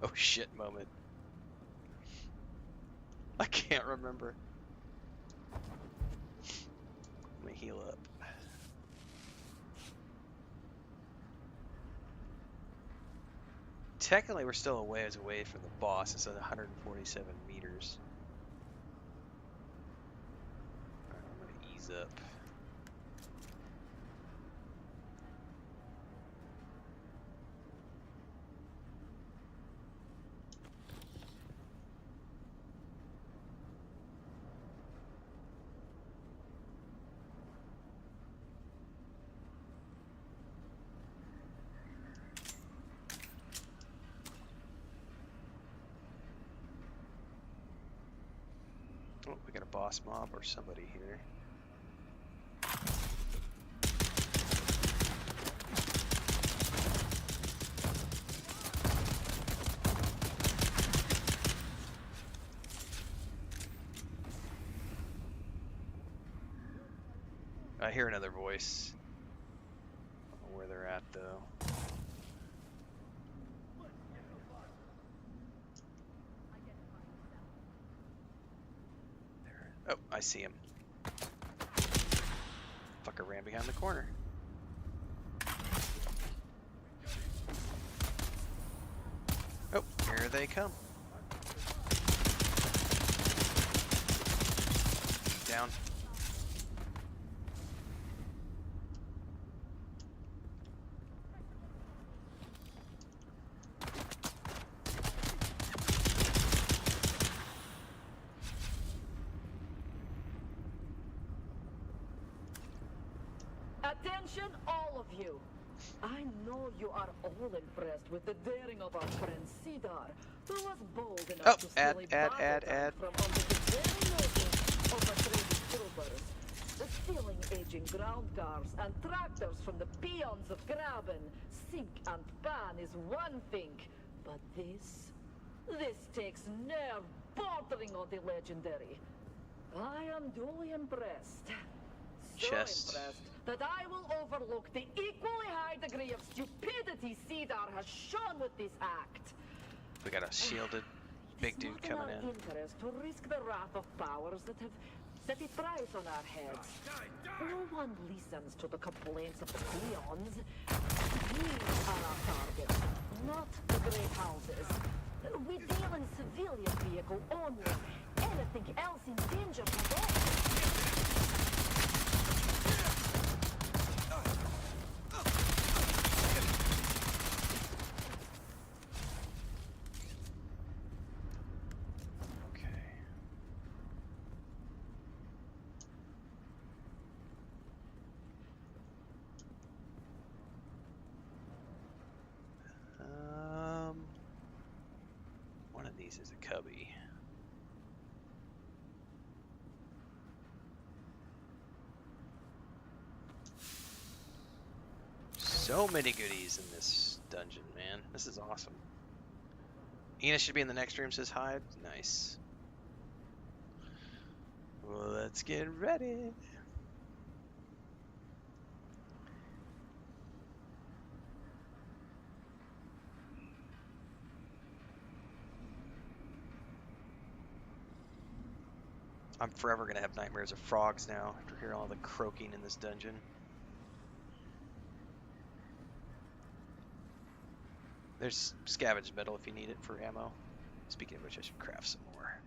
oh shit moment. I can't remember. Let me heal up. Technically, we're still a ways away from the boss. It's at 147 meters. Alright, I'm gonna ease up. Oh, we got a boss mob or somebody here. I hear another voice. I don't know where they're at though. Oh, I see him. Fucker ran behind the corner. Oh, here they come. Down. Attention, all of you. I know you are all impressed with the daring of our friend Cedar, who was bold enough to steal a battle from under the very noses of a traded troopers. The stealing aging ground cars and tractors from the peons of Graben, sink and pan is one thing, but this, This takes nerve bordering on the legendary. I am duly impressed. So Chest. impressed that I will overlook the equally high degree of stupidity Cedar has shown with this act. We got a shielded big dude coming in. It's not in our interest to risk the wrath of powers that have set a price on our heads. No one listens to the complaints of the peons. We are our target, not the great houses. We deal in civilian vehicle only. Anything else in danger for us. One of these is a cubby. So many goodies in this dungeon, man. This is awesome. Ina should be in the next room, says hide. Nice. Well, let's get ready. I'm forever gonna have nightmares of frogs now after hearing all the croaking in this dungeon. There's scavenged metal if you need it for ammo. Speaking of which, I should craft some more.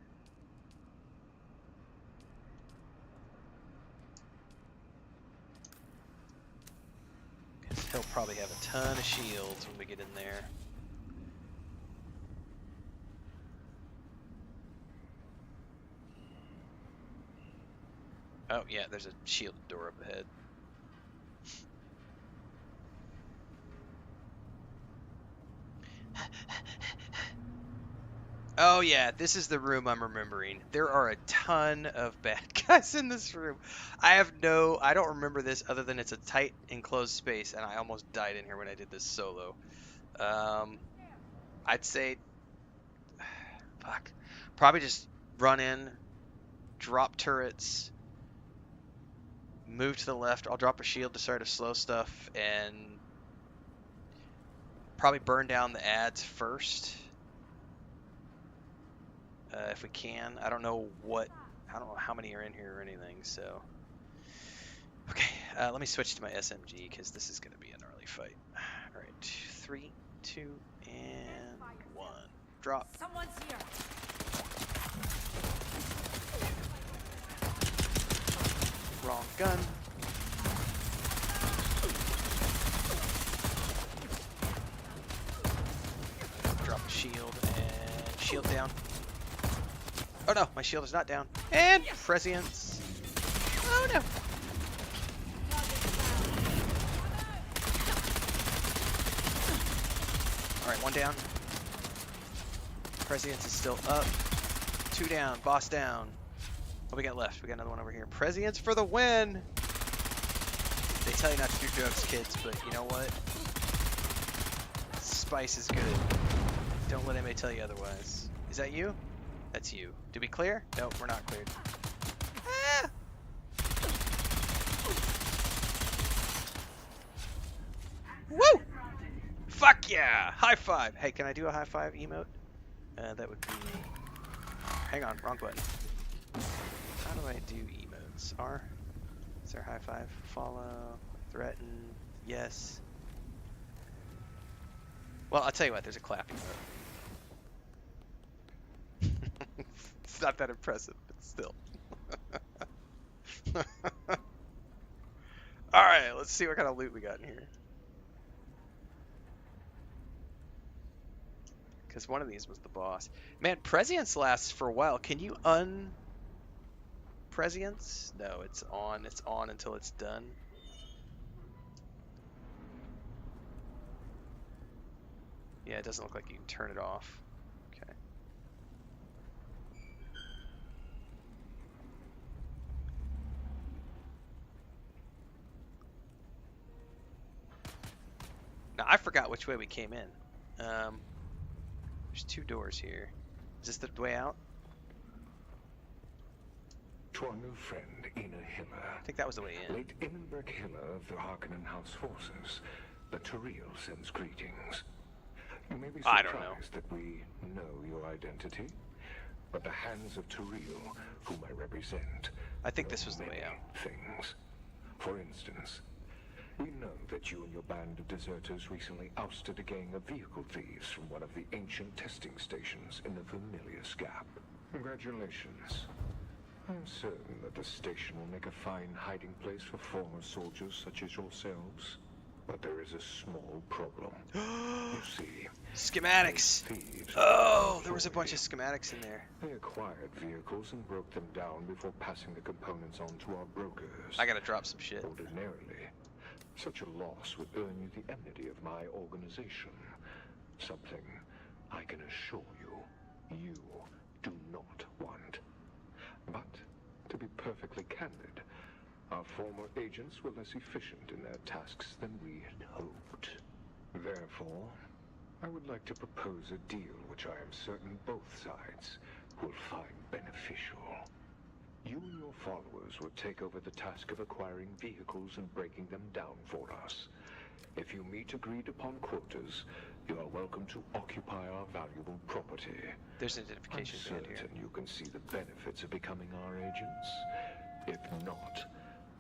Because he'll probably have a ton of shields when we get in there. Oh yeah, there's a shielded door up ahead. Oh yeah, this is the room I'm remembering. There are a ton of bad guys in this room. I don't remember this other than it's a tight enclosed space, and I almost died in here when I did this solo. I'd say, fuck, probably just run in, drop turrets, move to the left. I'll drop a shield to sort of slow stuff, and probably burn down the ads first. If we can. I don't know how many are in here or anything, so. Okay, let me switch to my SMG, because this is going to be a gnarly fight. Alright, 3, 2, and 1. Drop. Someone's here. Wrong gun. Drop a shield, and shield down. Oh no, my shield is not down. And prescience. Oh no. Alright, 1 down. Prescience is still up. 2 down, boss down. What we got left? We got another one over here. Prescience for the win! They tell you not to do drugs, kids, but you know what? Spice is good. Don't let anybody tell you otherwise. Is that you? That's you. Did we clear? Nope, we're not cleared. Ah! Woo! Fuck yeah! High five! Hey, can I do a high five emote? That would be... Hang on, wrong button. How do I do emotes? R? Is there a high five? Follow, threaten, yes. Well, I'll tell you what, there's a clap emote. It's not that impressive, but still. Alright, let's see what kind of loot we got in here. Because one of these was the boss. Man, prescience lasts for a while. Can you prescience? No, it's on. It's on until it's done. Yeah, it doesn't look like you can turn it off. Okay. Now, I forgot which way we came in. There's 2 doors here. Is this the way out? To our new friend, Ina Hiller. I think that was the way in. Late Immenberg Hiller of the Harkonnen House forces. The Turiel sends greetings. You may be I don't know. surprised that we know your identity, but the hands of Turiel, whom I represent, I think this know was the way many out. things. For instance, we know that you and your band of deserters recently ousted a gang of vehicle thieves from one of the ancient testing stations in the Vermilius Gap. Congratulations. I'm certain that the station will make a fine hiding place for former soldiers such as yourselves. But there is a small problem. You see, Schematics! those thieves Oh, there was a bunch of schematics in there. They acquired vehicles and broke them down before passing the components on to our brokers. I gotta drop some shit. Ordinarily, such a loss would earn you the enmity of my organization. Something I can assure you do not want. But, to be perfectly candid, our former agents were less efficient in their tasks than we had hoped. Therefore, I would like to propose a deal which I am certain both sides will find beneficial. You and your followers will take over the task of acquiring vehicles and breaking them down for us. If you meet agreed upon quotas, you are welcome to occupy our valuable property. There's an I'm identification band here. certain you can see the benefits of becoming our agents. If not,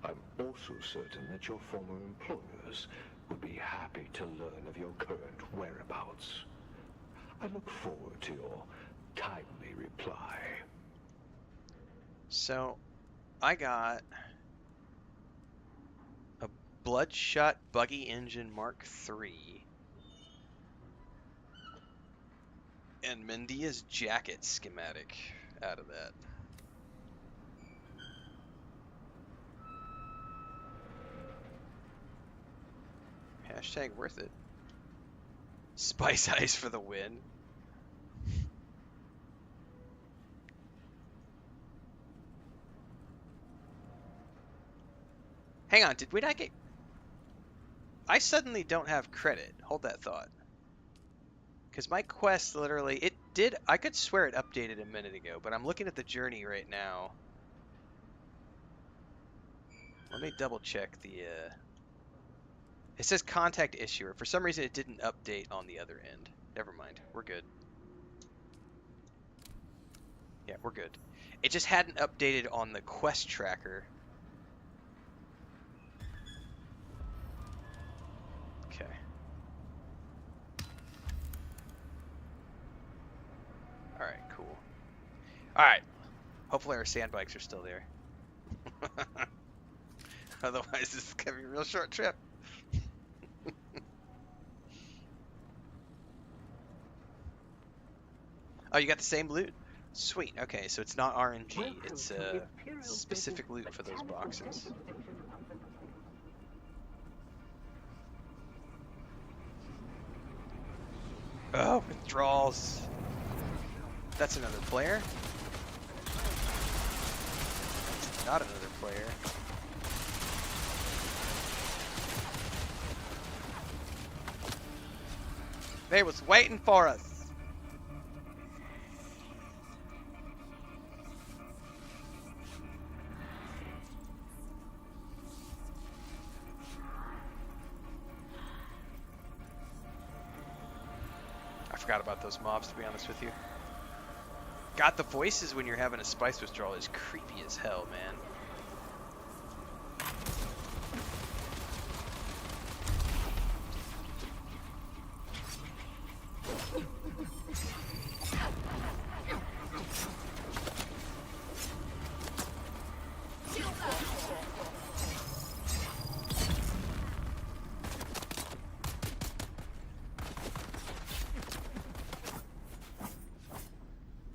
I'm also certain that your former employers would be happy to learn of your current whereabouts. I look forward to your timely reply. So, I got a Bloodshot Buggy Engine Mark III and Mendia's jacket schematic out of that. Hashtag worth it. Spice Ice for the win. Hang on, did we not get... I suddenly don't have credit. Hold that thought. Because my quest literally... It did... I could swear it updated a minute ago, but I'm looking at the journey right now. Let me double check the... It says contact issuer. For some reason it didn't update on the other end. Never mind. We're good. Yeah, we're good. It just hadn't updated on the quest tracker. Okay. Alright, cool. Alright. Hopefully our sand bikes are still there. Otherwise this is going to be a real short trip. Oh, you got the same loot? Sweet. Okay, so it's not RNG. It's specific loot for those boxes. Oh, withdrawals. That's another player. That's not another player. They was waiting for us. I forgot about those mobs, to be honest with you. God, the voices when you're having a spice withdrawal is creepy as hell, man.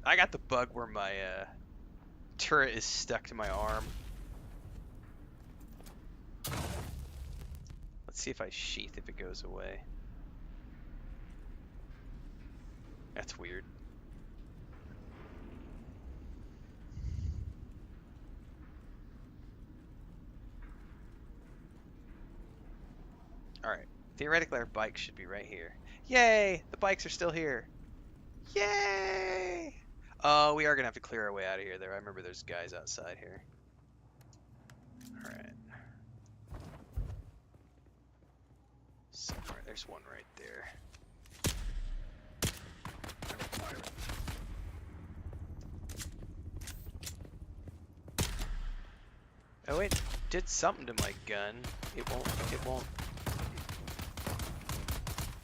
I got the bug where my turret is stuck to my arm. Let's see if I sheath if it goes away. That's weird. Alright. Theoretically our bikes should be right here. Yay! The bikes are still here. Yay! Oh, we are gonna have to clear our way out of here, though. I remember there's guys outside here. Alright. Somewhere. There's one right there. Oh, it did something to my gun. It won't.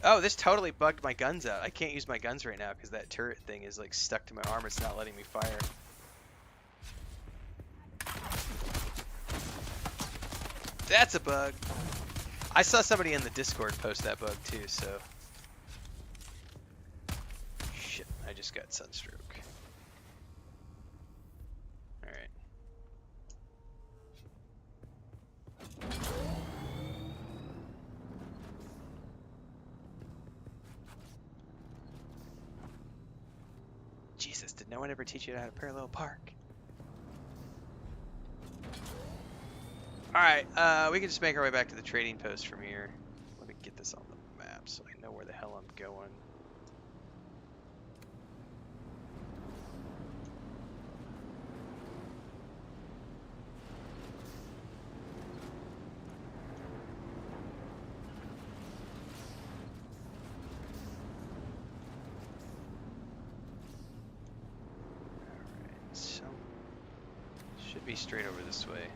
Oh, this totally bugged my guns out. I can't use my guns right now because that turret thing is like stuck to my arm. It's not letting me fire. That's a bug. I saw somebody in the Discord post that bug too, so. Shit, I just got sunstroke. Alright. Jesus, did no one ever teach you how to parallel park? Alright, we can just make our way back to the trading post from here. Let me get this on the map so I know where the hell I'm going. Alright, so should be straight over this way.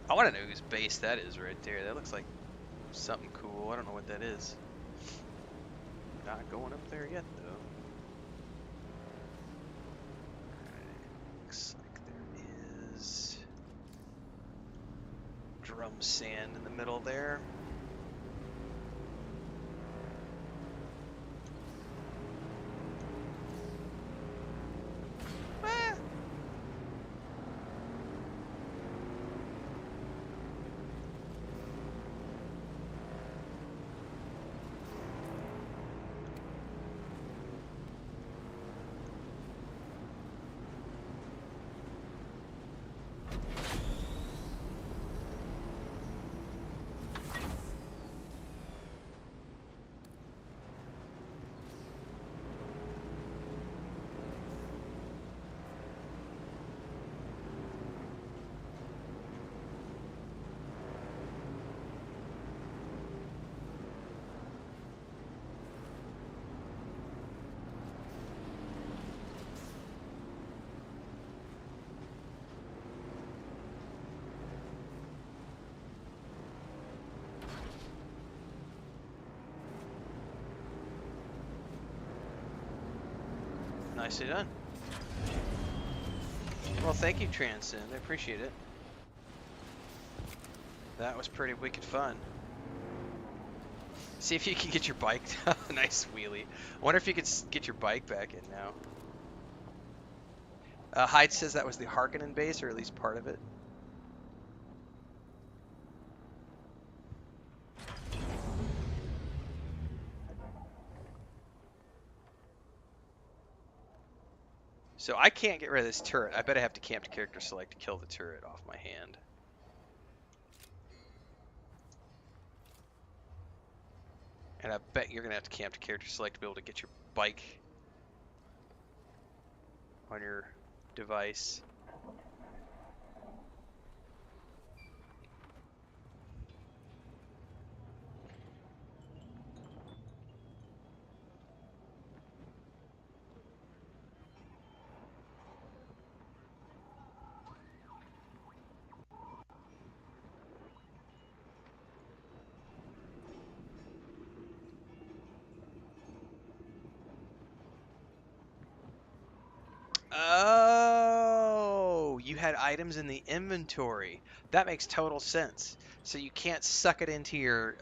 I want to know whose base that is right there. That looks like something cool. I don't know what that is. Not going up there yet, though. Alright, looks like there is drum sand in the middle there. Ah. Nicely done. Well, thank you, Transcend. I appreciate it. That was pretty wicked fun. See if you can get your bike. Nice wheelie. I wonder if you could get your bike back in now. Hyde says that was the Harkonnen base, or at least part of it. So I can't get rid of this turret. I bet I have to camp to character select to kill the turret off my hand. And I bet you're going to have to camp to character select to be able to get your bike on your device. Oh, you had items in the inventory. That makes total sense. So you can't suck it into your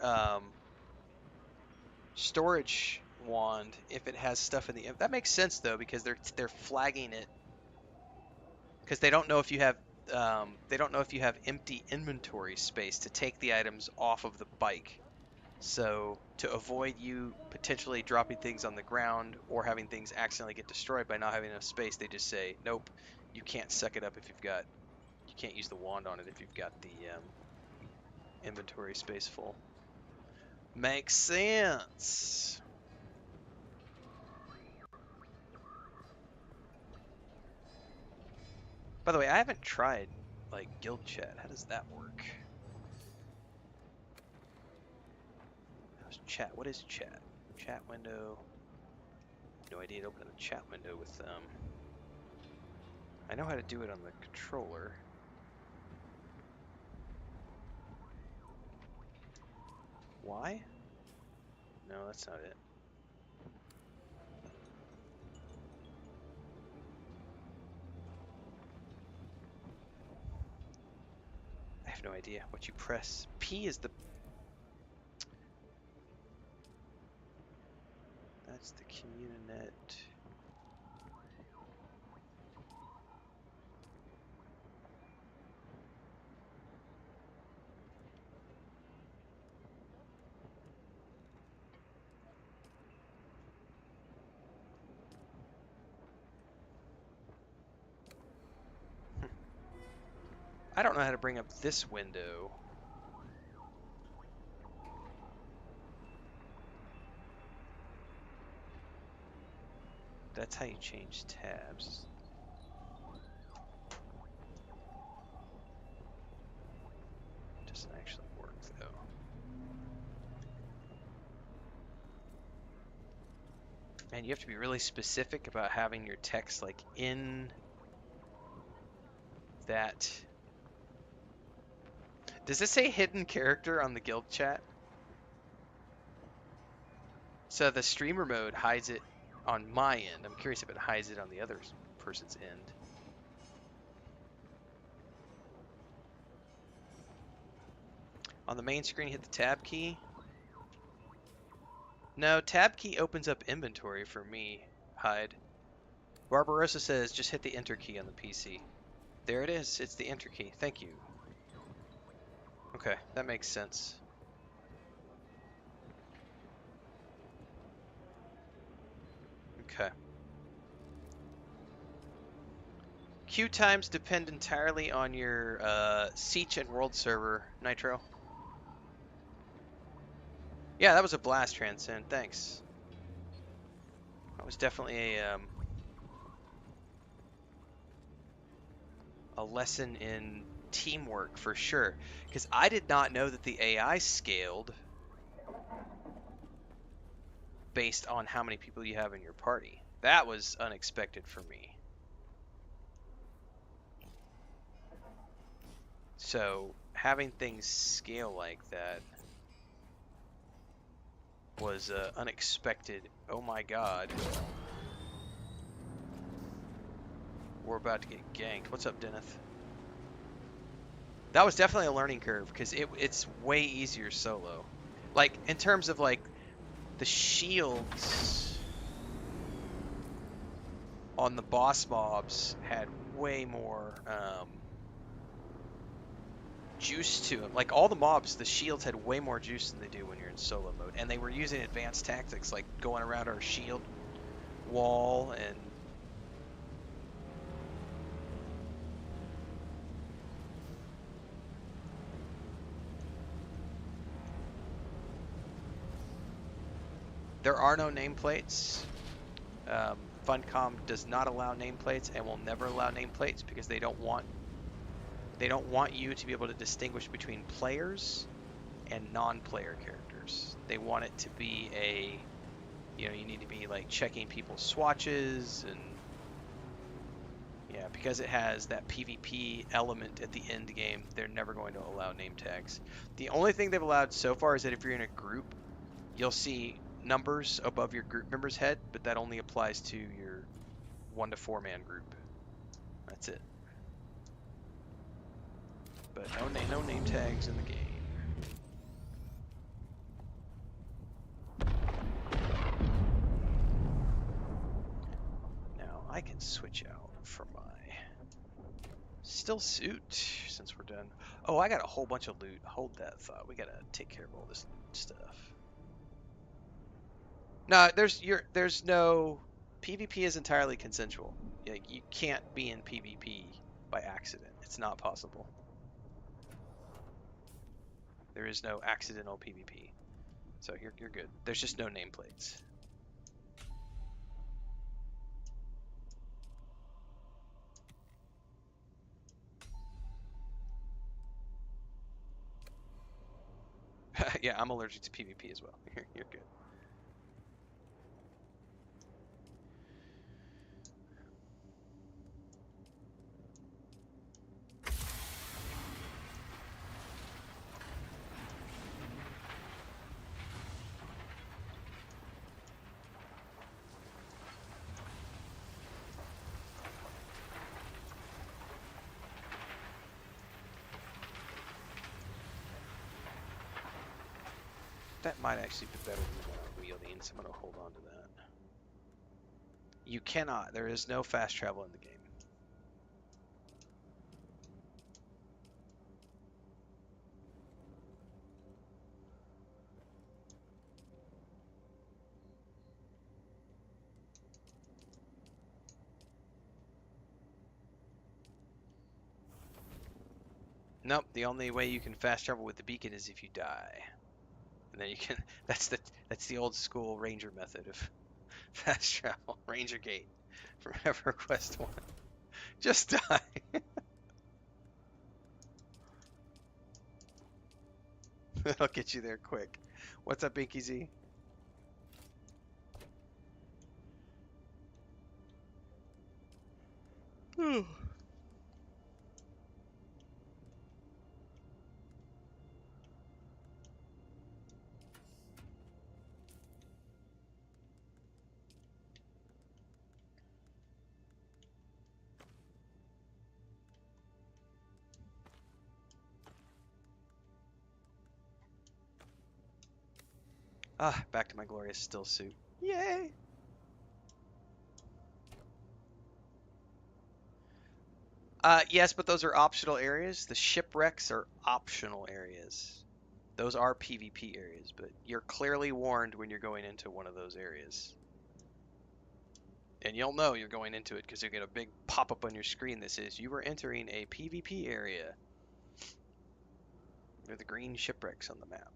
storage wand if it has stuff in the. That makes sense though, because they're flagging it because they don't know if you have empty inventory space to take the items off of the bike. So to avoid you potentially dropping things on the ground or having things accidentally get destroyed by not having enough space, they just say, nope, you can't suck it up if you can't use the wand on it if you've got the inventory space full. Makes sense. By the way, I haven't tried like guild chat. How does that work? How's chat? What is chat? Chat window. No idea to open a chat window with I know how to do it on the controller. Why? No, that's not it. I have no idea what you press. P is the... That's the Communinet. I don't know how to bring up this window. That's how you change tabs. Doesn't actually work though. And you have to be really specific about having your text like in that. Does this say hidden character on the guild chat? So the streamer mode hides it on my end. I'm curious if it hides it on the other person's end. On the main screen, hit the tab key. No, tab key opens up inventory for me, hide. Barbarossa says just hit the enter key on the PC. There it is. It's the enter key. Thank you. Okay, that makes sense. Okay. Queue times depend entirely on your Siege and World server, Nitro. Yeah, that was a blast, Transcend. Thanks. That was definitely a lesson in teamwork for sure. Because I did not know that the AI scaled based on how many people you have in your party. That was unexpected for me. So having things scale like that was unexpected. Oh my god. We're about to get ganked. What's up, Deneth? That was definitely a learning curve because it's way easier solo. Like in terms of like the shields on the boss mobs had way more juice to them. Like all the mobs, the shields had way more juice than they do when you're in solo mode, and they were using advanced tactics like going around our shield wall and there are no nameplates. Funcom does not allow nameplates and will never allow nameplates because they don't want you to be able to distinguish between players and non-player characters. They want it to be a, you need to be like checking people's swatches and yeah, because it has that PvP element at the end game, they're never going to allow name tags. The only thing they've allowed so far is that if you're in a group, you'll see numbers above your group member's head, but that only applies to your 1 to 4 man group. That's it. But no name tags in the game. Still suit since we're done. Oh, I got a whole bunch of loot. Hold that thought. We gotta take care of all this stuff. No, there's no PvP is entirely consensual. Like, you can't be in PvP by accident. It's not possible. There is no accidental PvP. So you're good. There's just no nameplates. Yeah, I'm allergic to PvP as well. You're good. That might actually be better than what I'm wielding, so I'm going to hold on to that. You cannot. There is no fast travel in the game. Nope, the only way you can fast travel with the beacon is if you die. And then you can that's the old school ranger method of fast travel. Ranger gate from EverQuest 1. Just die. That'll get you there quick. What's up, Binky Z? Ah, back to my glorious still suit. Yay! Yes, but those are optional areas. The shipwrecks are optional areas. Those are PvP areas, but you're clearly warned when you're going into one of those areas. And you'll know you're going into it because you'll get a big pop-up on your screen that says you are entering a PvP area. They're the green shipwrecks on the map.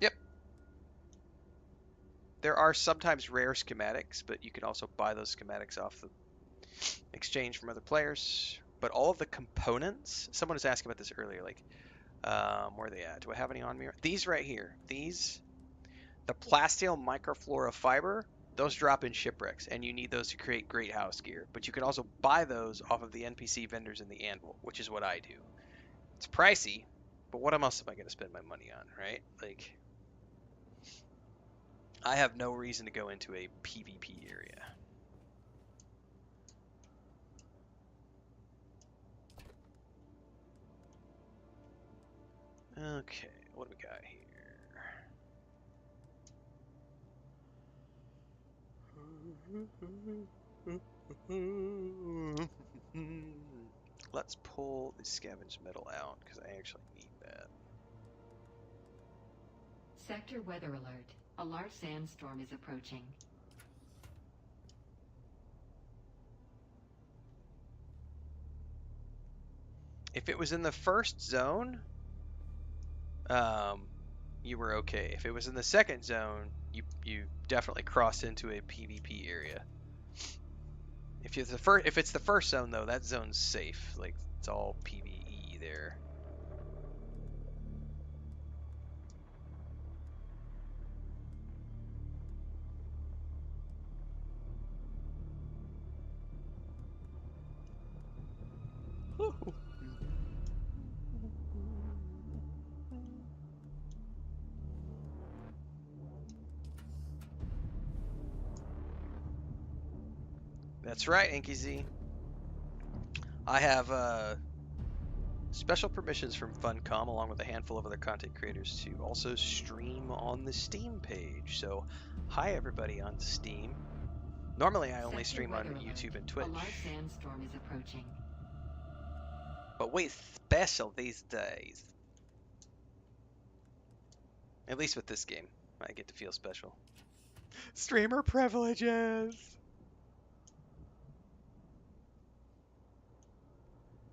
Yep. There are sometimes rare schematics, but you can also buy those schematics off the exchange from other players. But all of the components, someone was asking about this earlier, like, where are they at? Do I have any on me? These right here, the plasteel microflora fiber, those drop in shipwrecks, and you need those to create great house gear. But you can also buy those off of the NPC vendors in the Anvil, which is what I do. It's pricey, but what else am I going to spend my money on, right? Like, I have no reason to go into a PvP area. Okay, what do we got here? Let's pull the scavenged metal out, because I actually need that. Sector weather alert. A large sandstorm is approaching. If it was in the first zone, you were okay. If it was in the second zone, you definitely crossed into a PvP area. If it's the first zone though, that zone's safe. Like, it's all PvE there. That's right, Inky Z. I have special permissions from Funcom, along with a handful of other content creators, to also stream on the Steam page. So, hi everybody on Steam. Normally, I only Sector stream on weather alert. YouTube and A Twitch. large sandstorm is approaching. But we special these days. At least with this game, I get to feel special. Streamer privileges!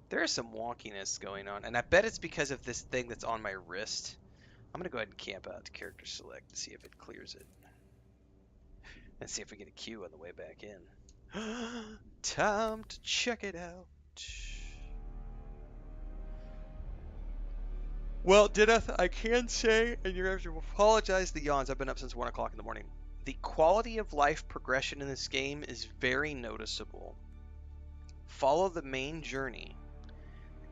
There is some wonkiness going on, and I bet it's because of this thing that's on my wrist. I'm gonna go ahead and camp out to character select to see if it clears it. And see if we get a queue on the way back in. Time to check it out. Well, Deneth, I can say, and you're going to apologize the yawns. I've been up since 1 o'clock in the morning. The quality of life progression in this game is very noticeable. Follow the main journey.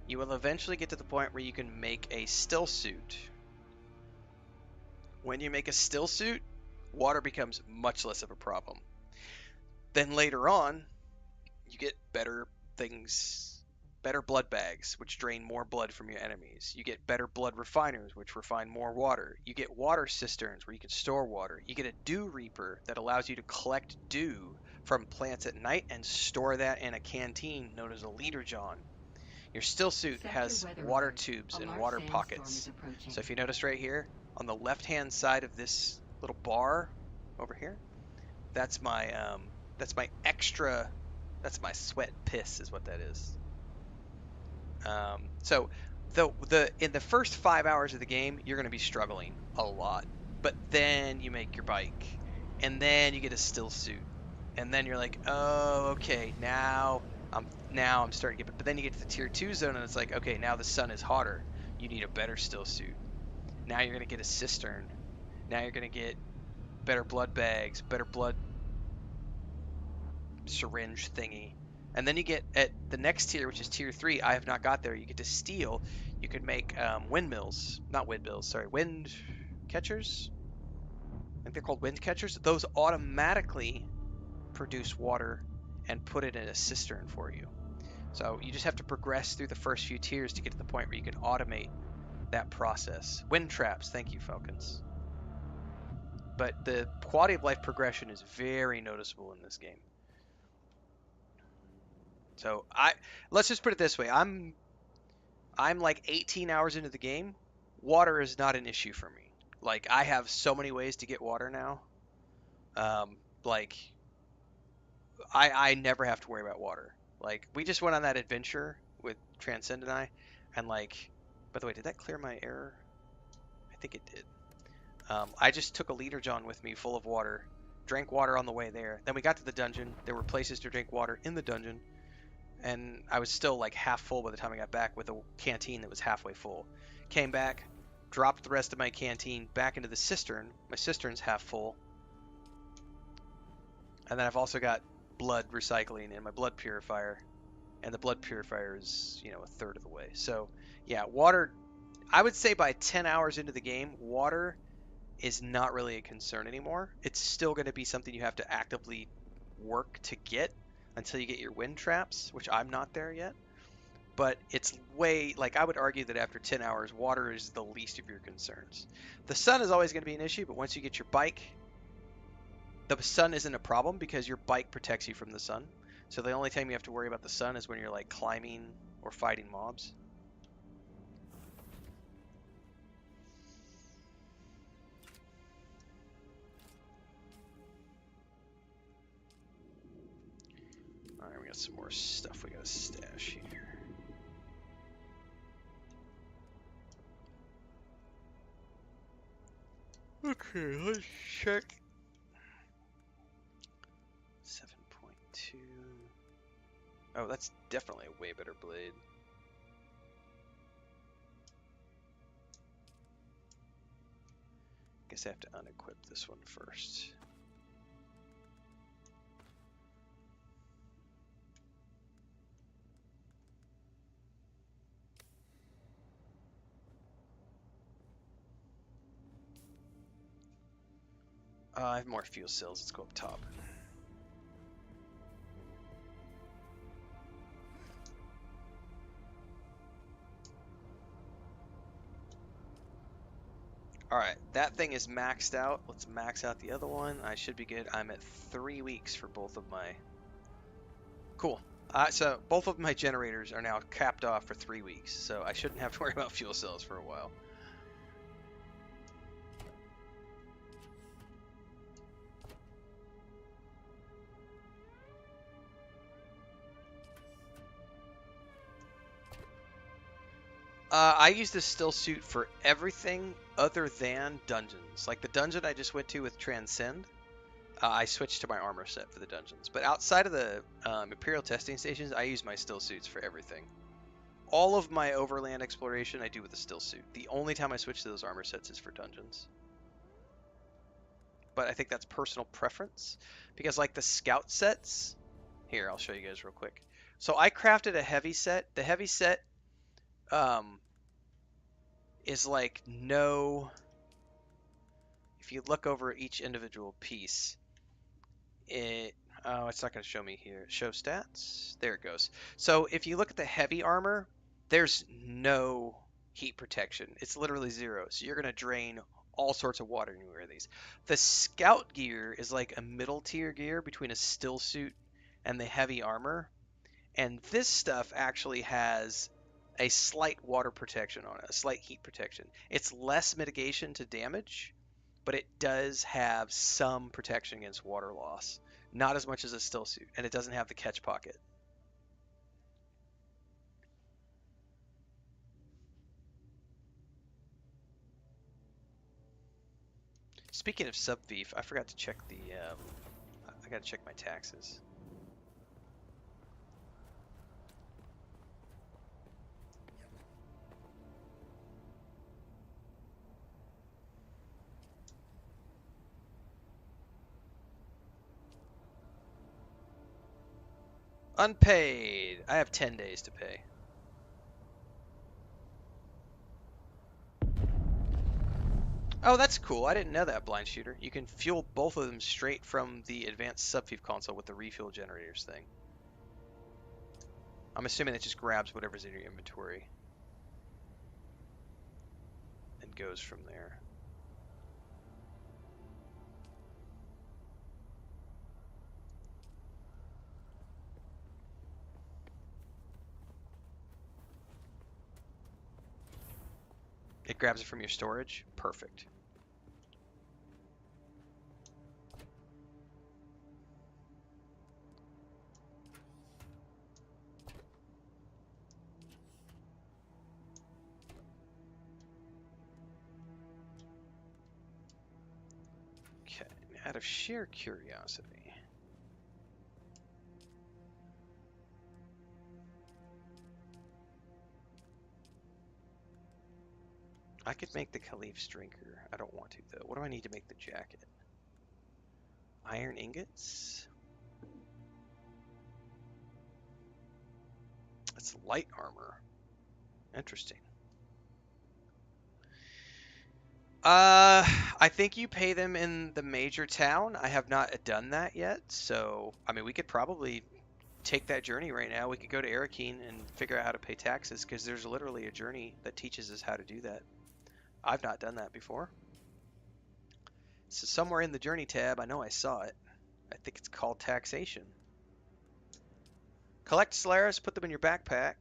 You will eventually get to the point where you can make a still suit. When you make a still suit, water becomes much less of a problem. Then later on, you get better things, better blood bags, which drain more blood from your enemies. You get better blood refiners, which refine more water. You get water cisterns, where you can store water. You get a dew reaper that allows you to collect dew from plants at night and store that in a canteen known as a leader john. Your still suit has water tubes and water pockets. So if you notice right here, on the left-hand side of this little bar over here, that's my extra, that's my sweat piss is what that is. So in the first 5 hours of the game, you're going to be struggling a lot. But then you make your bike, and then you get a still suit, and then you're like, oh, okay, now I'm starting to get. But then you get to the tier 2 zone, and it's like, okay, now the sun is hotter. You need a better still suit. Now you're going to get a cistern. Now you're going to get better blood bags, better blood syringe thingy. And then you get at the next tier, which is tier 3. I have not got there. You get to steel. You can make windmills. Not windmills, sorry. Wind catchers? I think they're called wind catchers. Those automatically produce water and put it in a cistern for you. So you just have to progress through the first few tiers to get to the point where you can automate that process. Wind traps. Thank you, Falcons. But the quality of life progression is very noticeable in this game. So let's just put it this way. I'm like 18 hours into the game. Water is not an issue for me. Like, I have so many ways to get water now. Like, I never have to worry about water. Like, we just went on that adventure with Transcend and I, and like, by the way, did that clear my error? I think it did. I just took a leader john with me full of water, drank water on the way there. Then we got to the dungeon. There were places to drink water in the dungeon. And I was still like half full by the time I got back with a canteen that was halfway full. Came back, dropped the rest of my canteen back into the cistern. My cistern's half full. And then I've also got blood recycling in my blood purifier. And the blood purifier is, a third of the way. So, yeah, water, I would say by 10 hours into the game, water is not really a concern anymore. It's still going to be something you have to actively work to get until you get your wind traps, which I'm not there yet. But it's I would argue that after 10 hours, water is the least of your concerns. The sun is always going to be an issue, but once you get your bike, the sun isn't a problem because your bike protects you from the sun. So the only time you have to worry about the sun is when you're like climbing or fighting mobs. Alright, we got some more stuff we gotta stash here. Okay, let's check. 7.2. Oh, that's definitely a way better blade. Guess I have to unequip this one first. I have more fuel cells. Let's go up top. All right, that thing is maxed out. Let's max out the other one. I should be good. I'm at 3 weeks for both of my. Cool. So both of my generators are now capped off for 3 weeks, so I shouldn't have to worry about fuel cells for a while. I use this still suit for everything other than dungeons. Like the dungeon I just went to with Transcend, I switched to my armor set for the dungeons. But outside of the Imperial testing stations, I use my still suits for everything. All of my overland exploration I do with a still suit. The only time I switch to those armor sets is for dungeons. But I think that's personal preference. Because like the scout sets, here, I'll show you guys real quick. So I crafted a heavy set. The heavy set is like no... If you look over each individual piece, oh, it's not going to show me here. Show stats. There it goes. So if you look at the heavy armor, there's no heat protection. It's literally zero. So you're going to drain all sorts of water when you wear these. The scout gear is like a middle tier gear between a still suit and the heavy armor. And this stuff actually has a slight water protection on it, a slight heat protection. It's less mitigation to damage, but it does have some protection against water loss. Not as much as a still suit, and it doesn't have the catch pocket. Speaking of sub-thief, I forgot to check the, I gotta check my taxes. Unpaid! I have 10 days to pay. Oh, that's cool. I didn't know that, Blind Shooter. You can fuel both of them straight from the advanced sub-thief console with the refuel generators thing. I'm assuming it just grabs whatever's in your inventory and goes from there. It grabs it from your storage? Perfect. Okay, out of sheer curiosity. I could make the Caliph's drinker. I don't want to, though. What do I need to make the jacket? Iron ingots? It's light armor. Interesting. I think you pay them in the major town. I have not done that yet, so I mean, we could probably take that journey right now. We could go to Arakeen and figure out how to pay taxes, because there's literally a journey that teaches us how to do that. I've not done that before. So somewhere in the journey tab, I know I saw it. I think it's called taxation. Collect Solaris, put them in your backpack.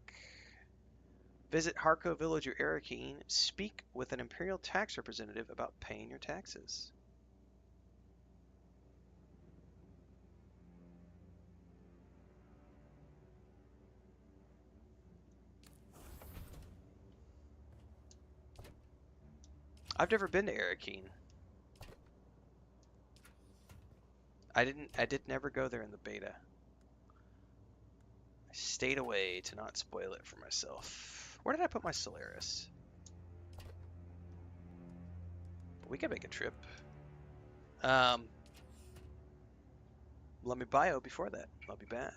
Visit Harco Village or Arakeen. Speak with an Imperial tax representative about paying your taxes. I've never been to Arakeen. I did never go there in the beta. I stayed away to not spoil it for myself. Where did I put my Solaris? We can make a trip. Let me bio before that. I'll be back.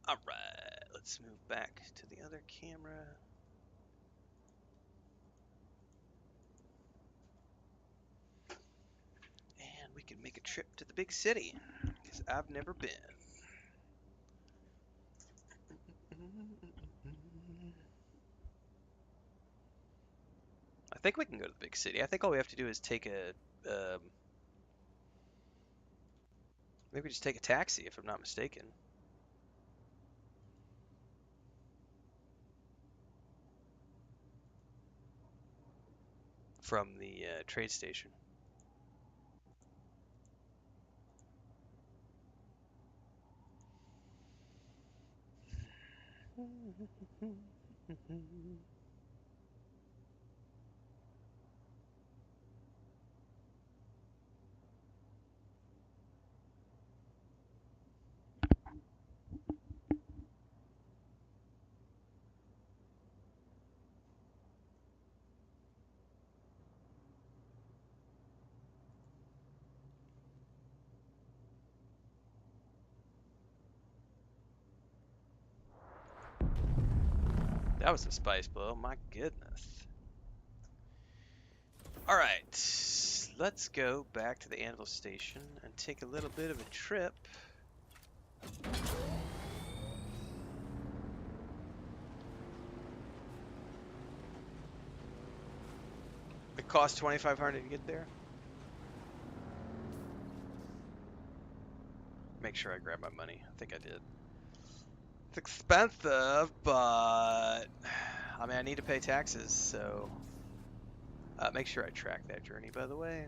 All right, let's move back to the other camera. And we can make a trip to the big city, because I've never been. I think we can go to the big city. I think all we have to do is take a, maybe just take a taxi, if I'm not mistaken. From the trade station. That was a spice blow, my goodness. Alright, let's go back to the Anvil Station and take a little bit of a trip. It costs $2,500 to get there. Make sure I grab my money. I think I did. It's expensive, but I mean, I need to pay taxes, so make sure I track that journey, by the way.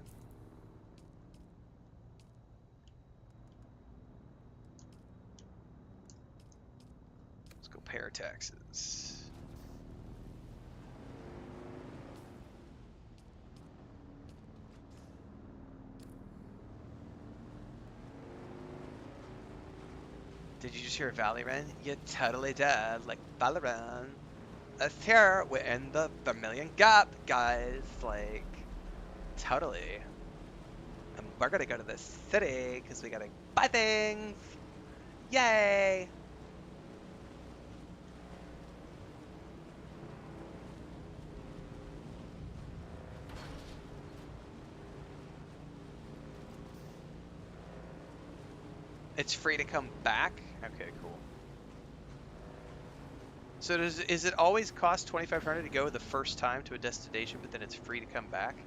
Let's go pay our taxes. Did you just hear Valorant? You totally did, like Valorant. Us here, we're in the Vermilion Gap, guys, like, totally. And we're gonna go to the city, because we gotta buy things! Yay! It's free to come back? Okay, cool. So is it always cost $2,500 to go the first time to a destination, but then it's free to come back?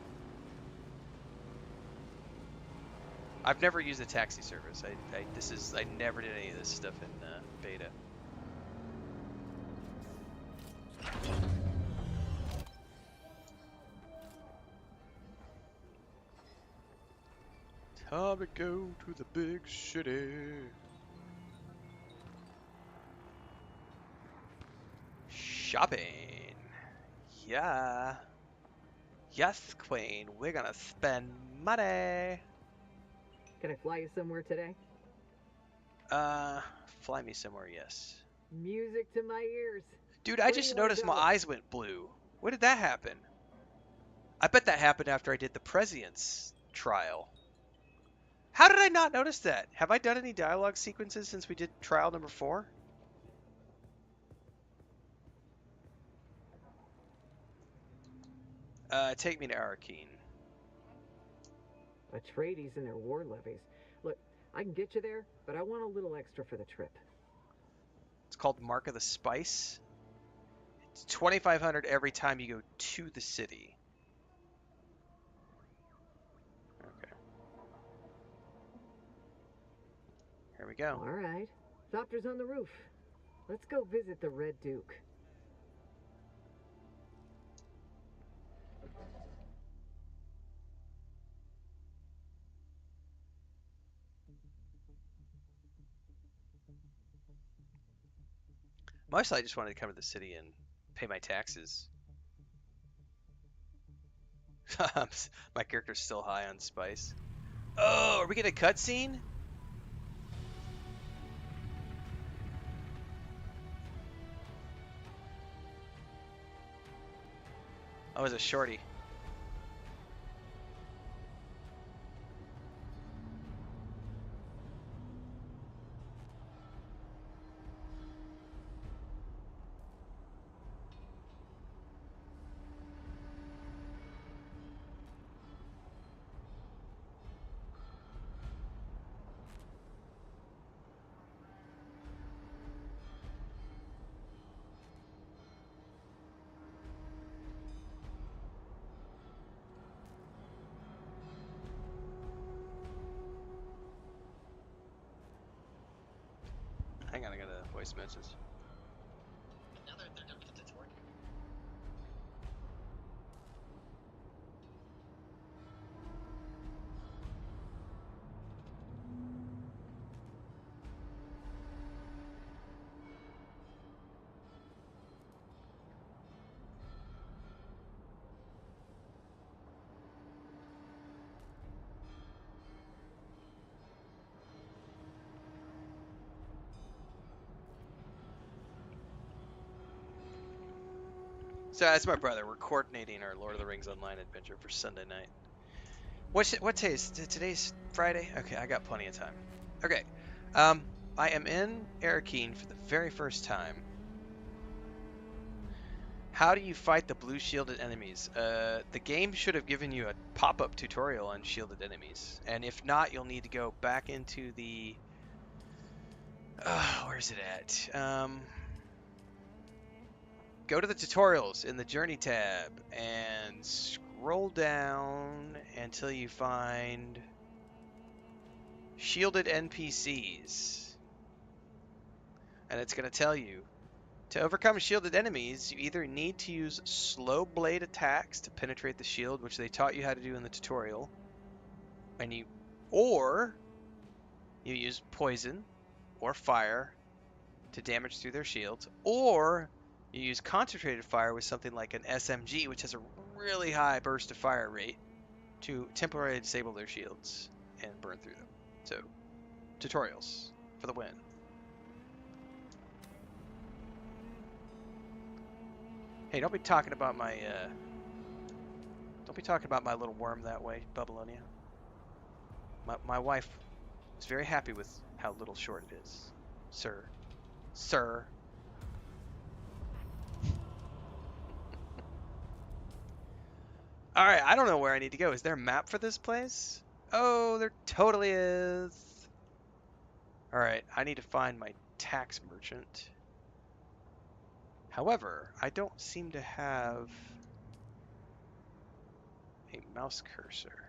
I've never used a taxi service. I never did any of this stuff in beta. Time to go to the big city. Shopping. Yeah. Yes, Queen. We're gonna spend money. Can I fly you somewhere today? Fly me somewhere, yes. Music to my ears. Dude, I Where do just you wanna noticed my go? eyes went blue. When did that happen? I bet that happened after I did the Prescience trial. How did I not notice that? Have I done any dialogue sequences since we did trial number 4? Take me to Arakeen. Atreides and their war levies. Look, I can get you there, but I want a little extra for the trip. It's called Mark of the Spice. It's $2,500 every time you go to the city. Okay. Here we go. All right. Doctor's on the roof. Let's go visit the Red Duke. Mostly I just wanted to come to the city and pay my taxes. My character's still high on spice. Oh, are we getting a cutscene? Oh, it's a shorty. voice message. Now they're done with the tutorial. So that's my brother. We're coordinating our Lord of the Rings Online adventure for Sunday night. What day is today's Friday? Okay, I got plenty of time. Okay, I am in Arakeen for the very first time. How do you fight the blue shielded enemies? The game should have given you a pop-up tutorial on shielded enemies, and if not, you'll need to go back into the. Where's it at? Go to the tutorials in the Journey tab and scroll down until you find shielded NPCs. And it's going to tell you, to overcome shielded enemies, you either need to use slow blade attacks to penetrate the shield, which they taught you how to do in the tutorial, or you use poison or fire to damage through their shields, or you use concentrated fire with something like an SMG, which has a really high burst of fire rate, to temporarily disable their shields and burn through them. So, tutorials for the win. Hey, don't be talking about my little worm that way, Babylonia. My wife is very happy with how little short it is, sir. Sir. Alright, I don't know where I need to go. Is there a map for this place? Oh, there totally is. Alright, I need to find my tax merchant. However, I don't seem to have a mouse cursor.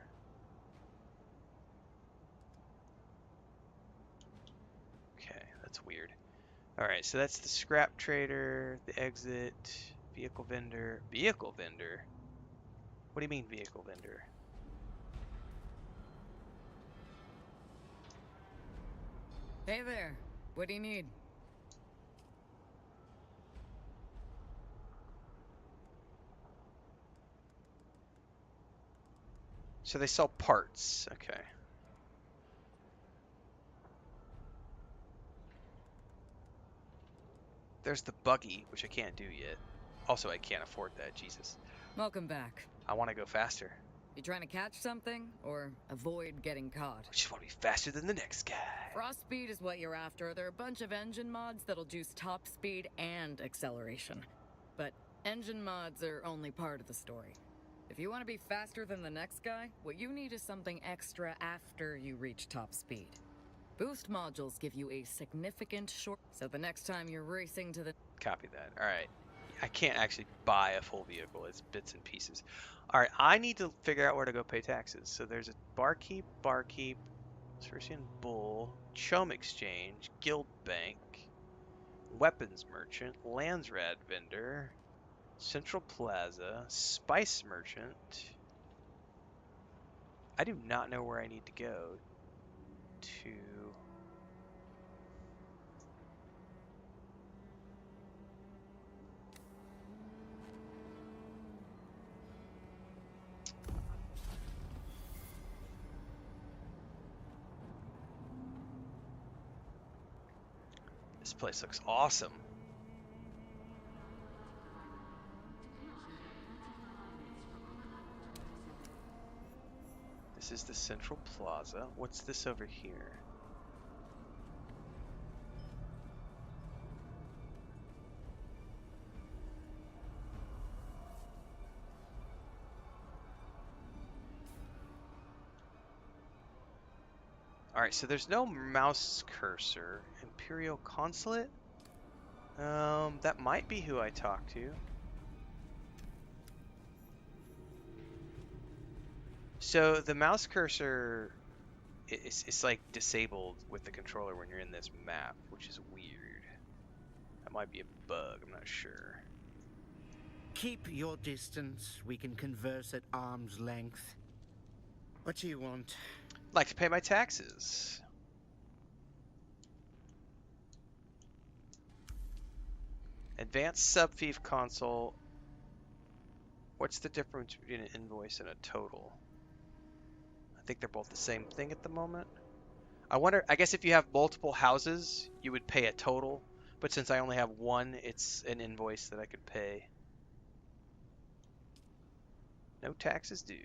Okay, that's weird. Alright, so that's the scrap trader, the exit, vehicle vendor. Vehicle vendor? What do you mean vehicle vendor? Hey there. What do you need? So they sell parts. Okay. There's the buggy, which I can't do yet. Also, I can't afford that. Jesus. Welcome back. I want to go faster. You trying to catch something or avoid getting caught? I just want to be faster than the next guy. Frost speed is what you're after. There are a bunch of engine mods that'll juice top speed and acceleration. But engine mods are only part of the story. If you want to be faster than the next guy, what you need is something extra after you reach top speed. Boost modules give you a significant short, so the next time you're racing to the... Copy that. Alright. I can't actually buy a full vehicle. It's bits and pieces. Alright, I need to figure out where to go pay taxes. So there's a barkeep, Circean Bull, Chum Exchange, Guild Bank, Weapons Merchant, Landsrad Vendor, Central Plaza, Spice Merchant. I do not know where I need to go to... This place looks awesome. This is the Central Plaza. What's this over here? Alright, so there's no mouse cursor. Imperial Consulate? That might be who I talk to. So the mouse cursor is like disabled with the controller when you're in this map, which is weird. That might be a bug, I'm not sure. Keep your distance. We can converse at arm's length. What do you want? I'd like to pay my taxes. Advanced sub-fief console. What's the difference between an invoice and a total? I think they're both the same thing at the moment. I wonder, I guess if you have multiple houses, you would pay a total. But since I only have one, it's an invoice that I could pay. No taxes due.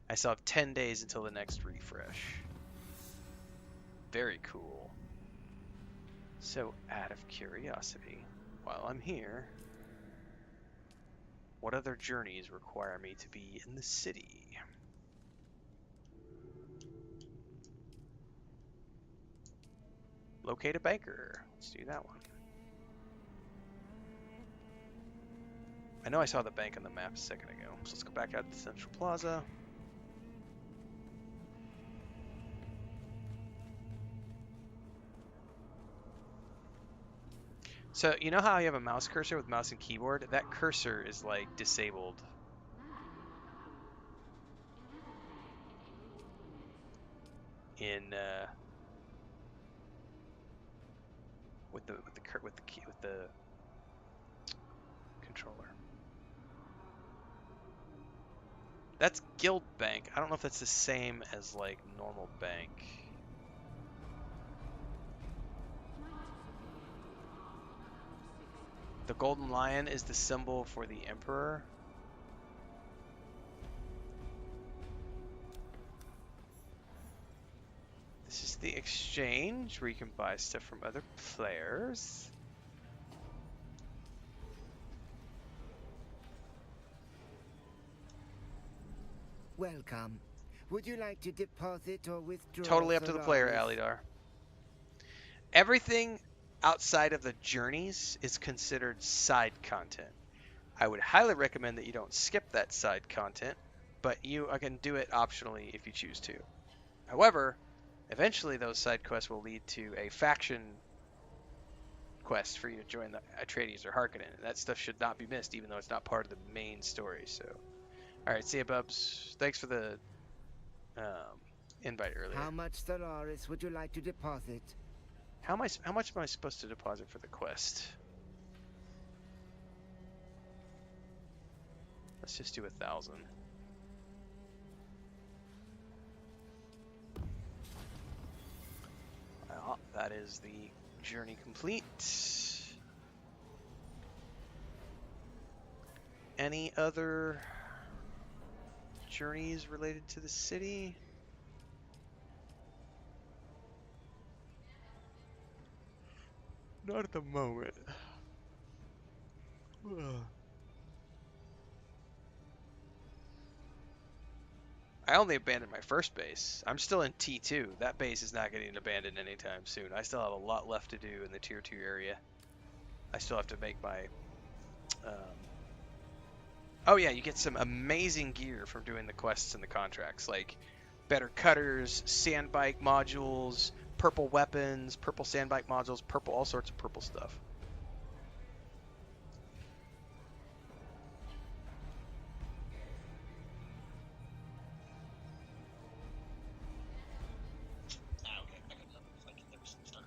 I still have 10 days until the next refresh. Very cool. So, out of curiosity, while I'm here, what other journeys require me to be in the city? Locate a banker. Let's do that one. I know I saw the bank on the map a second ago, so let's go back out to Central Plaza. So, you know how you have a mouse cursor with mouse and keyboard? That cursor is like disabled. In with the controller. That's Guild Bank. I don't know if that's the same as like normal bank. The golden lion is the symbol for the emperor. This is the exchange where you can buy stuff from other players. Welcome. Would you like to deposit or withdraw? Totally up to the player, Alidar. Everything outside of the journeys is considered side content. I would highly recommend that you don't skip that side content, but you can do it optionally if you choose to. However, eventually those side quests will lead to a faction quest for you to join the Atreides or Harkonnen. That stuff should not be missed, even though it's not part of the main story. So, all right, see ya, Bubs. Thanks for the invite earlier. How much Stellaris would you like to deposit? How much am I supposed to deposit for the quest? Let's just do 1,000. Well, that is the journey complete. Any other journeys related to the city? Not at the moment. I only abandoned my first base. I'm still in T2. That base is not getting abandoned anytime soon. I still have a lot left to do in the Tier 2 area. I still have to make my... Oh yeah, you get some amazing gear from doing the quests and the contracts, like better cutters, sand bike modules, purple weapons, purple sand bike modules, purple, all sorts of purple stuff. Okay, I couldn't help it. Like there was some stuff.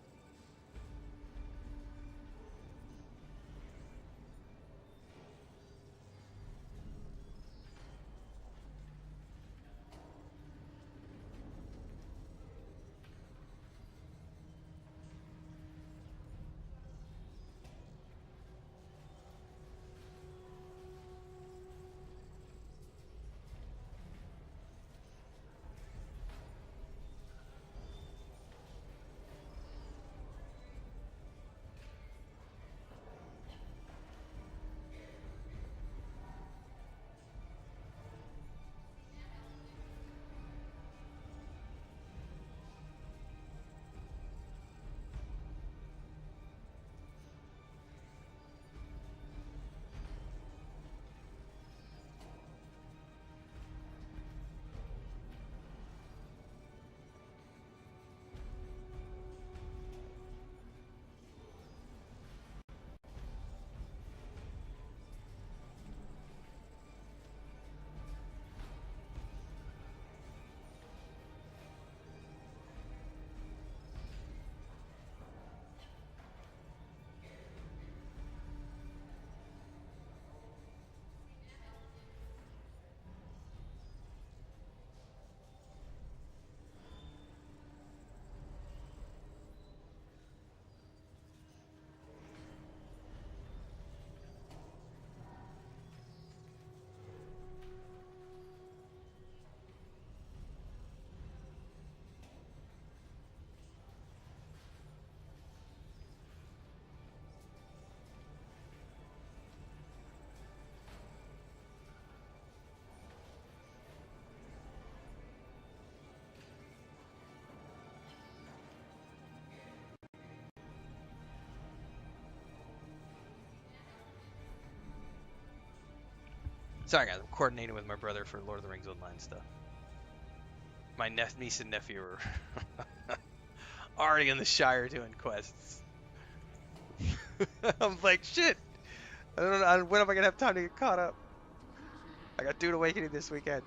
Sorry guys, I'm coordinating with my brother for Lord of the Rings Online stuff. My niece and nephew are already in the Shire doing quests. I'm like, shit. I don't know. When am I gonna have time to get caught up? I got Dune Awakening this weekend.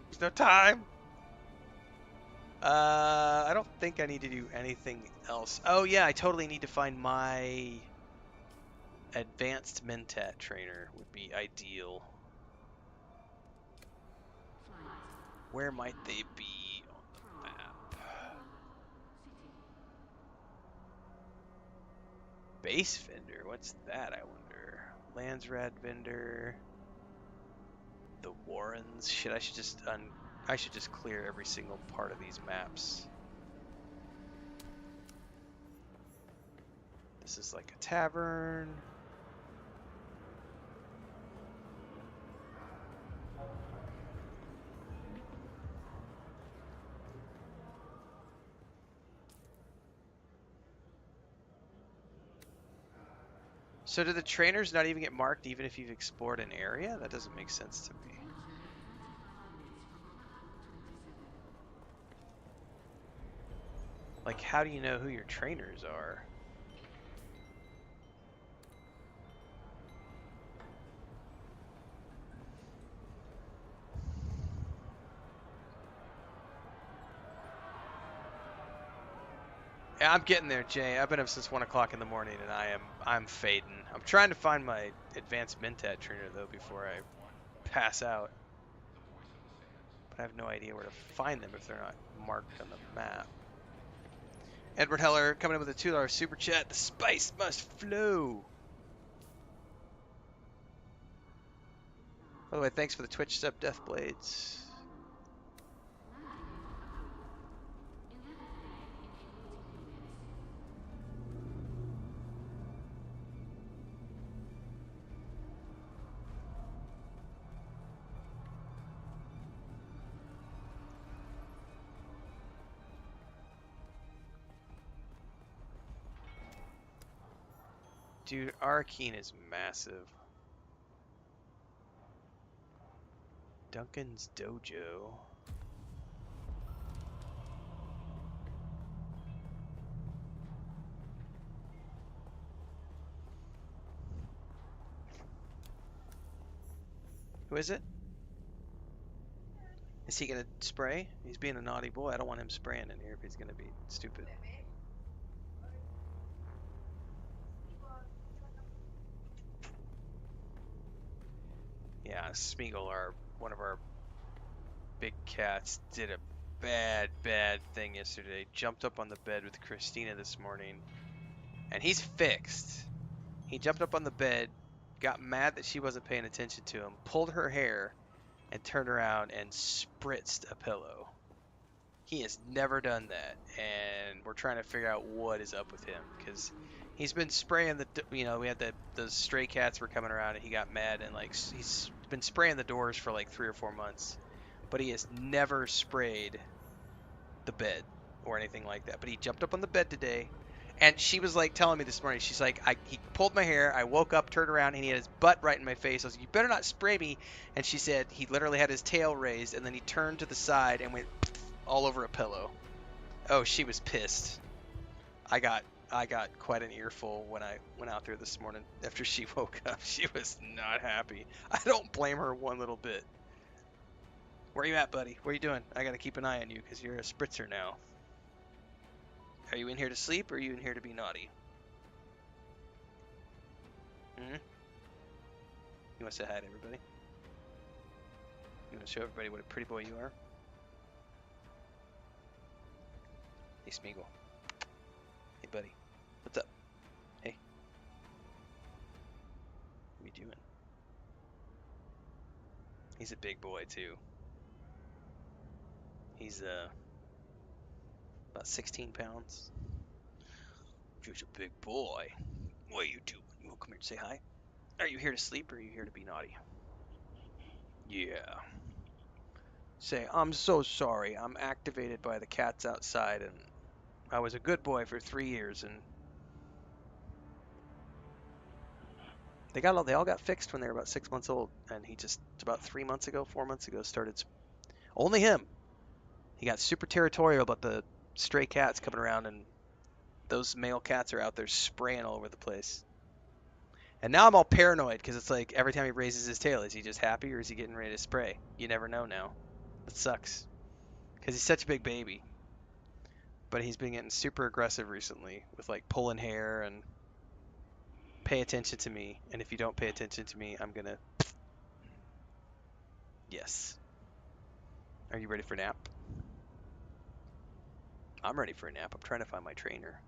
There's no time. I don't think I need to do anything else. Oh yeah, I totally need to find my advanced Mentat trainer. Would be ideal. Where might they be on the map? Base vendor? What's that, I wonder? Landsrad vendor. The Warrens. Shit, I should just clear every single part of these maps. This is like a tavern. So do the trainers not even get marked even if you've explored an area? That doesn't make sense to me. Like, how do you know who your trainers are? Yeah, I'm getting there, Jay. I've been up since 1 o'clock in the morning, and I'm fading. I'm trying to find my advanced Mentat trainer though before I pass out. But I have no idea where to find them if they're not marked on the map. Edward Heller coming in with a $2 super chat. The spice must flow. By the way, thanks for the Twitch sub, Deathblades. Dude, Arkeen is massive. Duncan's Dojo. Who is it? Is he gonna spray? He's being a naughty boy. I don't want him spraying in here if he's gonna be stupid. Yeah, Smeagol, one of our big cats, did a bad thing yesterday. Jumped up on the bed with Christina this morning, and he's fixed. He jumped up on the bed, got mad that she wasn't paying attention to him, pulled her hair, and turned around and spritzed a pillow. He has never done that, and we're trying to figure out what is up with him, because he's been spraying we had those stray cats were coming around, and he got mad, and like he's been spraying the doors for like 3 or 4 months, but he has never sprayed the bed or anything like that. But he jumped up on the bed today, and she was like telling me this morning, she's like, he pulled my hair, I woke up, turned around, and he had his butt right in my face. I was like, you better not spray me. And she said he literally had his tail raised, and then he turned to the side and went all over a pillow. Oh, she was pissed. I got quite an earful when I went out there this morning after she woke up. She was not happy. I don't blame her one little bit. Where you at, buddy? What are you doing? I gotta keep an eye on you because you're a spritzer now. Are you in here to sleep, or are you in here to be naughty? You want to say hi to everybody? You want to show everybody what a pretty boy you are? Hey, Smeagol. Hey, buddy. What's up? Hey. What are you doing? He's a big boy, too. He's, about 16 pounds. Just a big boy. What are you doing? You want to come here and say hi? Are you here to sleep, or are you here to be naughty? Yeah. Say, I'm so sorry. I'm activated by the cats outside, and I was a good boy for 3 years, and They all got fixed when they were about 6 months old, and he just about 3 months ago, 4 months ago started. Only him. He got super territorial about the stray cats coming around, and those male cats are out there spraying all over the place. And now I'm all paranoid because it's like every time he raises his tail, is he just happy or is he getting ready to spray? You never know now. It sucks because he's such a big baby. But he's been getting super aggressive recently with like pulling hair and pay attention to me. And if you don't pay attention to me, I'm gonna. Yes. Are you ready for a nap? I'm ready for a nap. I'm trying to find my trainer.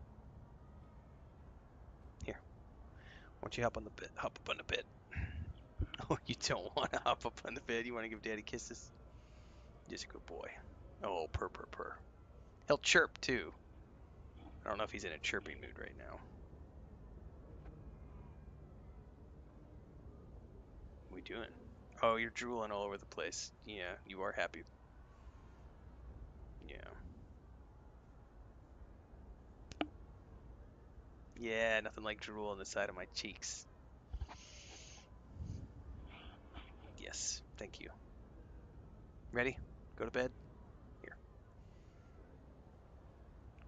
Here. Why don't you hop up on the bed? Oh, you don't want to hop up on the bed. You want to give Daddy kisses? Just a good boy. Oh, purr, purr, purr. He'll chirp, too. I don't know if he's in a chirping mood right now. What are we doing? Oh, you're drooling all over the place. Yeah, you are happy. Yeah. Yeah, nothing like drool on the side of my cheeks. Yes, thank you. Ready? Go to bed? Here.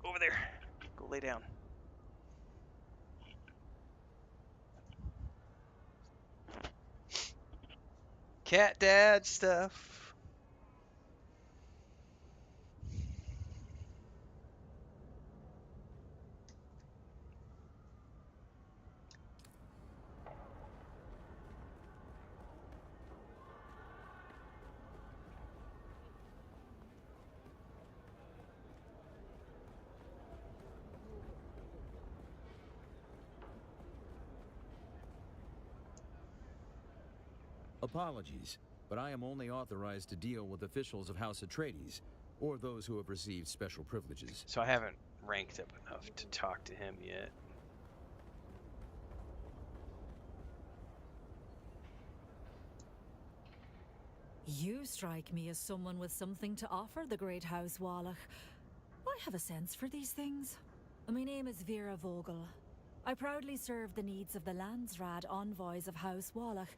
Over there. Go lay down. Cat dad stuff. Apologies, but I am only authorized to deal with officials of House Atreides, or those who have received special privileges. So I haven't ranked up enough to talk to him yet. You strike me as someone with something to offer the great House Wallach. I have a sense for these things. My name is Vera Vogel. I proudly serve the needs of the Landsraad envoys of House Wallach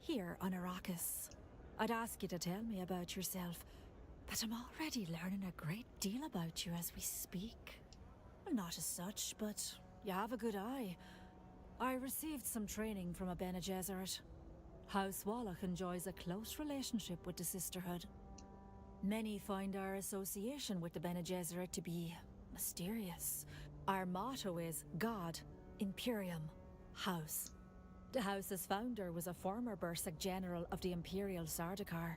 here on Arrakis. I'd ask you to tell me about yourself, but I'm already learning a great deal about you as we speak. Well, not as such, but you have a good eye. I received some training from a Bene Gesserit. House Wallach enjoys a close relationship with the Sisterhood. Many find our association with the Bene Gesserit to be mysterious. Our motto is God, Imperium, House. The House's founder was a former Bursik general of the Imperial Sardaukar.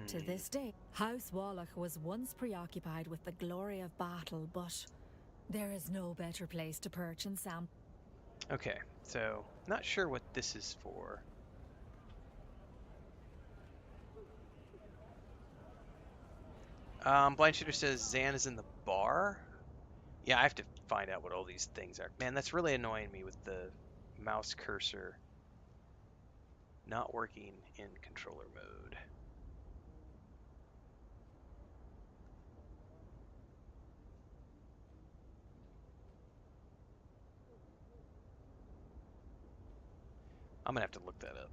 To this day, House Wallach was once preoccupied with the glory of battle, but there is no better place to perch and sample. Okay, so not sure what this is for. Blind Shooter says Zan is in the bar. Yeah, I have to find out what all these things are. Man, that's really annoying me with the mouse cursor not working in controller mode. I'm gonna have to look that up.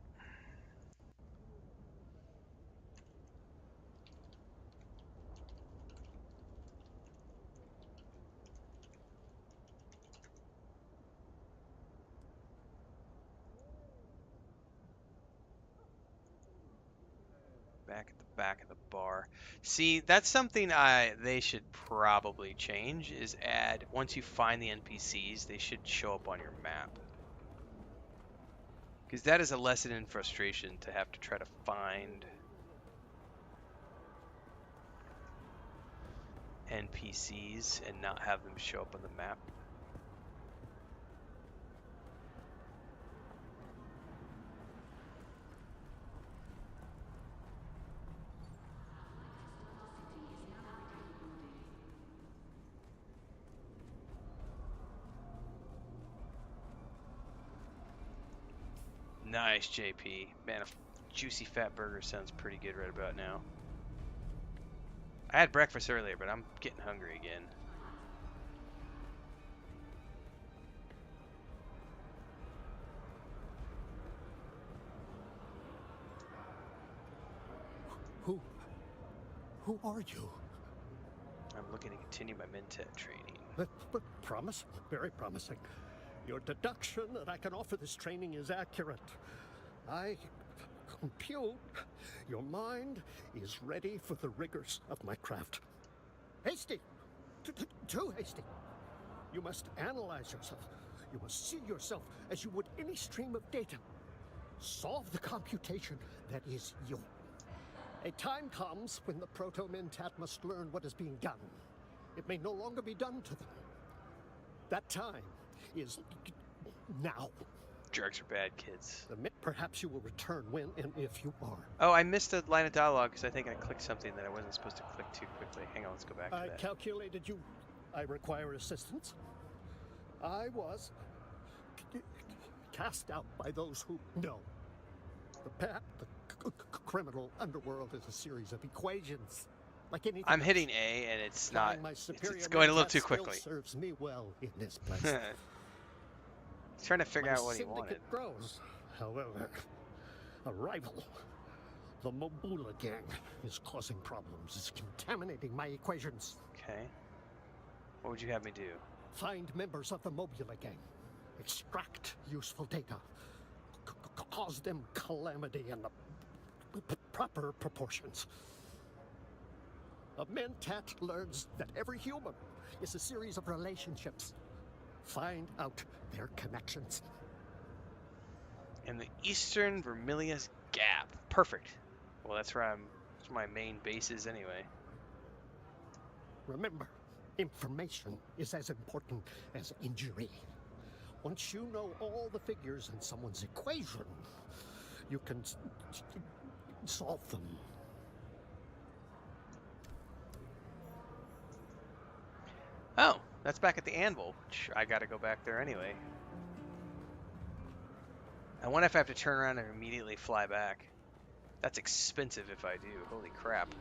Back of the bar. See, that's something they should probably change, is add, once you find the NPCs, they should show up on your map. Because that is a lesson in frustration to have to try to find NPCs and not have them show up on the map. Nice, JP. Man, a juicy fat burger sounds pretty good right about now. I had breakfast earlier, but I'm getting hungry again. Who are you? I'm looking to continue my Mentat training. Promise? Very promising. Your deduction that I can offer this training is accurate. I compute your mind is ready for the rigors of my craft. Hasty! Too hasty! You must analyze yourself. You must see yourself as you would any stream of data. Solve the computation that is you. A time comes when the Proto-Mentat must learn what is being done. It may no longer be done to them. That time is now. Drugs are bad, kids. Perhaps you will return when and if you are. Oh, I missed a line of dialogue because I think I clicked something that I wasn't supposed to click too quickly. Hang on, let's go back to that. I calculated you. I require assistance. I was cast out by those who know. The criminal underworld is a series of equations. Like anything I'm else. hitting A and it's not. It's going a little too quickly. Serves me well in this place. Trying to figure out what he syndicate wanted. grows, however. A rival, the Mobula gang, is causing problems. It's contaminating my equations. Okay. What would you have me do? Find members of the Mobula gang. Extract useful data. Cause them calamity in the proper proportions. A Mentat learns that every human is a series of relationships. Find out their connections. In the Eastern Vermilius Gap. Perfect. Well, that's where that's where my main base is anyway. Remember, information is as important as injury. Once you know all the figures in someone's equation, you can solve them. Oh, that's back at the anvil, which I gotta go back there anyway. I wonder if I have to turn around and immediately fly back. That's expensive if I do. Holy crap.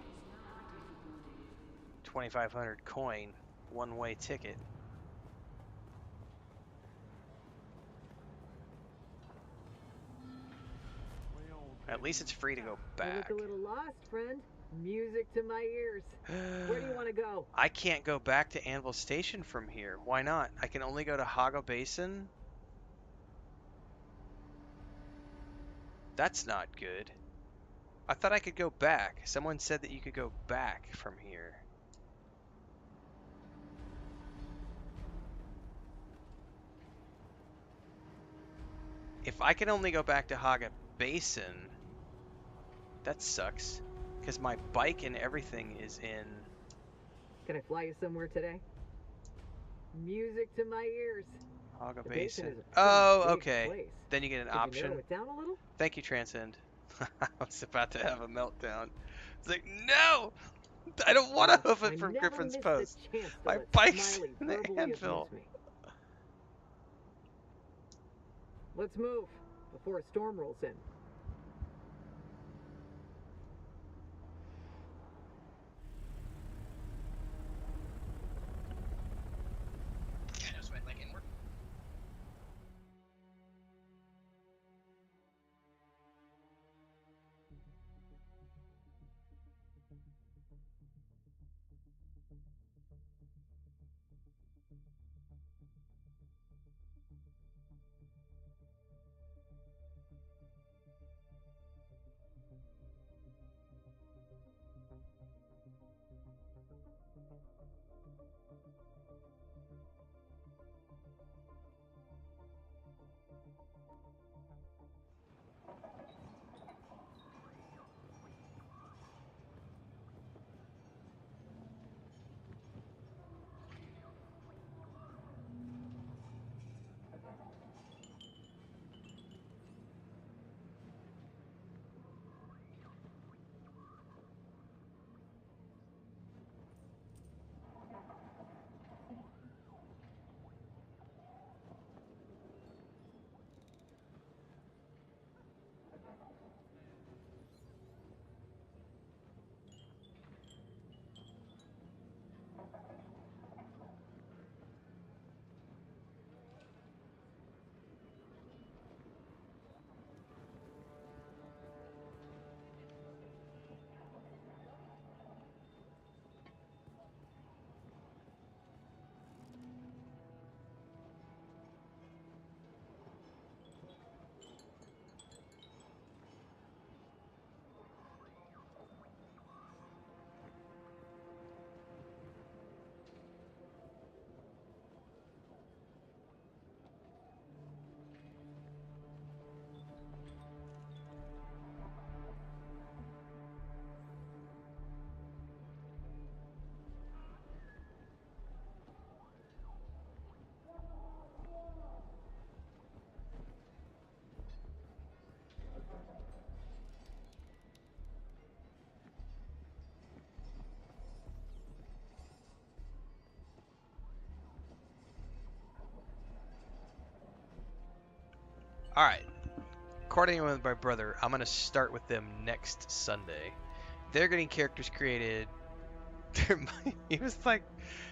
2,500 coin, one-way ticket. At least it's free to go You back. look a little lost, friend. Music to my ears. Where do you want to go? I can't go back to Anvil Station from here. Why not? I can only go to Haga Basin. That's not good. I thought I could go back. Someone said that you could go back from here. If I can only go back to Haga Basin, that sucks. Because my bike and everything is in... Can I fly you somewhere today? Music to my ears. Haga The Basin. is a Oh, pretty big okay. place. Then you get an Could you option. narrow it down a little? Thank you, Transcend. I was about to have a meltdown. It's like, no! I don't want to hoof it from Griffin's Post. My bike's in the anvil. Let's move before a storm rolls in. Yeah, no sweat, like inward. All right. Coordinating with my brother, I'm gonna start with them next Sunday. They're getting characters created. He was like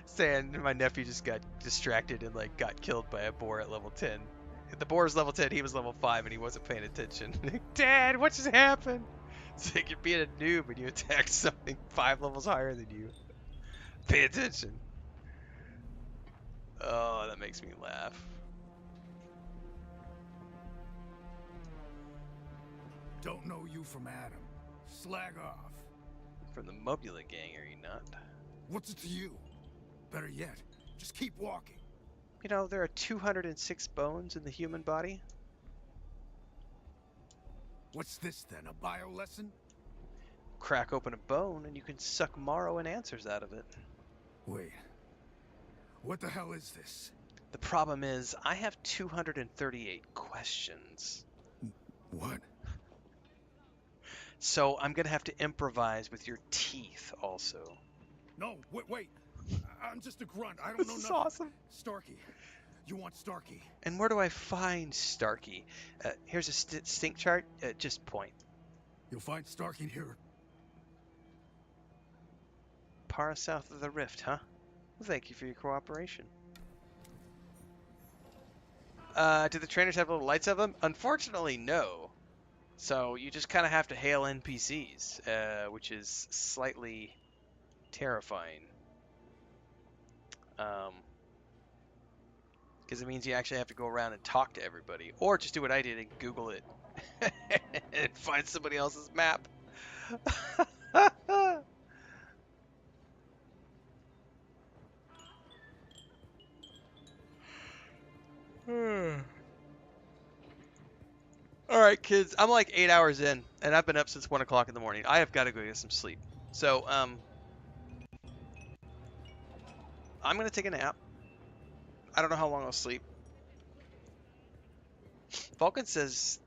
saying my nephew just got distracted and like got killed by a boar at level 10. The boar's level 10, he was level 5 and he wasn't paying attention. Dad, what just happened? It's like you're being a noob and you attack something 5 levels higher than you. Pay attention. Oh, that makes me laugh. Don't know you from Adam. Slag off. From the Mobula gang, are you not? What's it to you? Better yet, just keep walking. You know, there are 206 bones in the human body. What's this then, a bio lesson? Crack open a bone and you can suck marrow and answers out of it. Wait. What the hell is this? The problem is, I have 238 questions. What? So I'm gonna have to improvise with your teeth also. No, wait. I'm just a grunt. I don't know nothing. This is awesome. Starkey. You want Starkey? And where do I find Starkey? Here's a stink chart. Just point. You'll find Starkey here. Para south of the rift, huh? Well, thank you for your cooperation. Do the trainers have little lights of them? Unfortunately, no. So you just kind of have to hail NPCs, which is slightly terrifying. Because it means you actually have to go around and talk to everybody. Or just do what I did and Google it. And find somebody else's map. Alright, kids. I'm like 8 hours in. And I've been up since 1 o'clock in the morning. I have got to go get some sleep. So, I'm going to take a nap. I don't know how long I'll sleep. Vulcan says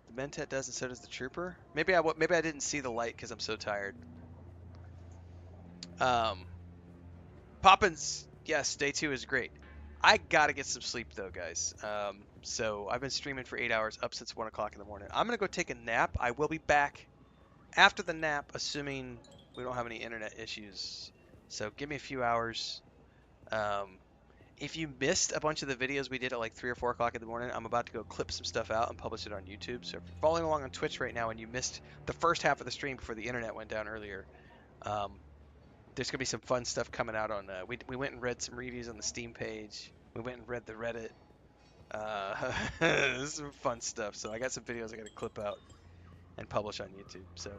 the Mentat does and so does the Trooper. Maybe I didn't see the light because I'm so tired. Poppins, yes, day 2 is great. I gotta get some sleep though, guys. So I've been streaming for 8 hours, up since 1 o'clock in the morning. I'm gonna go take a nap. I will be back after the nap, assuming we don't have any internet issues. So give me a few hours. If you missed a bunch of the videos we did at like 3 or 4 o'clock in the morning, I'm about to go clip some stuff out and publish it on YouTube. So if you're following along on Twitch right now and you missed the first half of the stream before the internet went down earlier, there's gonna be some fun stuff coming out on. We went and read some reviews on the Steam page. We went and read the Reddit. This is some fun stuff. So I got some videos I gotta clip out and publish on YouTube. So,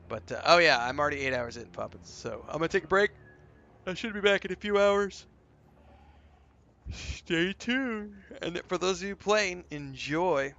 but oh yeah, I'm already 8 hours in, Poppins. So I'm gonna take a break. I should be back in a few hours. Stay tuned. And for those of you playing, enjoy.